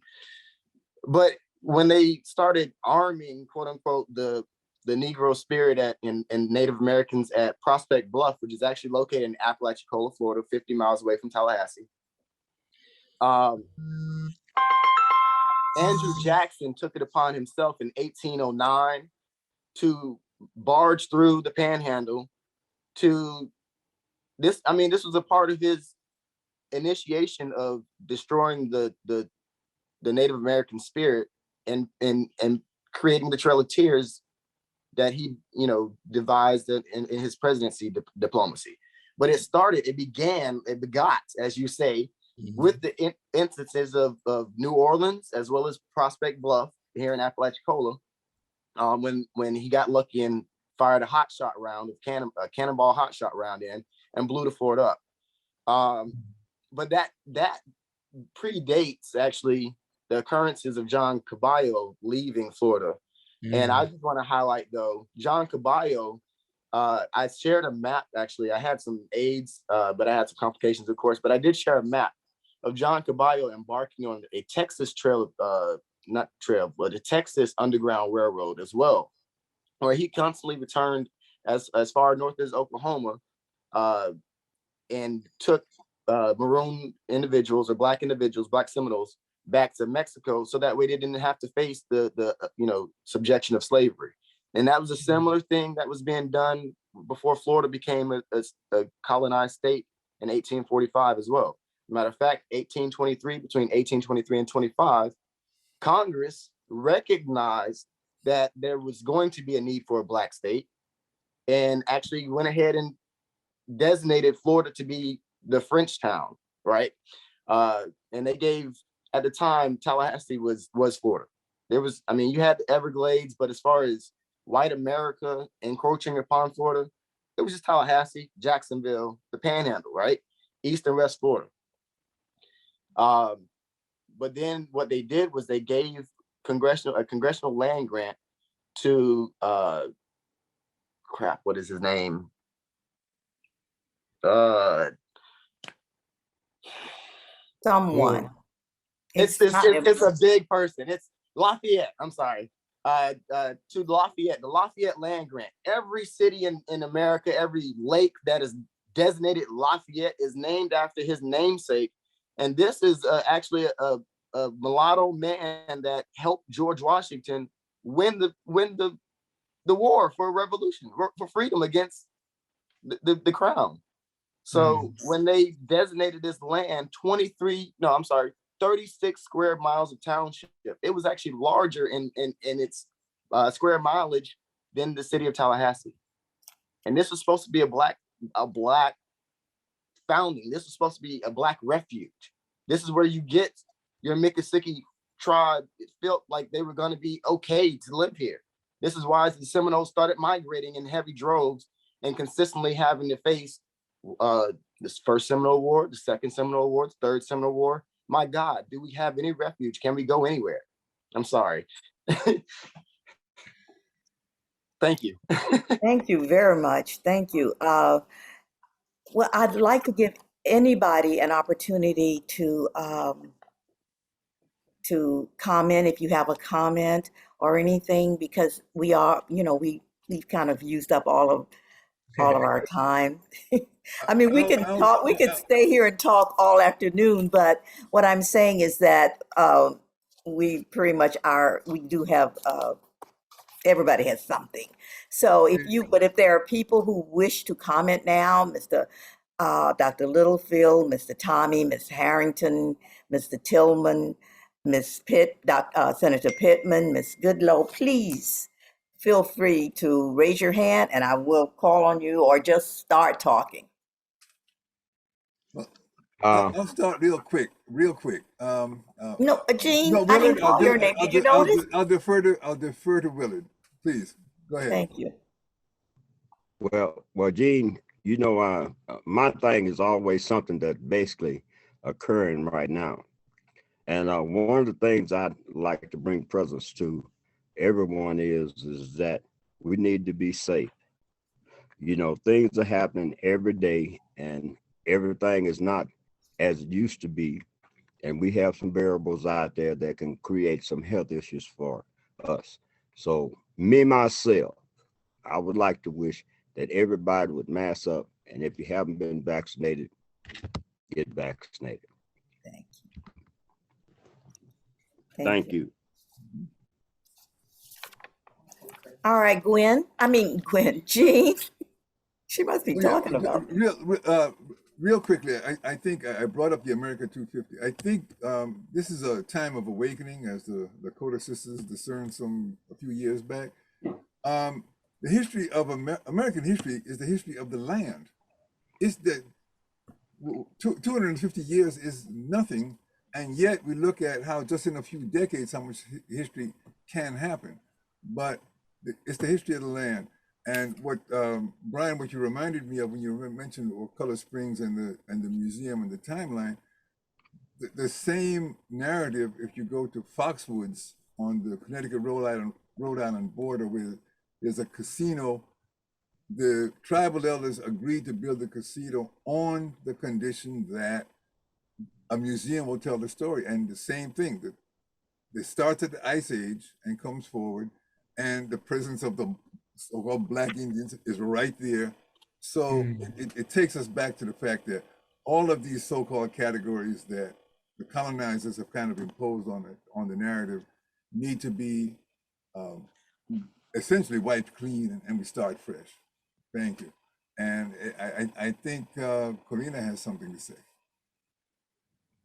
But when they started arming, quote unquote, the Negro spirit and Native Americans at Prospect Bluff, which is actually located in Apalachicola, Florida, 50 miles away from Tallahassee. Andrew Jackson took it upon himself in 1809 to barge through the Panhandle to this. This was a part of his initiation of destroying the Native American spirit and creating the Trail of Tears that he, devised in his presidency diplomacy. But it begot, as you say, with the instances of New Orleans as well as Prospect Bluff here in Apalachicola, when he got lucky and fired a hot shot round, a cannonball hot shot round in and blew the fort up. But that predates actually the occurrences of John Caballo leaving Florida. And I just want to highlight, though, John Caballo, I shared a map, actually. I had some aids, but I had some complications, of course. But I did share a map of John Caballo embarking on a Texas the Texas Underground Railroad as well, where he constantly returned as far north as Oklahoma and took maroon individuals or Black individuals, Black Seminoles, back to Mexico, so that way they didn't have to face the subjection of slavery. And that was a similar thing that was being done before Florida became a colonized state in 1845 as well. Matter of fact, between 1823 and 25, Congress recognized that there was going to be a need for a Black state and actually went ahead and designated Florida to be the French town, right? And they gave, at the time, Tallahassee was Florida. There was, you had the Everglades, but as far as white America encroaching upon Florida, it was just Tallahassee, Jacksonville, the Panhandle, right? East and West Florida. But then what they did was they gave a congressional land grant to what is his name? Someone. It's a big person. It's Lafayette. I'm sorry. To Lafayette, the Lafayette land grant. Every city in America, every lake that is designated Lafayette is named after his namesake. And this is actually a mulatto man that helped George Washington win the war for revolution, for freedom against the crown. So when they designated this land 36 square miles of township, it was actually larger in its square mileage than the city of Tallahassee. And this was supposed to be a black founding. This was supposed to be a black refuge. This is where you get your Miccosukee tribe. It felt like they were going to be okay to live here. This is why the Seminoles started migrating in heavy droves and consistently having to face this first Seminole War, the second Seminole War, the third Seminole War. My God, do we have any refuge? Can we go anywhere? I'm sorry. Thank you. Thank you very much. Thank you. Well, I'd like to give anybody an opportunity to comment if you have a comment or anything, because we are, we've kind of used up all of our time. I mean, we can talk, we could stay here and talk all afternoon, but what I'm saying is that we pretty much we do have, everybody has something. So if there are people who wish to comment now, Dr. Littlefield, Mr. Tommy, Ms. Harrington, Mr. Tillman, Ms. Senator Pittman, Ms. Goodlow, please feel free to raise your hand and I will call on you, or just start talking. I'll start real quick. No, Jean, No, I Willard, didn't call your name. Did you notice? I'll defer to Willard. Please go ahead. Thank you. Well, Gene, my thing is always something that's basically occurring right now. And one of the things I'd like to bring presence to everyone is that we need to be safe. Things are happening every day and everything is not as it used to be. And we have some variables out there that can create some health issues for us. So myself, I would like to wish that everybody would mask up. And if you haven't been vaccinated, get vaccinated. Thank you. Thank you. All right, Jean. She must be talking about real quickly. I think I brought up the America 250. I think this is a time of awakening, as the Lakota sisters discerned a few years back. The history of American history is the history of the land. It's the 250 years is nothing, and yet we look at how just in a few decades how much history can happen. But it's the history of the land. And what Brian, what you reminded me of when you mentioned Color Springs and the museum and the timeline, the same narrative. If you go to Foxwoods on the Connecticut Rhode Island border, where there's a casino, the tribal elders agreed to build the casino on the condition that a museum will tell the story. And the same thing, that it starts at the Ice Age and comes forward, and the presence of the so-called Black Indians is right there. So it takes us back to the fact that all of these so-called categories that the colonizers have kind of imposed on the narrative need to be essentially wiped clean, and we start fresh. Thank you. And I think Corina has something to say.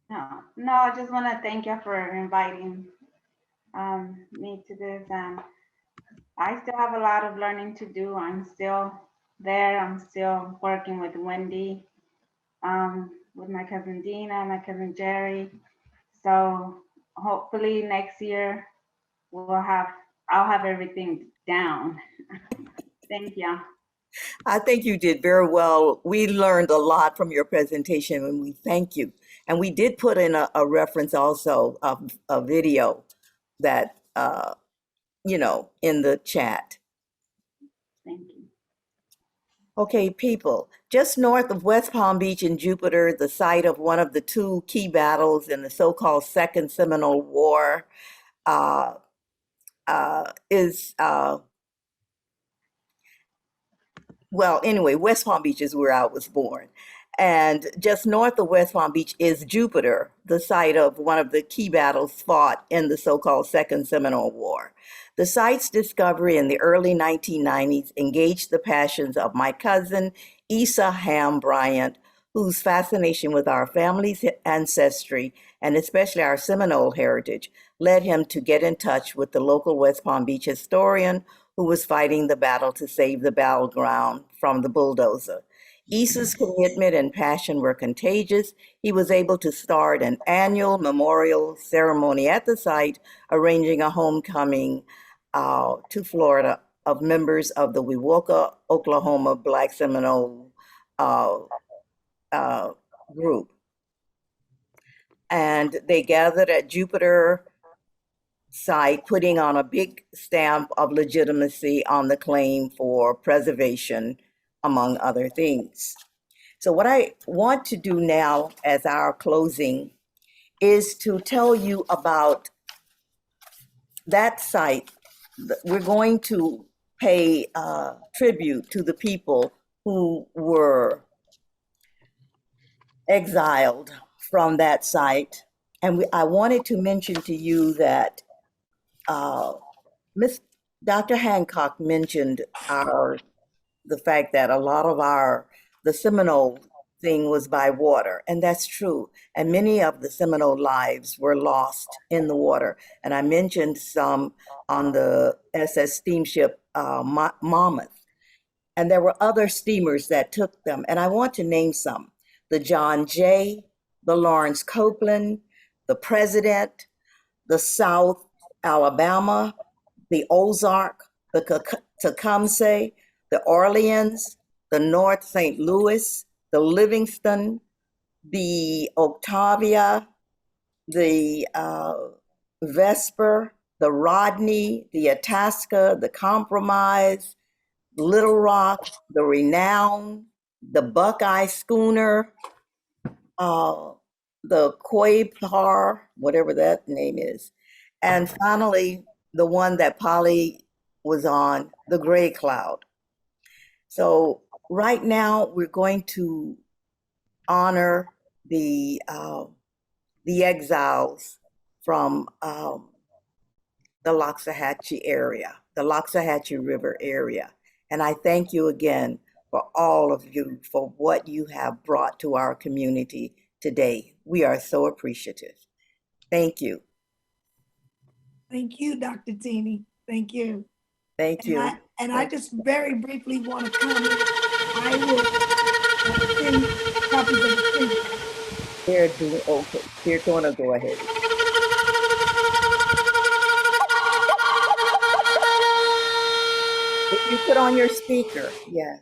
No, I just want to thank you for inviting me to this. And I still have a lot of learning to do. I'm still there. I'm still working with Wendy, with my cousin Dina, my cousin Jerry. So hopefully next year I'll have everything down. Thank you. I think you did very well. We learned a lot from your presentation, and we thank you. And we did put in a reference also of a video that, in the chat. Thank you. Okay, people, just north of West Palm Beach in Jupiter, the site of one of the two key battles in the so-called Second Seminole War, is well, anyway, West Palm Beach is where I was born. And just north of West Palm Beach is Jupiter, the site of one of the key battles fought in the so-called Second Seminole War. The site's discovery in the early 1990s engaged the passions of my cousin, Issa Ham Bryant, whose fascination with our family's ancestry, and especially our Seminole heritage, led him to get in touch with the local West Palm Beach historian who was fighting the battle to save the battleground from the bulldozer. Issa's commitment and passion were contagious. He was able to start an annual memorial ceremony at the site, arranging a homecoming to Florida of members of the Wewoka, Oklahoma Black Seminole group. And they gathered at Jupiter site, putting on a big stamp of legitimacy on the claim for preservation, among other things. So what I want to do now as our closing is to tell you about that site. We're going to pay tribute to the people who were exiled from that site. And I wanted to mention to you that Dr. Hancock mentioned the fact that a lot of the Seminole thing was by water, and that's true. And many of the Seminole lives were lost in the water. And I mentioned some on the SS steamship Monmouth. And there were other steamers that took them. And I want to name some: the John Jay, the Lawrence Copeland, the President, the South Alabama, the Ozark, the Tecumseh, the Orleans, the North St. Louis, the Livingston, the Octavia, the Vesper, the Rodney, the Itasca, the Compromise, Little Rock, the Renown, the Buckeye Schooner, the Quaypar, whatever that name is, and finally, the one that Polly was on, the Gray Cloud. So right now, we're going to honor the exiles from the Loxahatchee area, the Loxahatchee River area. And I thank you again for all of you for what you have brought to our community today. We are so appreciative. Thank you. Thank you, Dr. Tinney. Thank you. Thank you. I just very briefly want to comment. I will send copies of the print. They're doing okay. They're going to go ahead. If you put on your speaker, yeah.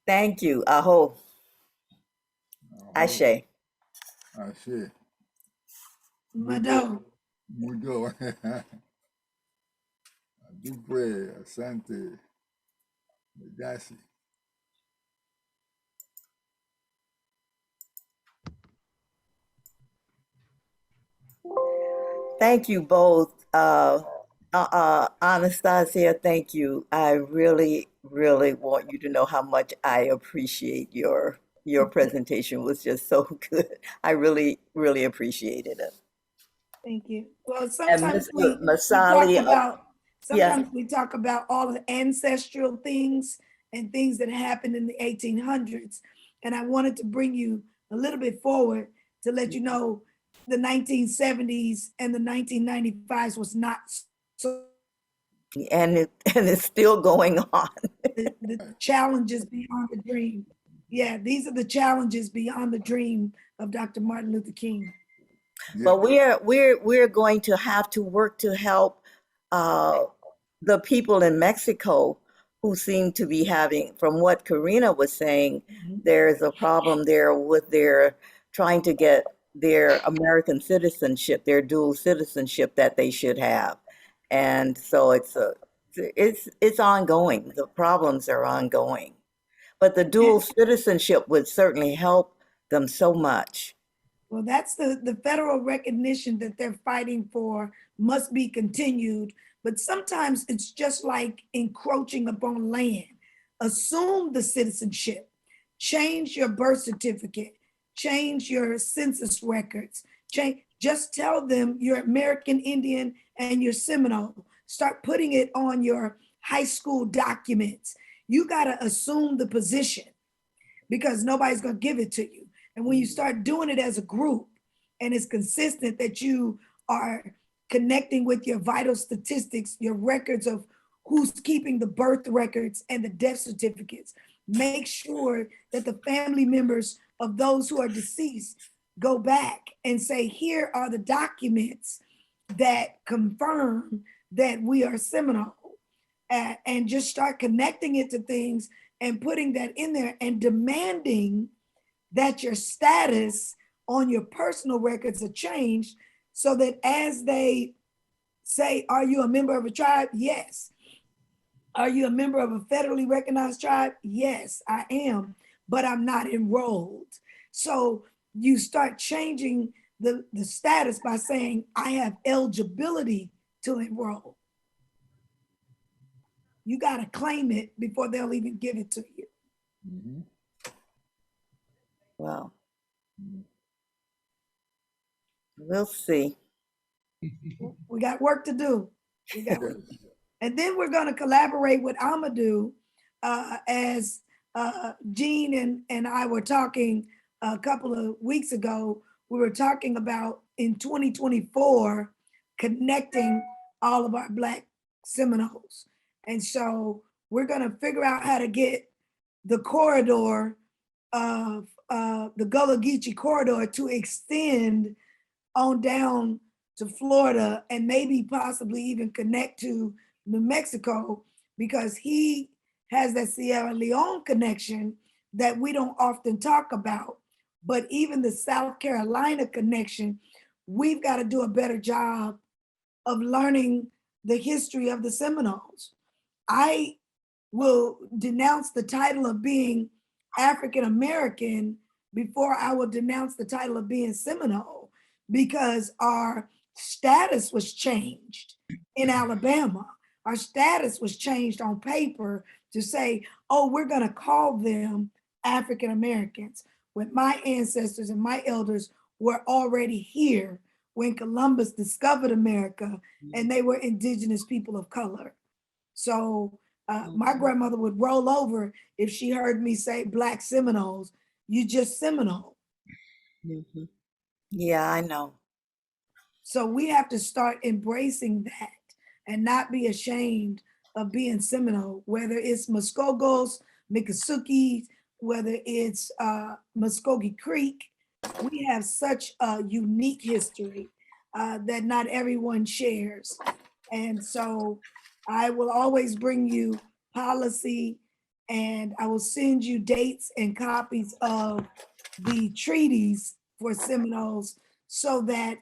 Thank you. Aho. Ashe. Ashe. Mado. Mudo. Dupre, Asante, Medasi. Thank you both. Anastasia, thank you. I really, really want you to know how much I appreciate your presentation. Was just so good. I really, really appreciated it. Thank you. Well, And sometimes Mr. we Masali, talk about yes. sometimes we talk about all the ancestral things and things that happened in the 1800s. And I wanted to bring you a little bit forward to let you know the 1970s and the 1995s was not so And it's still going on. the challenges beyond the dream. Yeah, these are the challenges beyond the dream of Dr. Martin Luther King. But we're going to have to work to help the people in Mexico who seem to be having, from what Karina was saying, there's a problem there with their trying to get their American citizenship, their dual citizenship that they should have. And so it's ongoing. The problems are ongoing. But the dual citizenship would certainly help them so much. Well, that's the federal recognition that they're fighting for must be continued. But sometimes it's just like encroaching upon land. Assume the citizenship, change your birth certificate, change your census records, just tell them you're American Indian and you're Seminole. Start putting it on your high school documents. You got to assume the position because nobody's going to give it to you. And when you start doing it as a group and it's consistent that you are connecting with your vital statistics, your records of who's keeping the birth records and the death certificates, make sure that the family members of those who are deceased go back and say, here are the documents that confirm that we are Seminole, and just start connecting it to things and putting that in there and demanding that your status on your personal records are changed so that as they say, are you a member of a tribe? Yes. Are you a member of a federally recognized tribe? Yes, I am, but I'm not enrolled. So you start changing the status by saying, I have eligibility to enroll. You got to claim it before they'll even give it to you. Mm-hmm. Wow. We'll see. We got work to do. And then we're going to collaborate with Amadou as Jean and I were talking a couple of weeks ago. We were talking about in 2024, connecting all of our Black Seminoles. And so we're going to figure out how to get the corridor of the Gullah Geechee corridor to extend on down to Florida and maybe possibly even connect to New Mexico, because he has that Sierra Leone connection that we don't often talk about. But even the South Carolina connection, we've got to do a better job of learning the history of the Seminoles. I will denounce the title of being African American before I will denounce the title of being Seminole, because our status was changed in Alabama. Our status was changed on paper to say, oh, we're going to call them African Americans, when my ancestors and my elders were already here when Columbus discovered America, and they were indigenous people of color. So my grandmother would roll over if she heard me say Black Seminoles. You just Seminole. Mm-hmm. Yeah, I know. So we have to start embracing that and not be ashamed of being Seminole, whether it's Muskogos, Miccosukee, whether it's Muskogee Creek. We have such a unique history that not everyone shares. And so I will always bring you policy And I will send you dates and copies of the treaties for Seminoles so that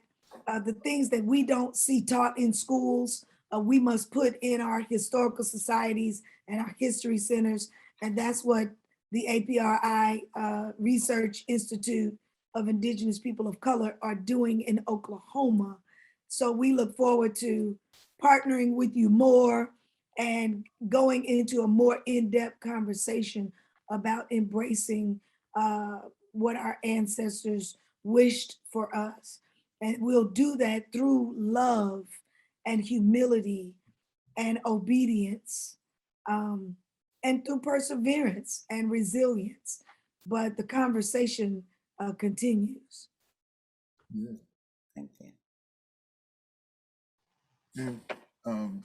the things that we don't see taught in schools, we must put in our historical societies and our history centers. And that's what the APRI Research Institute of Indigenous People of Color are doing in Oklahoma. So we look forward to partnering with you more and going into a more in-depth conversation about embracing what our ancestors wished for us. And we'll do that through love and humility and obedience, and through perseverance and resilience. But the conversation continues. Yeah. Thank you. And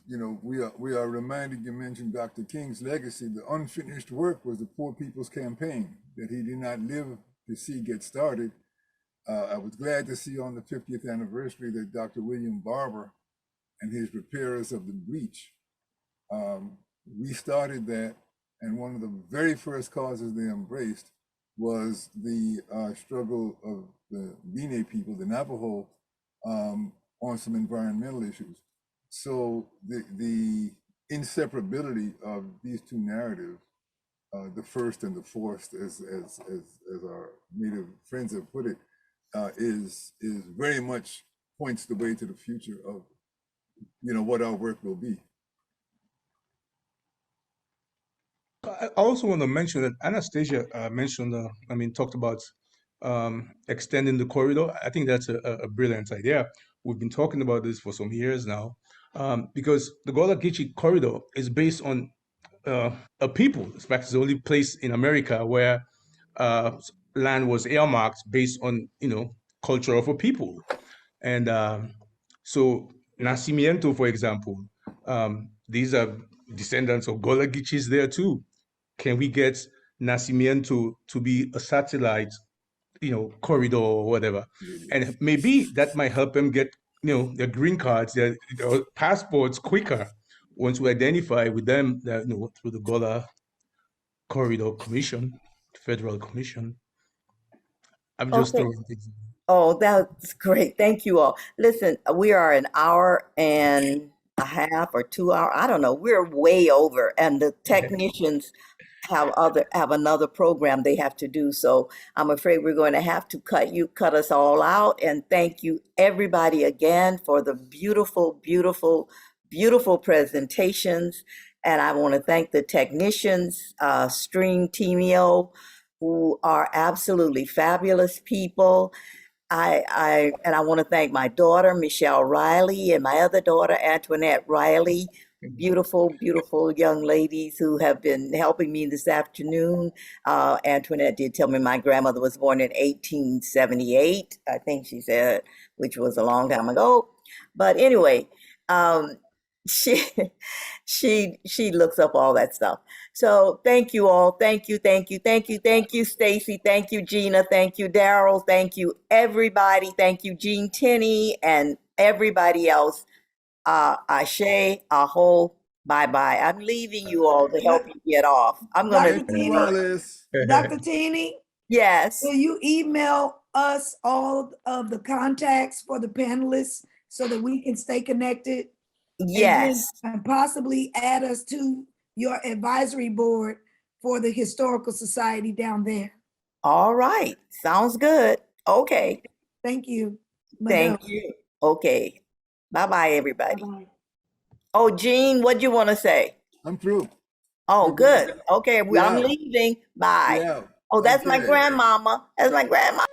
you know, we are reminded, you mentioned Dr. King's legacy. The unfinished work was the Poor People's Campaign that he did not live to see get started. I was glad to see on the 50th anniversary that Dr. William Barber and his repairers of the breach restarted that. And one of the very first causes they embraced was the struggle of the Diné people, the Navajo, on some environmental issues. So the inseparability of these two narratives, the first and the fourth, as our Native friends have put it, is very much points the way to the future of, you know, what our work will be. I also want to mention that Anastasia mentioned, talked about extending the corridor. I think that's a brilliant idea. We've been talking about this for some years now, because the Gullah Geechee corridor is based on a people. In fact, it's the only place in America where land was earmarked based on, culture of a people. And so Nacimiento, for example, these are descendants of Gullah Geechees there too. Can we get Nacimiento to be a satellite, corridor or whatever? And maybe that might help them get, their green cards, their passports quicker once we identify with them that, through the Gullah Corridor Commission, Federal Commission. I'm just Okay. throwing things. Oh, that's great. Thank you all. Listen, we are an hour and a half or 2 hours. I don't know. We're way over, and the technicians have another program they have to do. So I'm afraid we're going to have to cut us all out. And thank you everybody again for the beautiful, beautiful, beautiful presentations. And I want to thank the technicians, Stream Teamio, who are absolutely fabulous people. I want to thank my daughter, Michelle Riley, and my other daughter, Antoinette Riley, beautiful, beautiful young ladies who have been helping me this afternoon. Antoinette did tell me my grandmother was born in 1878, I think she said, which was a long time ago. But anyway, she looks up all that stuff. So thank you all. Thank you, Stacy. Thank you, Gina. Thank you, Daryl. Thank you, everybody. Thank you, Jean Tinney, and everybody else. Ashe, aho, bye-bye. I'm leaving you all to help you get off. I'm gonna. Dr. Tinney, Wallace. Dr. Tinney, Yes. will you email us all of the contacts for the panelists so that we can stay connected? Yes. And possibly add us to your advisory board for the Historical Society down there. All right. Sounds good. Okay. Thank you. Thank you. Okay. Bye-bye, everybody. Bye-bye. Oh, Jean, what do you want to say? I'm through. Oh, good. Okay, I'm Yeah. leaving. Bye. Yeah. Oh, that's my Okay. grandmama. That's my grandma.